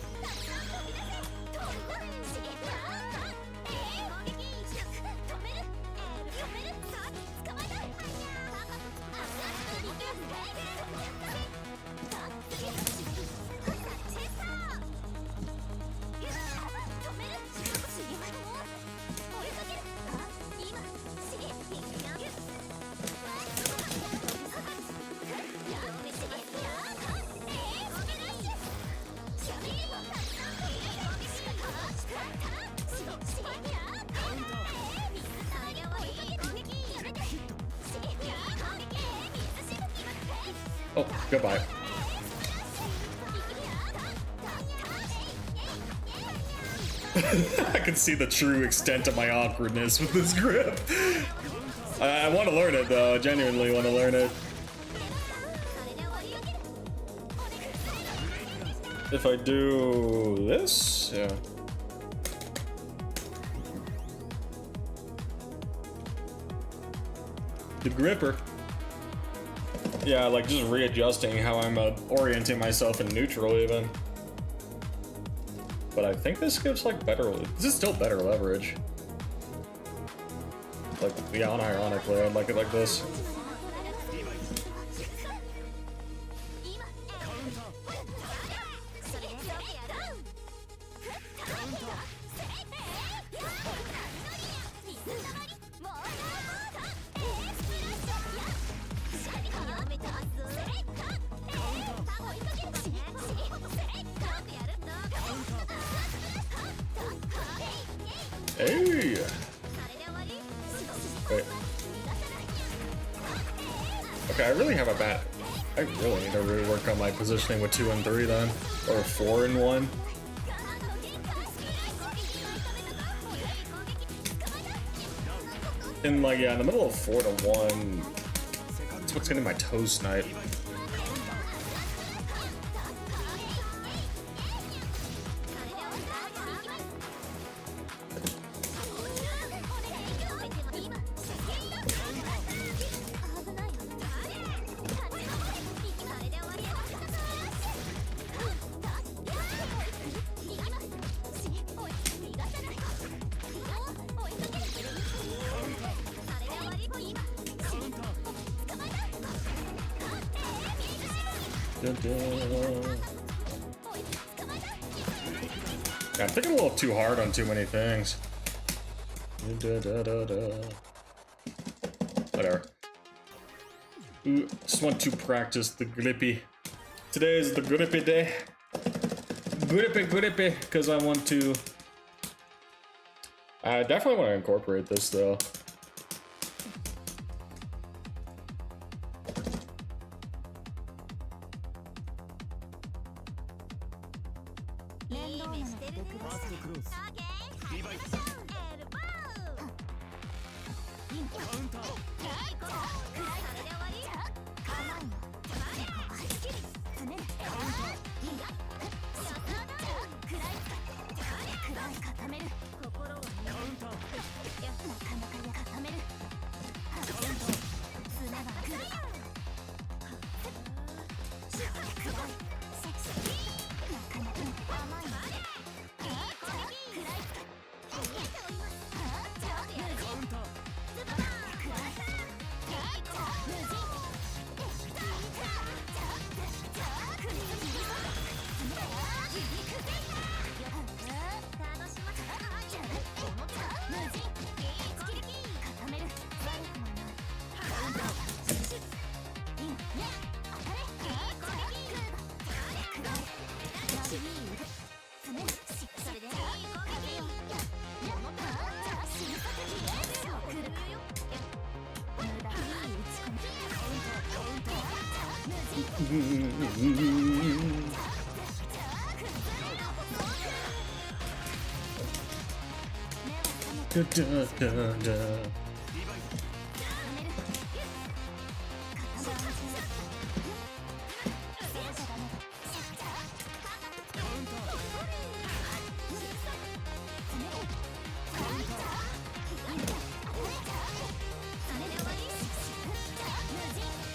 Oh, goodbye. I can see the true extent of my awkwardness with this grip. I want to learn it though, I genuinely want to learn it. If I do this, yeah. The gripper. Yeah, like just readjusting how I'm orienting myself in neutral even. But I think this gives like better, this is still better leverage. Like, yeah, unironically, I'd like it like this. really have a bad... I really need to really work on my positioning with 2 and 3 then. Or 4 and 1. In like, yeah, in the middle of 4 to 1, that's what's getting my toes sniped. Yeah, I'm thinking a little too hard on too many things. Whatever. Ooh, just want to practice the grippy. Today is the grippy day. Grippy, because I want to... I definitely want to incorporate this though.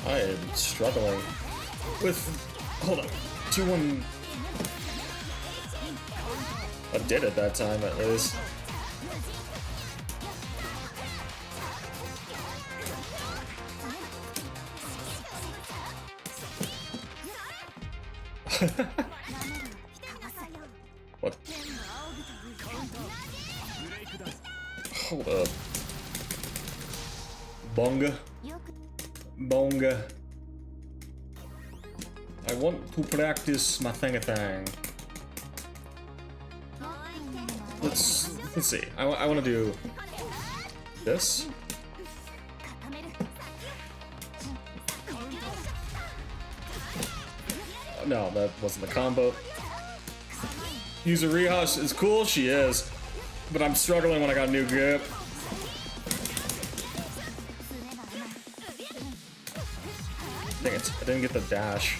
I am struggling with, hold on, 2-1. I did it that time at least. What? Hold up. Bonga. Bonga. I want to practice my thing-a-thing. Let's see. I want to do this. No, that wasn't the combo. Yuzuriha is cool, she is. But I'm struggling when I got a new grip. Dang it, I didn't get the dash.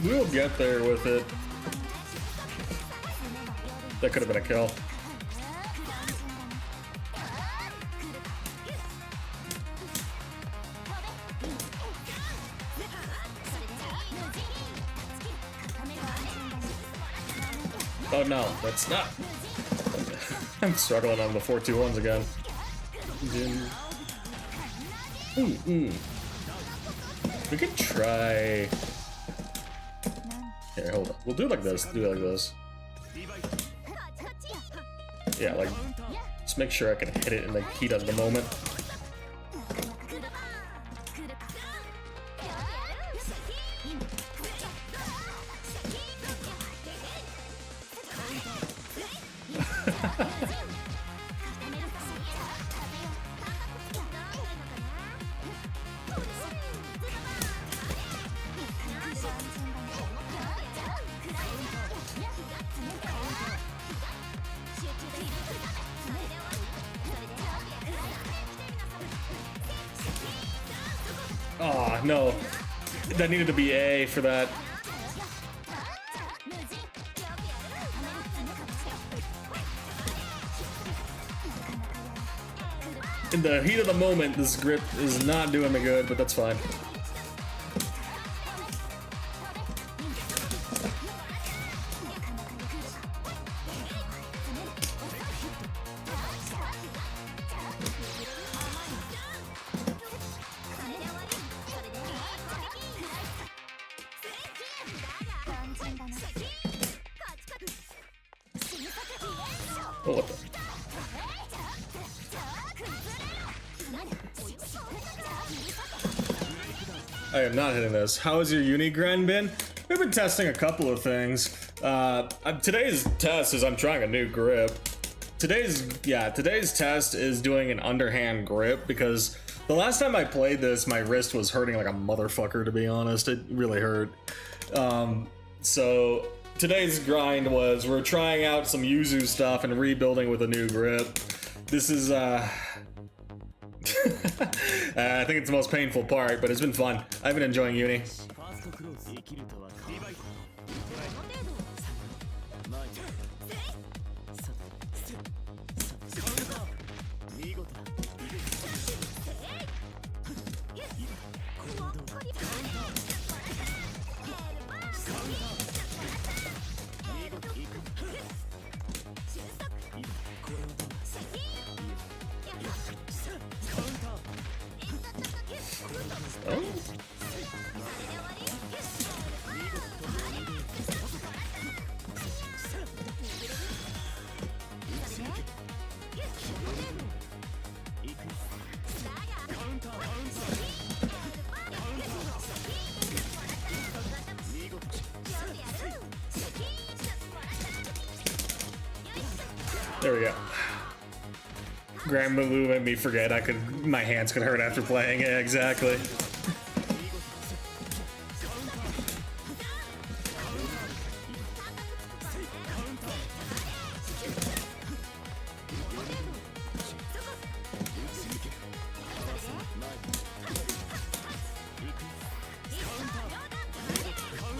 We'll get there with it. That could have been a kill. Oh no, that's not. I'm struggling on the 4-2-1s again. We could try. Here, hold on. We'll do it like this. Do it like this. Yeah, like, just make sure I can hit it in the heat of the moment. Oh, no. That needed to be A for that. In the heat of the moment, this grip is not doing me good, but that's fine. Oh, what the? I am not hitting this. How has your Yuzu Grind been? We've been testing a couple of things. Today's test is I'm trying a new grip. Today's test is doing an underhand grip because the last time I played this, my wrist was hurting like a motherfucker, to be honest. It really hurt. So today's grind was we're trying out some Yuzu stuff and rebuilding with a new grip. This is I think it's the most painful part, but it's been fun. I've been enjoying uni. Oh. There we go. Grand move made me forget my hands could hurt after playing. Yeah, exactly.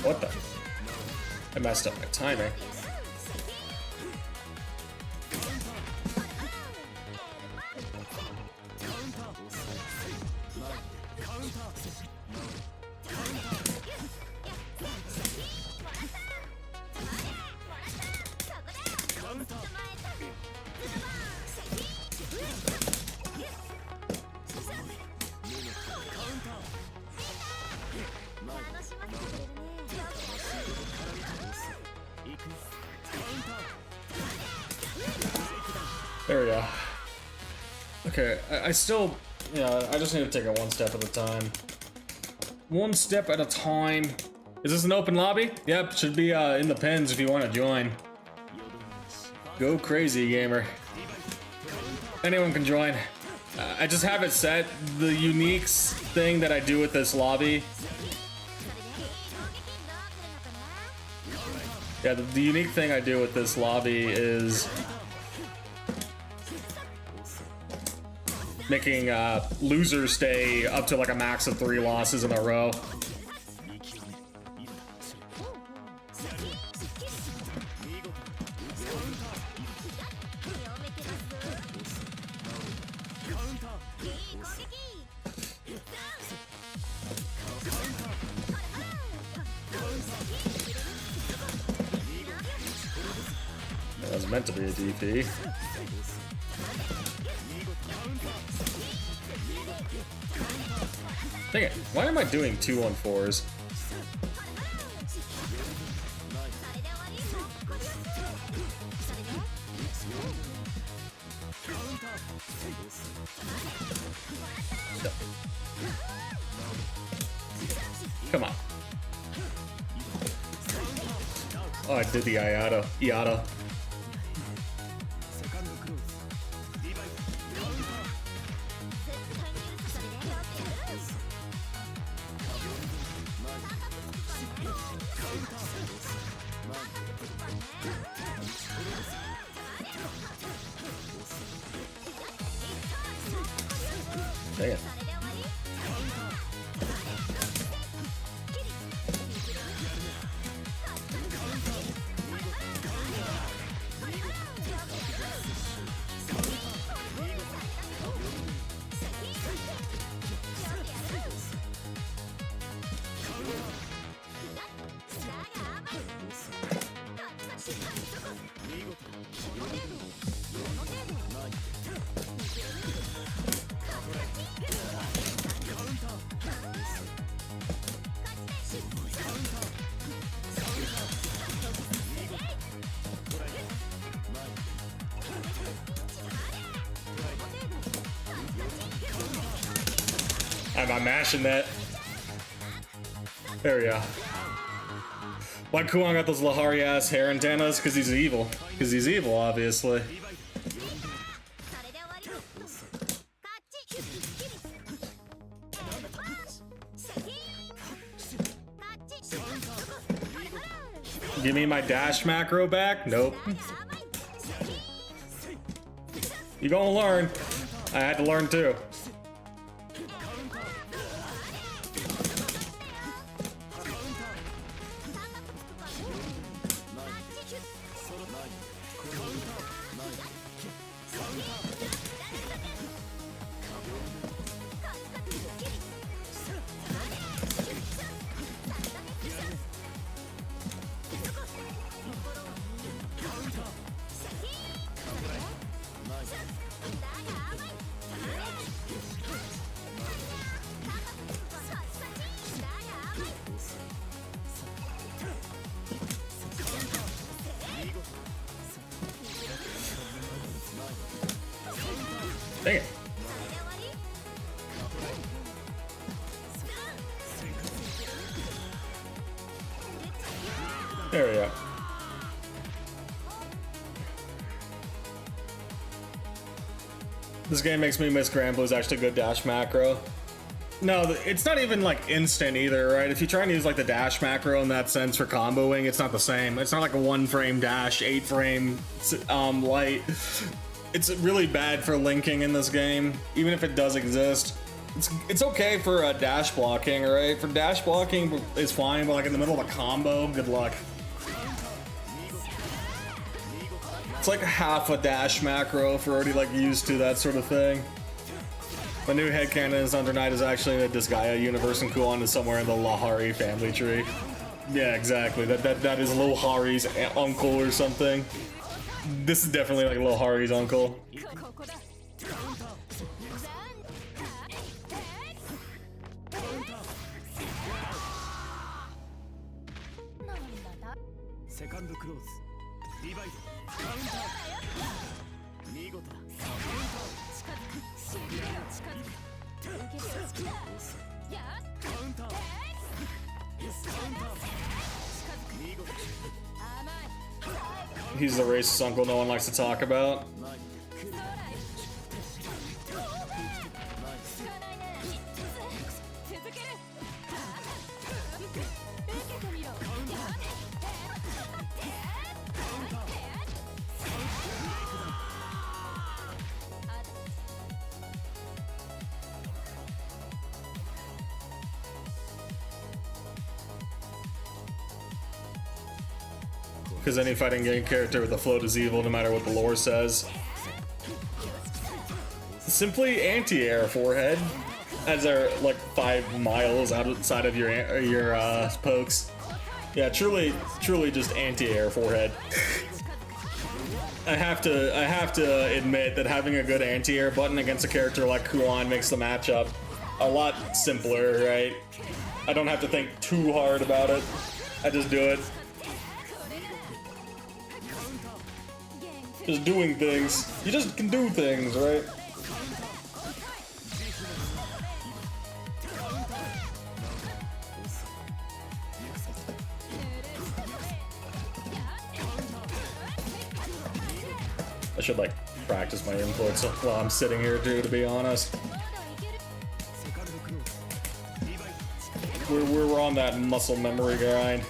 What the? I messed up my timing. There we go. Okay, I still, yeah, I just need to take it one step at a time. One step at a time. Is this an open lobby? Yep, should be in the pins if you want to join. Go crazy, gamer. Anyone can join. I just have it set. The unique thing that I do with this lobby. Yeah, the unique thing I do with this lobby is making losers stay up to like a max of 3 losses in a row. That was meant to be a DP. Dang it, why am I doing 2-on-4s? Come on. Oh, I did the Iata. Dang it. I'm mashing that. There we go. Why Kuon got those Lahari ass hair antennas? Because he's evil. Because he's evil, obviously. Give me my dash macro back? Nope. You gonna learn. I had to learn too. Dang it. There we go. This game makes me miss Grand Blue's actually good dash macro. No, it's not even like instant either, right? If you try and use like the dash macro in that sense for comboing, it's not the same. It's not like a 1-frame dash, 8-frame light. It's really bad for linking in this game, even if it does exist. It's okay for dash blocking, right? For dash blocking, it's fine, but like in the middle of a combo, good luck. It's like half a dash macro if we're already like used to that sort of thing. The new headcanon is Under Night is actually in the Disgaea universe, and Kuon is somewhere in the Lahari family tree. Yeah, exactly. That is Lohari's uncle or something. This is definitely like Lohari's uncle. He's the racist uncle no one likes to talk about. Because any fighting game character with a float is evil no matter what the lore says. Simply anti-air forehead, as they're like 5 miles outside of your pokes. Yeah, truly just anti-air forehead. I have to admit that having a good anti-air button against a character like Kuon makes the matchup a lot simpler, right? I don't have to think too hard about it. I just do it. Just doing things. You just can do things, right? I should like practice my inputs while I'm sitting here too, to be honest. We're on that muscle memory grind.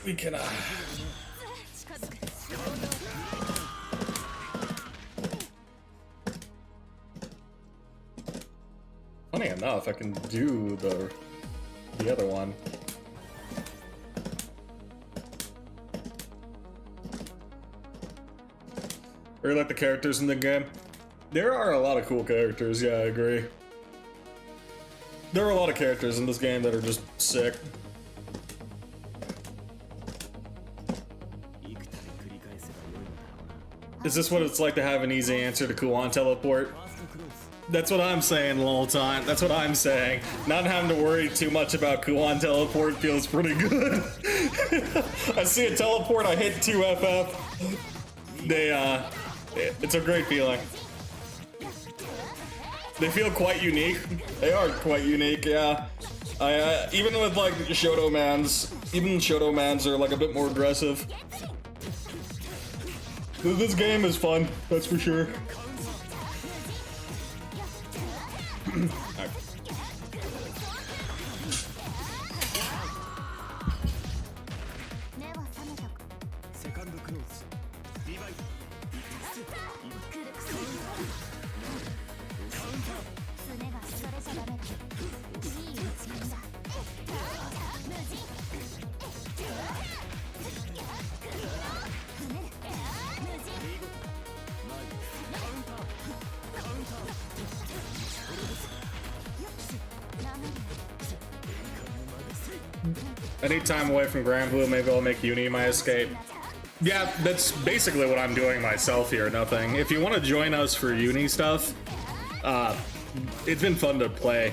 We can funny enough, I can do the other one. Really like the characters in the game. There are a lot of cool characters, yeah, I agree. There are a lot of characters in this game that are just sick. Is this what it's like to have an easy answer to Kuan teleport? That's what I'm saying the whole time. That's what I'm saying. Not having to worry too much about Kuan teleport feels pretty good. I see a teleport, I hit 2FF. It's a great feeling. They feel quite unique. They are quite unique, yeah. Even with like Shoto Mans, even Shoto Mans are like a bit more aggressive. This game is fun, that's for sure. I need time away from Grand Blue, maybe I'll make Uni my escape. Yeah, that's basically what I'm doing myself here, nothing. If you want to join us for Uni stuff, it's been fun to play.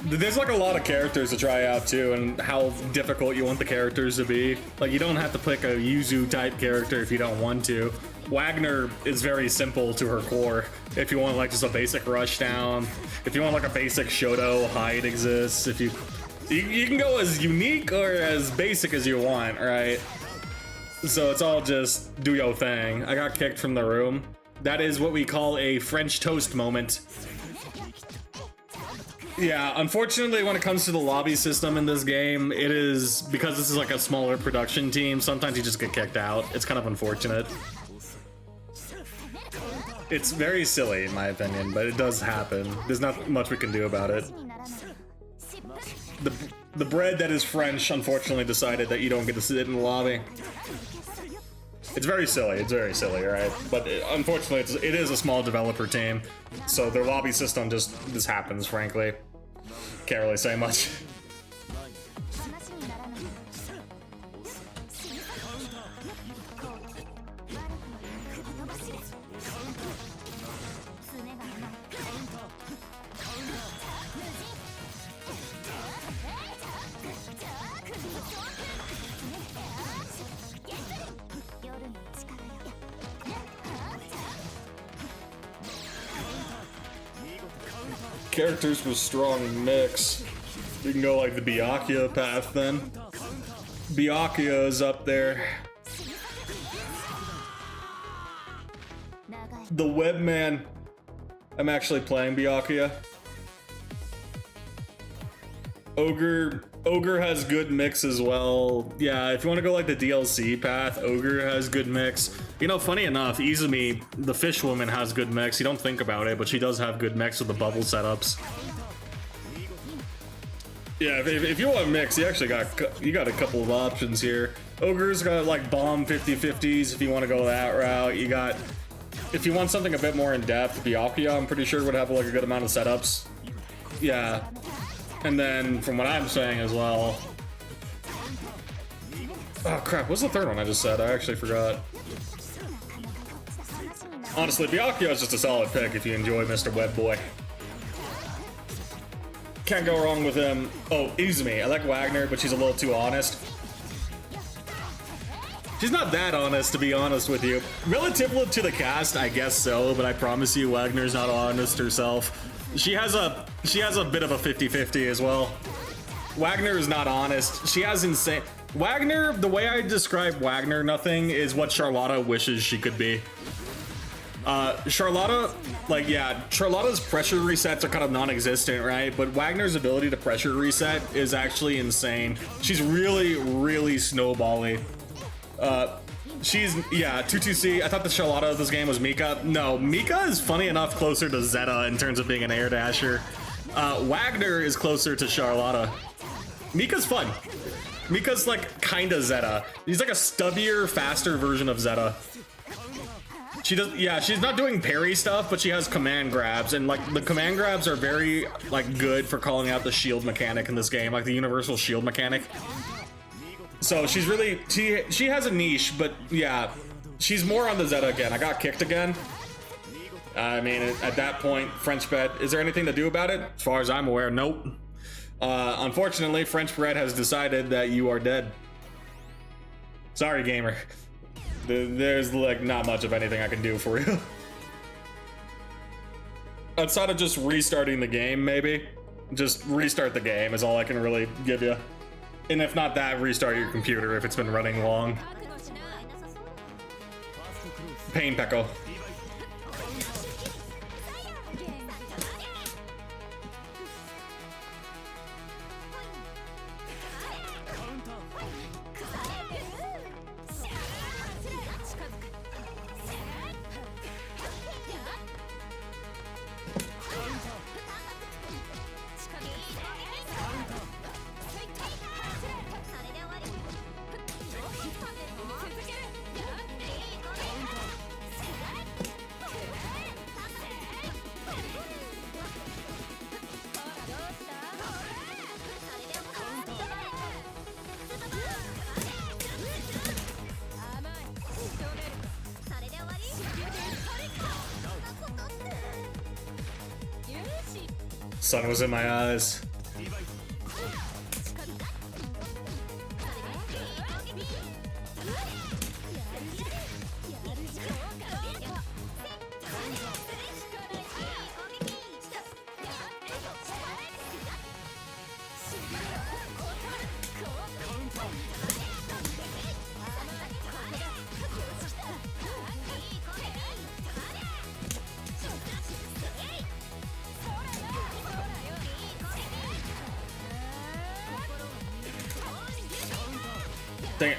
There's like a lot of characters to try out too, and how difficult you want the characters to be. Like, you don't have to pick a Yuzu type character if you don't want to. Wagner is very simple to her core. If you want like just a basic rush down, if you want like a basic Shoto, Hyde exists. If you can go as unique or as basic as you want, right? So it's all just do your thing. I got kicked from the room. That is what we call a French toast moment. Yeah, unfortunately when it comes to the lobby system in this game, it is, because this is like a smaller production team, sometimes you just get kicked out. It's kind of unfortunate. It's very silly in my opinion, but it does happen. There's not much we can do about it. The bread that is French unfortunately decided that you don't get to sit in the lobby. It's very silly, right? But unfortunately it is a small developer team, so their lobby system just happens, frankly. Can't really say much. Characters with strong mix. You can go like the Byakuya path then. Byakuya is up there. The Webman. I'm actually playing Byakuya. Ogre has good mix as well. Yeah, if you want to go like the DLC path, Ogre has good mix. You know, funny enough, Izumi, the fish woman, has good mix. You don't think about it, but she does have good mix with the bubble setups. Yeah, if you want mix, you actually got a couple of options here. Ogre's got like bomb 50/50s if you want to go that route. You got, if you want something a bit more in depth, Byakuya I'm pretty sure would have like a good amount of setups. Yeah. And then, from what I'm saying as well... Oh crap, what's the third one I just said? I actually forgot. Honestly, Byakuya is just a solid pick if you enjoy Mr. Web Boy. Can't go wrong with him. Oh, Izumi. I like Wagner, but she's a little too honest. She's not that honest, to be honest with you. Relative to the cast, I guess so, but I promise you Wagner's not honest herself. She has a bit of a 50/50 as well. Wagner is not honest. She has insane... Wagner, the way I describe Wagner, nothing is what Charlotta wishes she could be. Charlotta, like, yeah, Charlotta's pressure resets are kind of non-existent, right? But Wagner's ability to pressure reset is actually insane. She's really, really snowbally. She's, yeah, 2-2-C. I thought the Charlotta of this game was Mika. No, Mika is funny enough closer to Zeta in terms of being an air dasher. Wagner is closer to Charlotta. Mika's fun. Mika's like kinda Zeta. He's like a stubbier, faster version of Zeta. She does, yeah, she's not doing parry stuff, but she has command grabs, and like the command grabs are very like good for calling out the shield mechanic in this game, like the universal shield mechanic. So she's really, she has a niche, but yeah, she's more on the Zeta again. I got kicked again. I mean, at that point, French bet, is there anything to do about it? As far as I'm aware, nope. Unfortunately, French bread has decided that you are dead. Sorry, gamer. There's like not much of anything I can do for you. Outside of just restarting the game, maybe. Just restart the game is all I can really give you. And if not that, restart your computer if it's been running long. Pain Pekko. Sun was in my eyes. Dang it.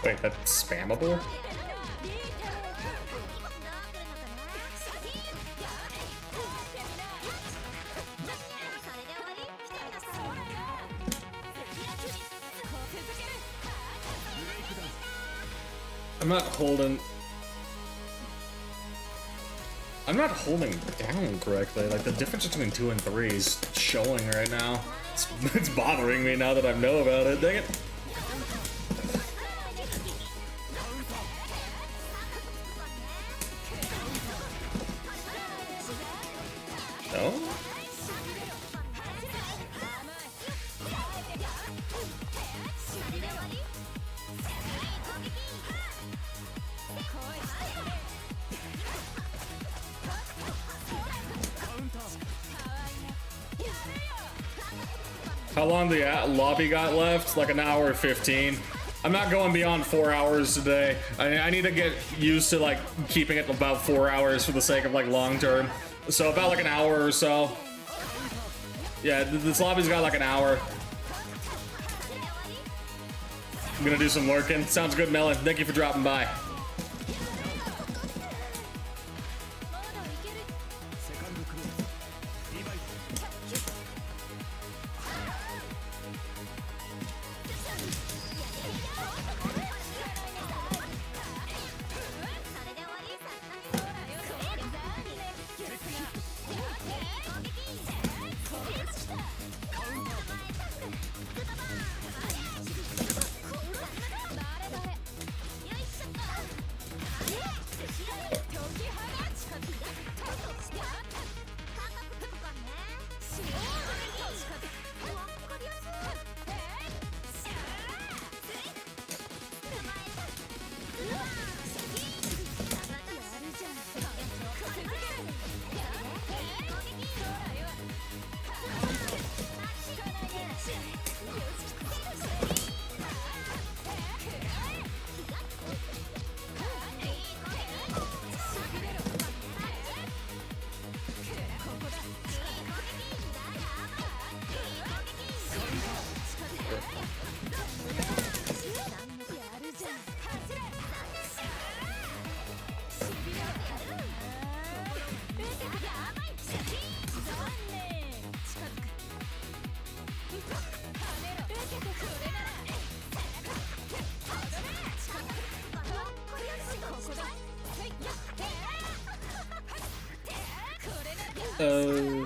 Wait, that's spammable? I'm not holding down correctly. Like the difference between 2 and 3 is showing right now. It's bothering me now that I know about it. Dang it. No? How long the lobby got left? Like an hour 15. I'm not going beyond 4 hours today. I need to get used to like keeping it about 4 hours for the sake of like long term. So about like an hour or so. Yeah, this lobby's got like an hour. I'm gonna do some working. Sounds good, Melon. Thank you for dropping by.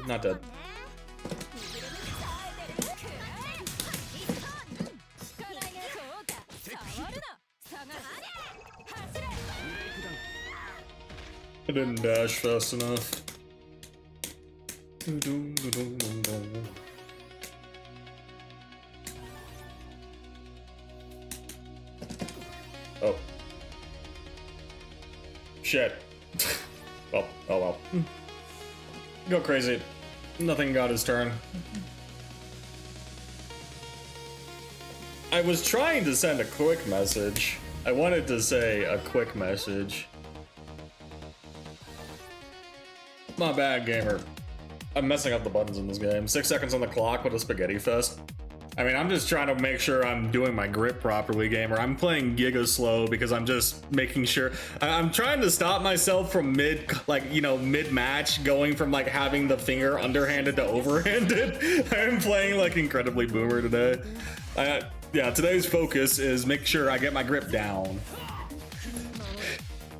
Not dead. I didn't dash fast enough. Oh. Shit. Oh well. Go crazy. Nothing got his turn. I was trying to send a quick message. I wanted to say a quick message. My bad, gamer. I'm messing up the buttons in this game. 6 seconds on the clock with a spaghetti fest. I mean, I'm just trying to make sure I'm doing my grip properly, gamer. I'm playing giga slow because I'm just making sure. I'm trying to stop myself from mid-match going from like having the finger underhanded to overhanded. I'm playing like incredibly boomer today. Yeah, today's focus is make sure I get my grip down.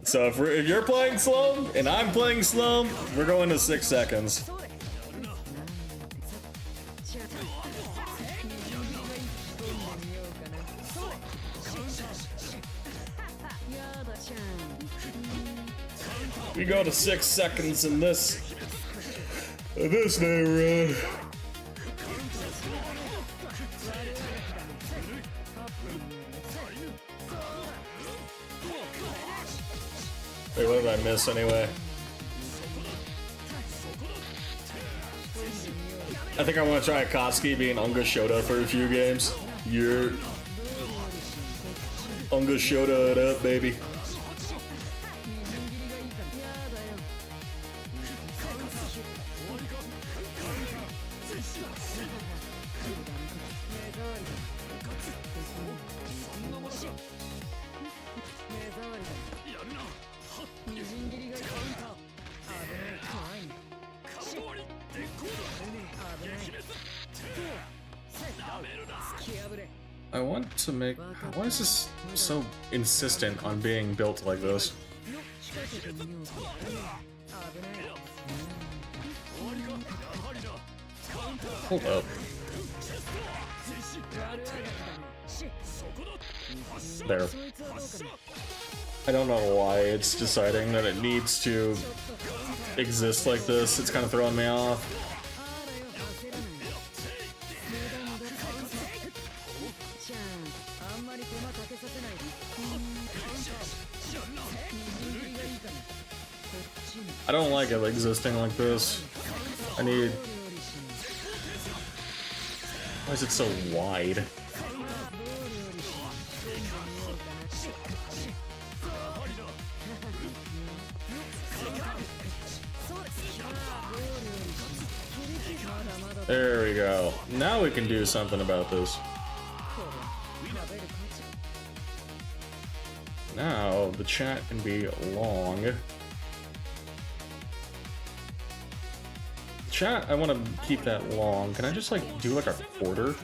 So if you're playing slow and I'm playing slow, we're going to 6 seconds. We go to 6 seconds in this day run. Wait, what did I miss anyway? I think I want to try Akatsuki being Unga Shota for a few games. Yeah. Unga Shota it up, baby. I want to make... Why is this so insistent on being built like this? Hold up. There. I don't know why it's deciding that it needs to exist like this. It's kind of throwing me off. I don't like it existing like this. I need... Why is it so wide? There we go. Now we can do something about this. Now the chat can be long. Chat, I want to keep that long. Can I just like do like a quarter?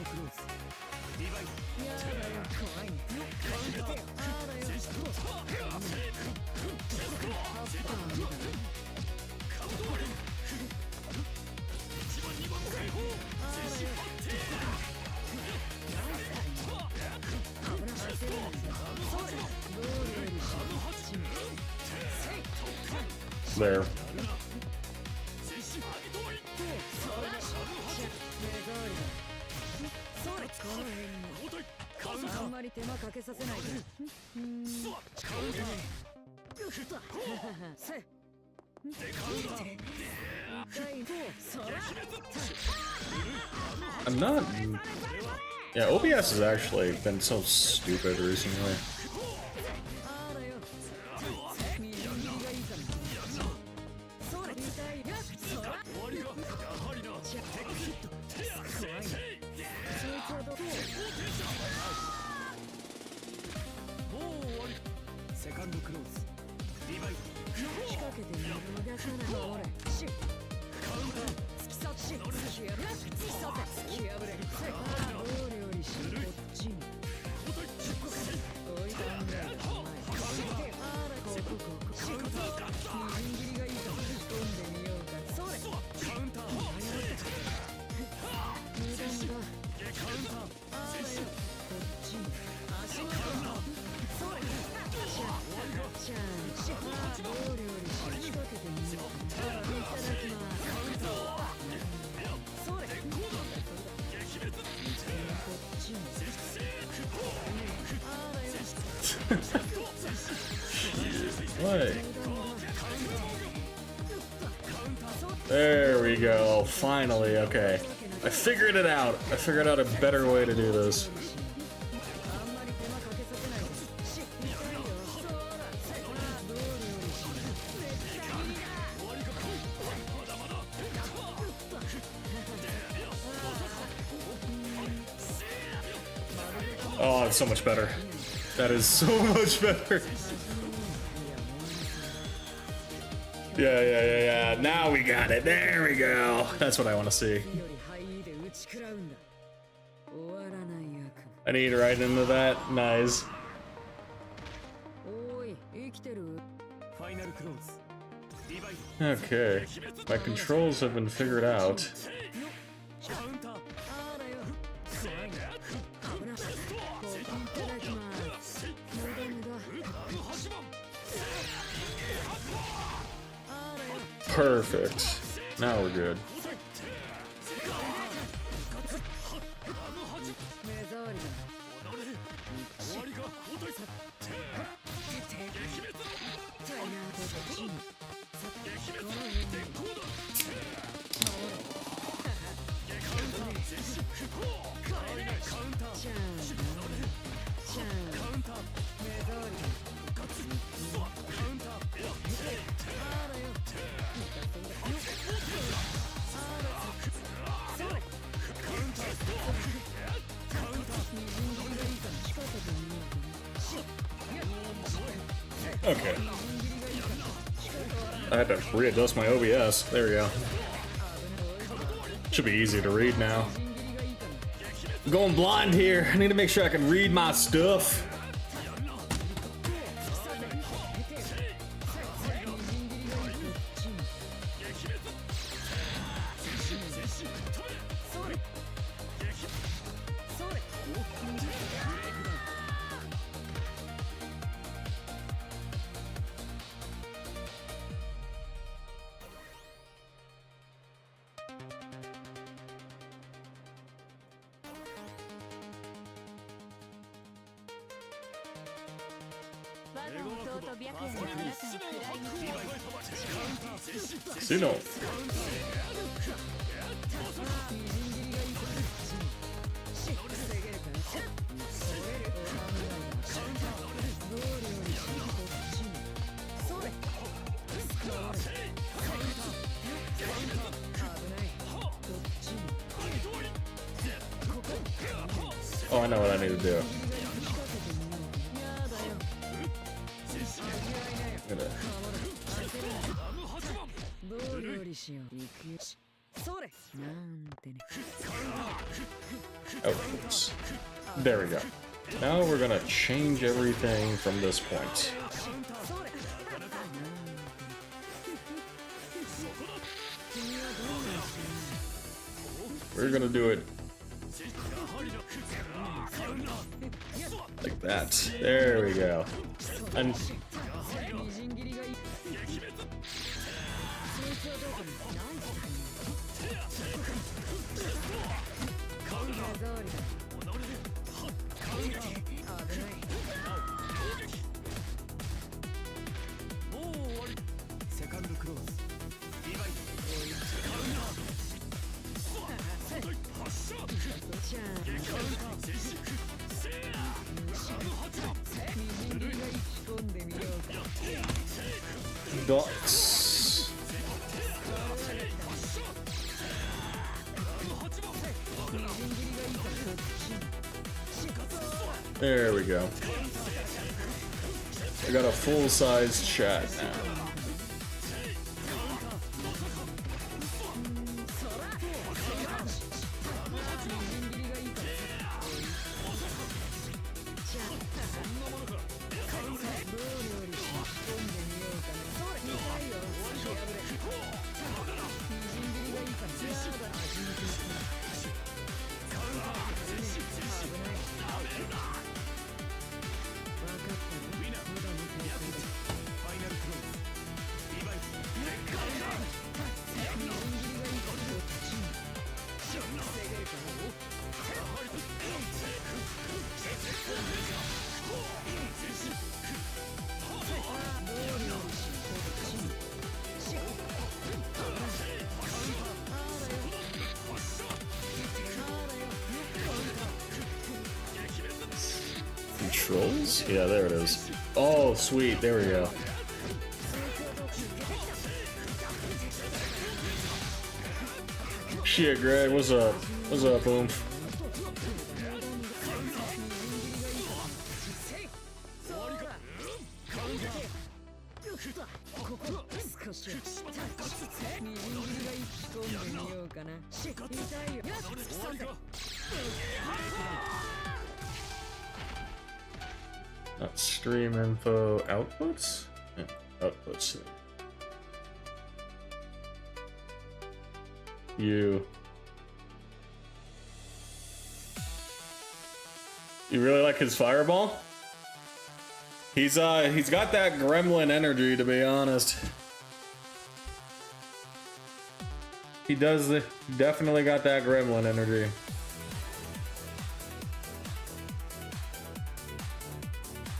There. I'm not... Yeah, OBS has actually been so stupid recently. What? There we go. Finally, okay. I figured it out. I figured out a better way to do this. Oh, it's so much better. That is so much better. Yeah. Now we got it. There we go. That's what I want to see. I need right into that. Nice. Okay. My controls have been figured out. Perfect. Now we're good. Okay. I had to readjust my OBS. There we go. Should be easy to read now. I'm going blind here. I need to make sure I can read my stuff. Suno. I know what I need to do. Outputs. There we go. Now we're gonna change everything from this point. We're gonna do it like that. There we go. And dots. There we go. I got a full-size chat now. Controls? Yeah, there it is. Oh, sweet. There we go. Shit, Greg. What's up? What's up, Boom? Not stream info outputs? Yeah, outputs. You really like his fireball? He's got that gremlin energy, to be honest. He does definitely got that gremlin energy.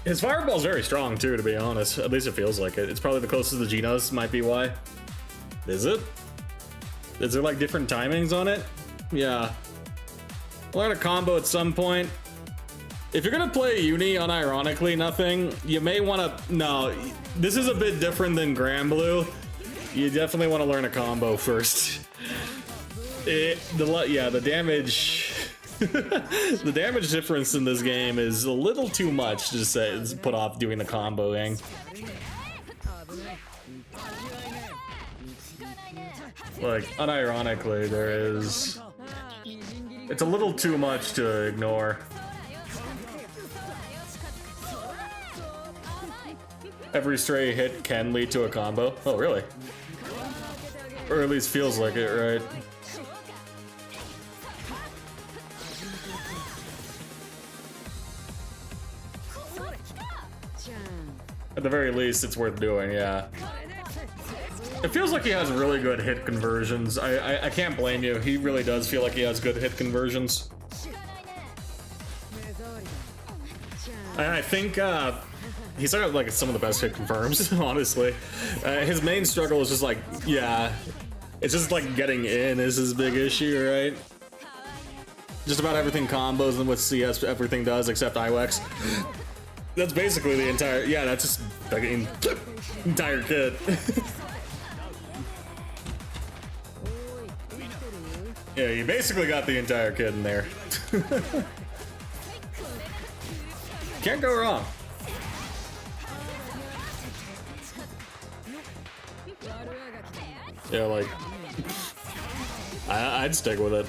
His fireball's very strong too, to be honest. At least it feels like it. It's probably the closest to Genos, might be why. Is it? Is there like different timings on it? Yeah. I'll learn a combo at some point. If you're gonna play Uni unironically nothing, you may wanna, no, this is a bit different than Granblue. You definitely wanna learn a combo first. The damage, the damage difference in this game is a little too much to say, put off doing the comboing. Like, unironically, there is, it's a little too much to ignore. Every stray hit can lead to a combo. Oh, really? Or at least feels like it, right? At the very least, it's worth doing, yeah. It feels like he has really good hit conversions. I can't blame you. He really does feel like he has good hit conversions. And I think, he's got like some of the best hit confirms, honestly. His main struggle is just like, yeah, it's just like getting in is his big issue, right? Just about everything combos and with CS everything does except IWEX. That's basically the entire, yeah, that's just like entire kit. Yeah, you basically got the entire kit in there. Can't go wrong. Yeah, like, I'd stick with it.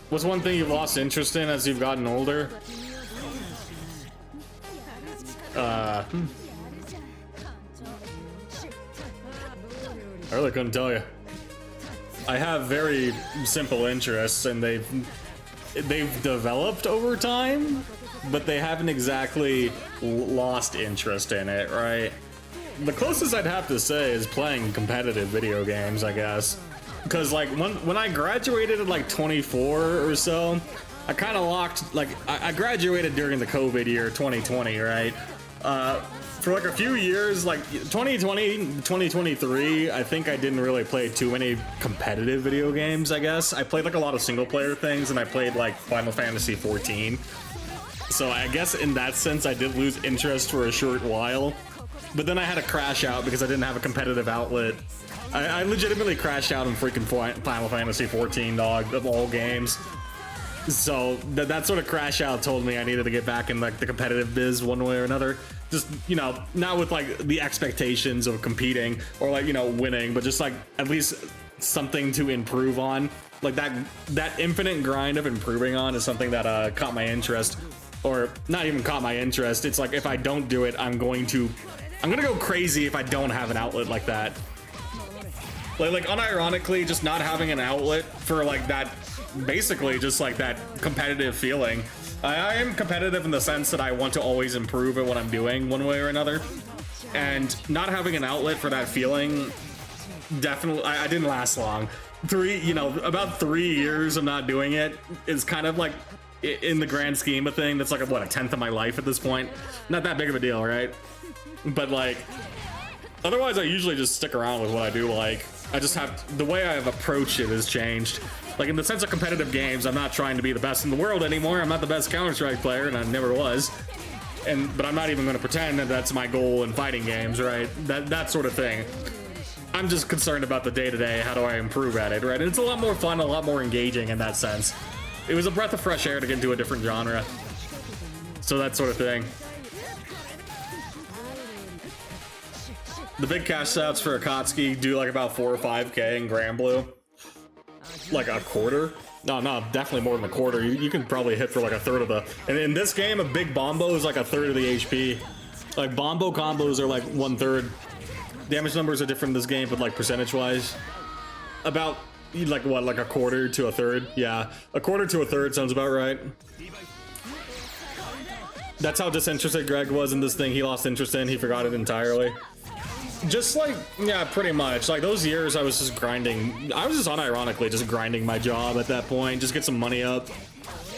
What's one thing you've lost interest in as you've gotten older? I really couldn't tell you. I have very simple interests, and they've developed over time, but they haven't exactly lost interest in it, right? The closest I'd have to say is playing competitive video games, I guess. Because like when I graduated at like 24 or so, I kind of locked, like I graduated during the COVID year 2020, right? For like a few years, like 2020, 2023, I think I didn't really play too many competitive video games, I guess. I played like a lot of single player things, and I played like Final Fantasy 14. So I guess in that sense, I did lose interest for a short while. But then I had to crash out because I didn't have a competitive outlet. I legitimately crashed out in freaking Final Fantasy 14, dog, of all games. So that sort of crash out told me I needed to get back in like the competitive biz one way or another. Just, you know, not with like the expectations of competing or like, you know, winning, but just like at least something to improve on. Like that infinite grind of improving on is something that caught my interest, or not even caught my interest. It's like if I don't do it, I'm gonna go crazy if I don't have an outlet like that. Like unironically, just not having an outlet for like that, basically just like that competitive feeling. I am competitive in the sense that I want to always improve at what I'm doing one way or another. And not having an outlet for that feeling, definitely, I didn't last long. About 3 years of not doing it is kind of like, in the grand scheme of thing, that's like what, a 10th of my life at this point. Not that big of a deal, right? But like, otherwise I usually just stick around with what I do. Like, I just have, the way I've approached it has changed. Like in the sense of competitive games, I'm not trying to be the best in the world anymore. I'm not the best Counter-Strike player, and I never was. But I'm not even going to pretend that that's my goal in fighting games, right? That sort of thing. I'm just concerned about the day-to-day. How do I improve at it, right? And it's a lot more fun, a lot more engaging in that sense. It was a breath of fresh air to get into a different genre. So that sort of thing. The big cash outs for Akatsuki do like about 4 or 5K in Grand Blue. Like a quarter? No, definitely more than a quarter. You can probably hit for like a third of the... And in this game, a big bombo is like a third of the HP. Like bombo combos are like 1/3. Damage numbers are different in this game, but like percentage-wise. About like what, like a quarter to a third? Yeah, a quarter to a third sounds about right. That's how disinterested Greg was in this thing. He lost interest in, he forgot it entirely. Just like, yeah, pretty much. Like those years I was just grinding. I was just unironically just grinding my job at that point, just get some money up.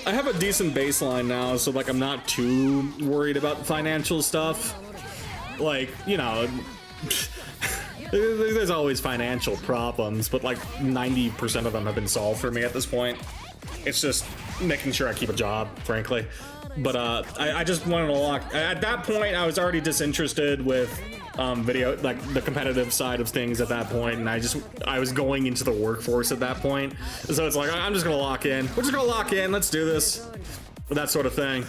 I have a decent baseline now, so like I'm not too worried about financial stuff. Like, you know, there's always financial problems, but like 90% of them have been solved for me at this point. It's just making sure I keep a job, frankly. But I just wanted to lock. At that point, I was already disinterested with video, like the competitive side of things at that point, and I was going into the workforce at that point. So it's like, I'm just gonna lock in. We're just gonna lock in. Let's do this. That sort of thing.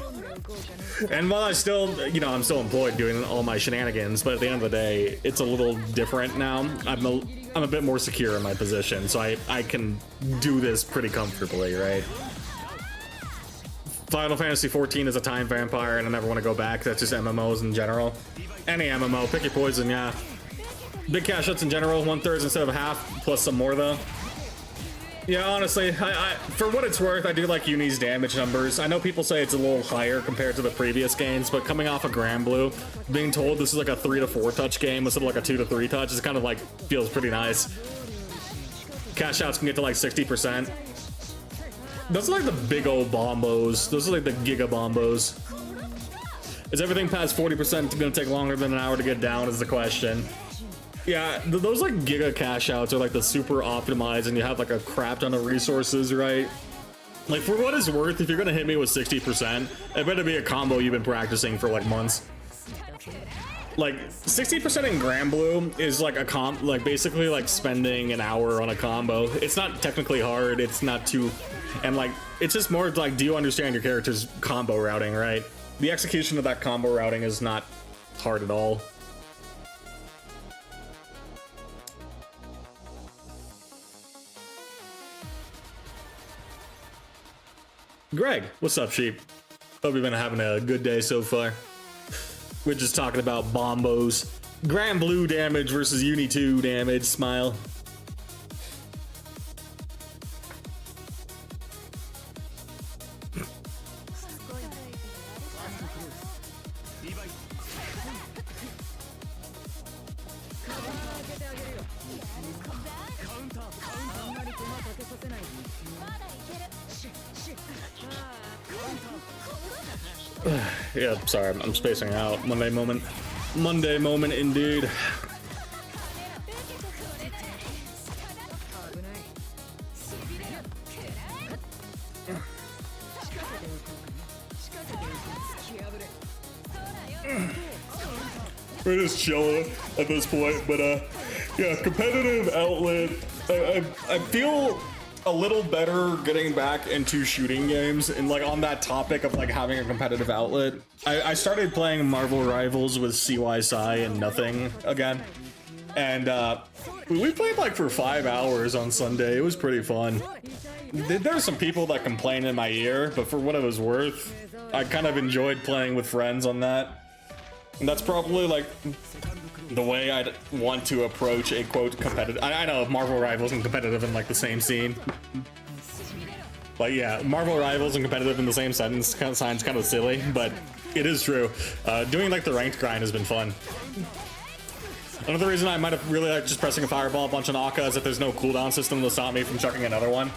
And while I still, you know, I'm still employed doing all my shenanigans, but at the end of the day, it's a little different now. I'm a bit more secure in my position, so I can do this pretty comfortably, right? Final Fantasy 14 is a time vampire, and I never want to go back. That's just MMOs in general. Any MMO, pick your poison, yeah. Big cash outs in general, 1/3 instead of half, plus some more though. Yeah, honestly, for what it's worth, I do like Uni's damage numbers. I know people say it's a little higher compared to the previous games, but coming off of Grand Blue, being told this is like a 3 to 4 touch game instead of like a 2 to 3 touch is kind of like, feels pretty nice. cash outs can get to like 60%. Those are like the big old bombos. Those are like the giga bombos. Is everything past 40% gonna take longer than an hour to get down is the question. Yeah, those like giga cash outs are like the super optimized and you have like a crap ton of resources, right? Like for what it's worth, if you're gonna hit me with 60%, it better be a combo you've been practicing for like months. Like 60% in Grand Blue is like like basically like spending an hour on a combo. It's not technically hard, it's not too, and like it's just more like, do you understand your character's combo routing, right? The execution of that combo routing is not hard at all. Greg, what's up, sheep? Hope you've been having a good day so far. We're just talking about bombos. Grand Blue damage versus Uni 2 damage, smile. Yeah, sorry, I'm spacing out. Monday moment. Monday moment indeed. We're just chilling at this point, but yeah, competitive outlet. I feel a little better getting back into shooting games, and like on that topic of like having a competitive outlet, I started playing Marvel Rivals with CY Sai and nothing again, and we played like for 5 hours on Sunday. It was pretty fun. There were some people that complained in my ear, but for what it was worth, I kind of enjoyed playing with friends on that, and that's probably like the way I'd want to approach a quote competitive. I know Marvel Rivals and competitive in like the same scene, but yeah, Marvel Rivals and competitive in the same sentence kind of sounds kind of silly, but it is true. Doing like the ranked grind has been fun. Another reason I might have really liked just pressing a fireball a bunch on Akka is that there's no cooldown system to stop me from chucking another one.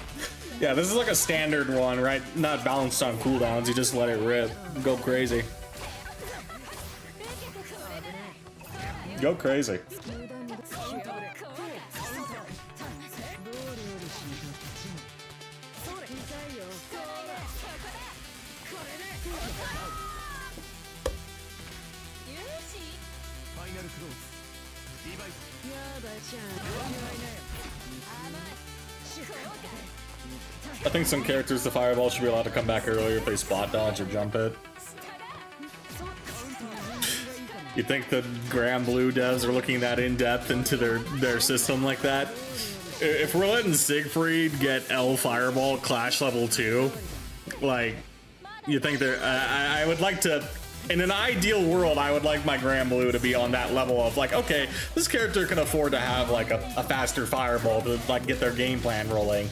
Yeah, this is like a standard one, right? Not balanced on cooldowns. You just let it rip, go crazy. Go crazy. I think some characters, the fireball should be allowed to come back earlier if they spot dodge or jump it. You think the Grand Blue devs are looking that in-depth into their system like that? If we're letting Siegfried get L Fireball Clash level 2, like, you think they're... I would like to... In an ideal world, I would like my Grand Blue to be on that level of like, okay, this character can afford to have like a faster fireball to like get their game plan rolling.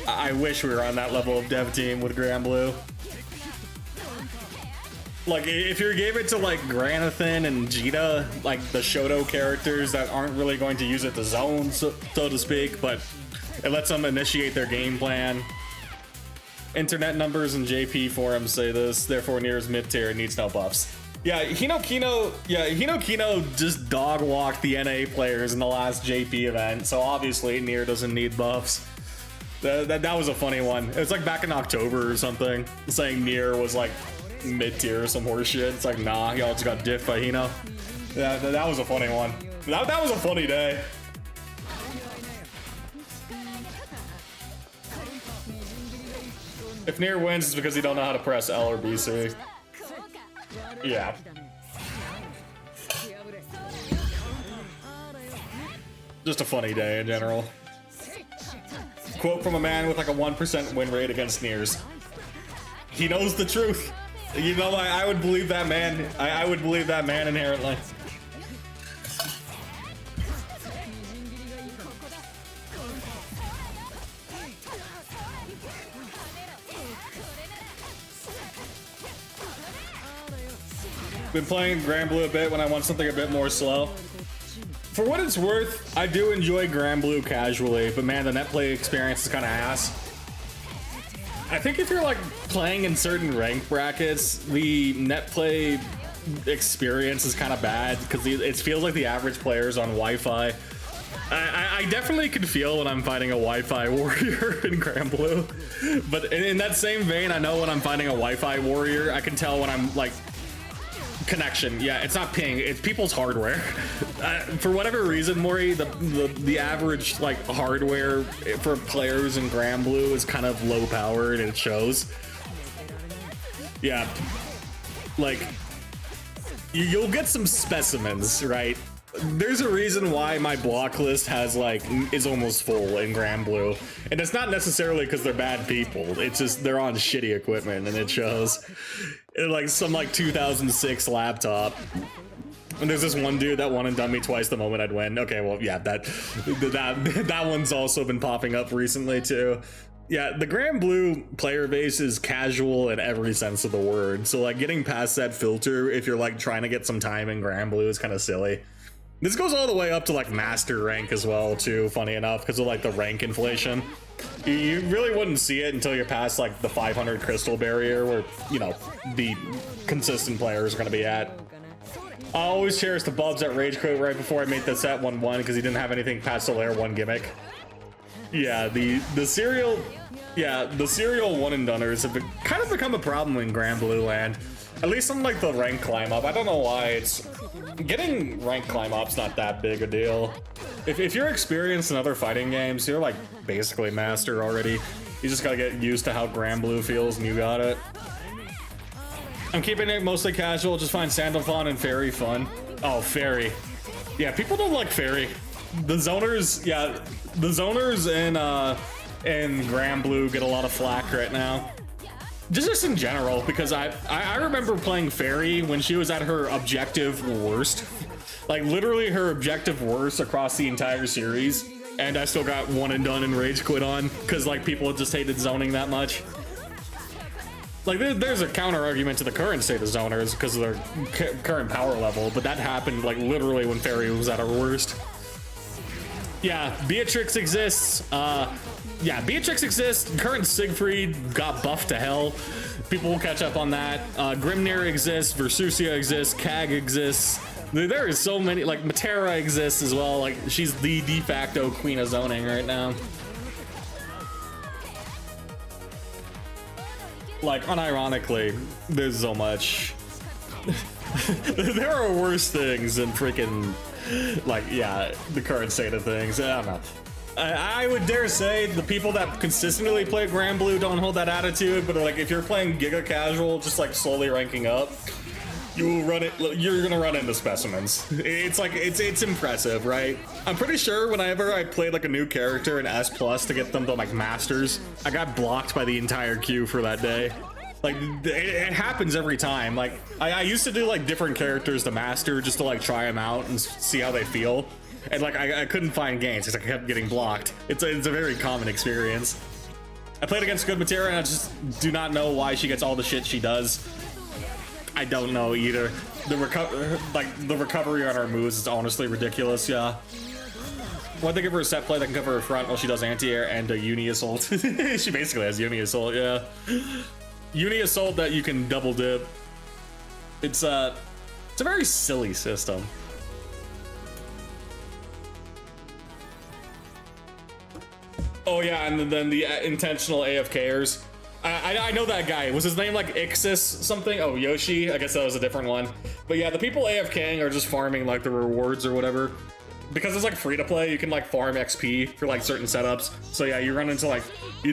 I wish we were on that level of dev team with Grand Blue. Like, if you gave it to like Granathan and Jita, like the Shoto characters that aren't really going to use it to zone, so to speak, but it lets them initiate their game plan. Internet numbers and JP forums say this, therefore Nier's mid-tier needs no buffs. Yeah, Hinokino just dog walked the NA players in the last JP event, so obviously Nier doesn't need buffs. That was a funny one. It was like back in October or something, saying Nier was like mid-tier or some horse shit. It's like, nah, y'all just got diffed by Hino. Yeah, that was a funny one. That was a funny day. If Nier wins, it's because he don't know how to press L or BC. Yeah. Just a funny day in general. Quote from a man with like a 1% win rate against Niers. He knows the truth. You know, I would believe that man. I would believe that man inherently. Been playing Grand Blue a bit when I want something a bit more slow. For what it's worth, I do enjoy Grand Blue casually, but man, the net play experience is kind of ass. I think if you're like playing in certain rank brackets, the net play experience is kind of bad because it feels like the average player's on Wi-Fi. I definitely can feel when I'm fighting a Wi-Fi warrior in Grand Blue, but in that same vein, I know when I'm fighting a Wi-Fi warrior, I can tell when I'm like connection. Yeah, it's not ping, it's people's hardware. For whatever reason, Maury, the average like hardware for players in Grand Blue is kind of low powered, and it shows. Yeah, like you'll get some specimens, right? There's a reason why my block list has like is almost full in Grand Blue, and it's not necessarily because they're bad people. It's just they're on shitty equipment, and it shows. Like some like 2006 laptop. And there's this one dude that won and done me twice the moment I'd win. Okay, well, yeah, that one's also been popping up recently too. Yeah, the Grand Blue player base is casual in every sense of the word. So like getting past that filter if you're like trying to get some time in Grand Blue is kind of silly. This goes all the way up to like master rank as well too, funny enough, because of like the rank inflation. You really wouldn't see it until you're past like the 500 crystal barrier where, you know, the consistent players are going to be at. I always cherish the Bubs at Rage Quit right before I made the set 1-1 because he didn't have anything past the layer 1 gimmick. Yeah, the serial one and doneers have kind of become a problem in Grand Blue land. At least on like the rank climb up. I don't know why it's getting rank climb up's not that big a deal. If you're experienced in other fighting games, you're like basically master already. You just gotta get used to how Grand Blue feels and you got it. I'm keeping it mostly casual, just find Sandalphon and Fairy fun. Oh, Fairy. Yeah, people don't like Fairy. The zoners, yeah, the zoners in Grand Blue get a lot of flack right now. Just in general, because I remember playing Fairy when she was at her objective worst. Like literally her objective worst across the entire series. And I still got one and done and Rage Quit on because like people just hated zoning that much. Like there's a counter argument to the current state of zoners because of their current power level, but that happened like literally when Fairy was at her worst. Yeah, Beatrix exists. Yeah, Beatrix exists. Current Siegfried got buffed to hell. People will catch up on that. Grimnir exists. Versusia exists. Kag exists. There is so many. Like Matera exists as well. Like she's the de facto queen of zoning right now. Like unironically, there's so much. There are worse things than freaking. Like yeah, the current state of things. I don't know. I would dare say the people that consistently play Grand Blue don't hold that attitude, but like if you're playing Giga Casual, just like slowly ranking up, you're gonna run into specimens. It's like it's impressive, right? I'm pretty sure whenever I played like a new character in S+ to get them to like masters, I got blocked by the entire queue for that day. Like it happens every time. Like I used to do like different characters to master just to like try them out and see how they feel. And like I couldn't find gains because I kept getting blocked. It's a very common experience. I played against good Matera and I just do not know why she gets all the shit she does. I don't know either. The recovery on her moves is honestly ridiculous. Yeah. Why'd they give her a set play that can cover her front while she does anti-air and a uni assault? She basically has uni assault. Yeah. Uni assault that you can double dip. It's a very silly system. Oh yeah, and then the intentional AFKers. I know that guy. Was his name like Ixis something? Oh, Yoshi. I guess that was a different one. But yeah, the people AFKing are just farming like the rewards or whatever. Because it's like free to play, you can like farm XP for like certain setups. So yeah, you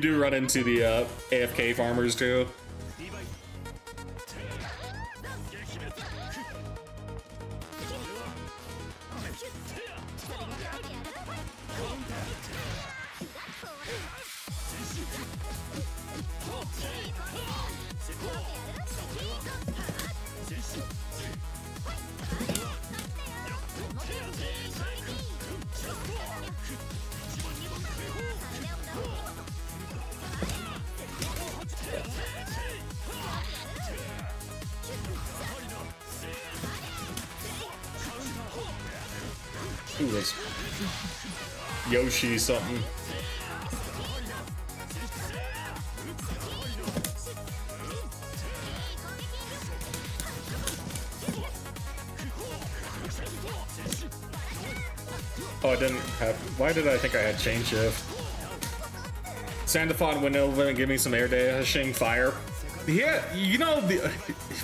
do run into the AFK farmers too. Ooh, this Yoshi something. Oh, I didn't have. Why did I think I had chain shift? Sandalphon wind element give me some air dashing fire. Yeah, you know the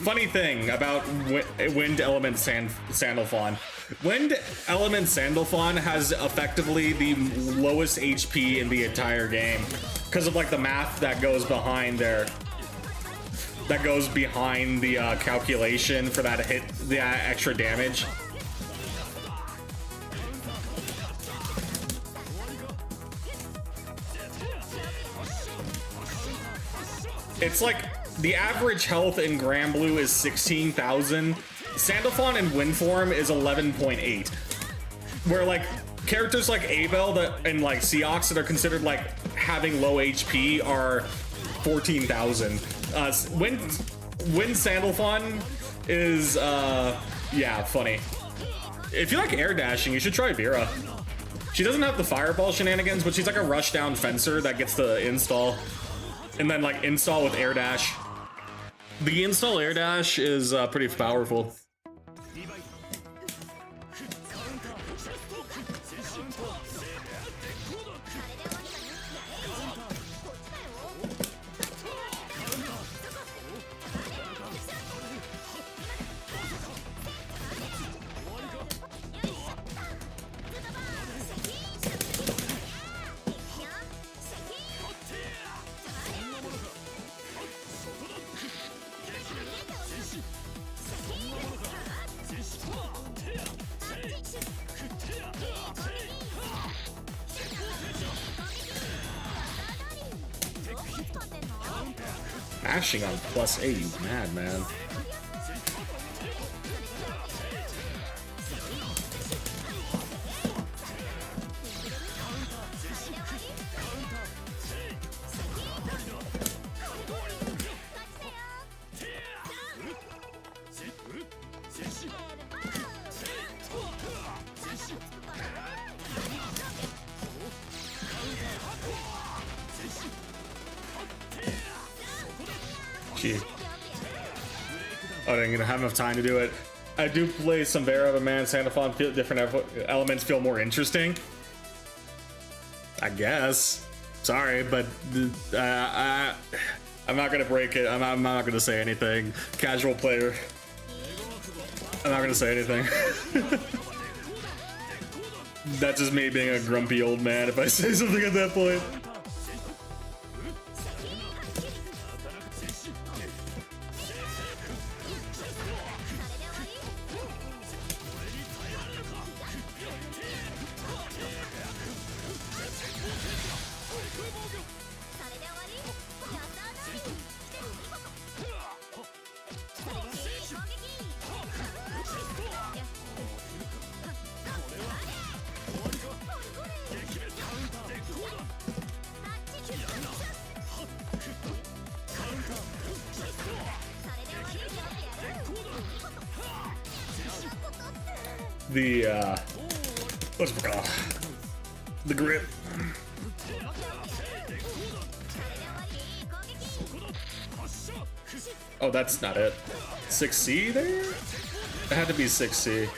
funny thing about wind element Sandalphon. Wind element Sandalphon has effectively the lowest HP in the entire game because of like the math that goes behind there. That goes behind the calculation for that hit, the extra damage. It's like the average health in Grand Blue is 16,000. Sandalphon in wind form is 11.8. Where like characters like Abel and like Seox that are considered like having low HP are 14,000. Wind Sandalphon is yeah, funny. If you like air dashing, you should try Vera. She doesn't have the fireball shenanigans, but she's like a rush down fencer that gets the install. And then like install with air dash. The install air dash is pretty powerful. Mashing on +8, you madman. Gee. Oh, I didn't have enough time to do it. I do play some Vera, but man, Sandalphon different elements feel more interesting. I guess. Sorry, but I'm not gonna break it. I'm not gonna say anything. Casual player. I'm not gonna say anything. That's just me being a grumpy old man if I say something at that point. The what's it called? The grip. Oh, that's not it. 6C there? It had to be 6C.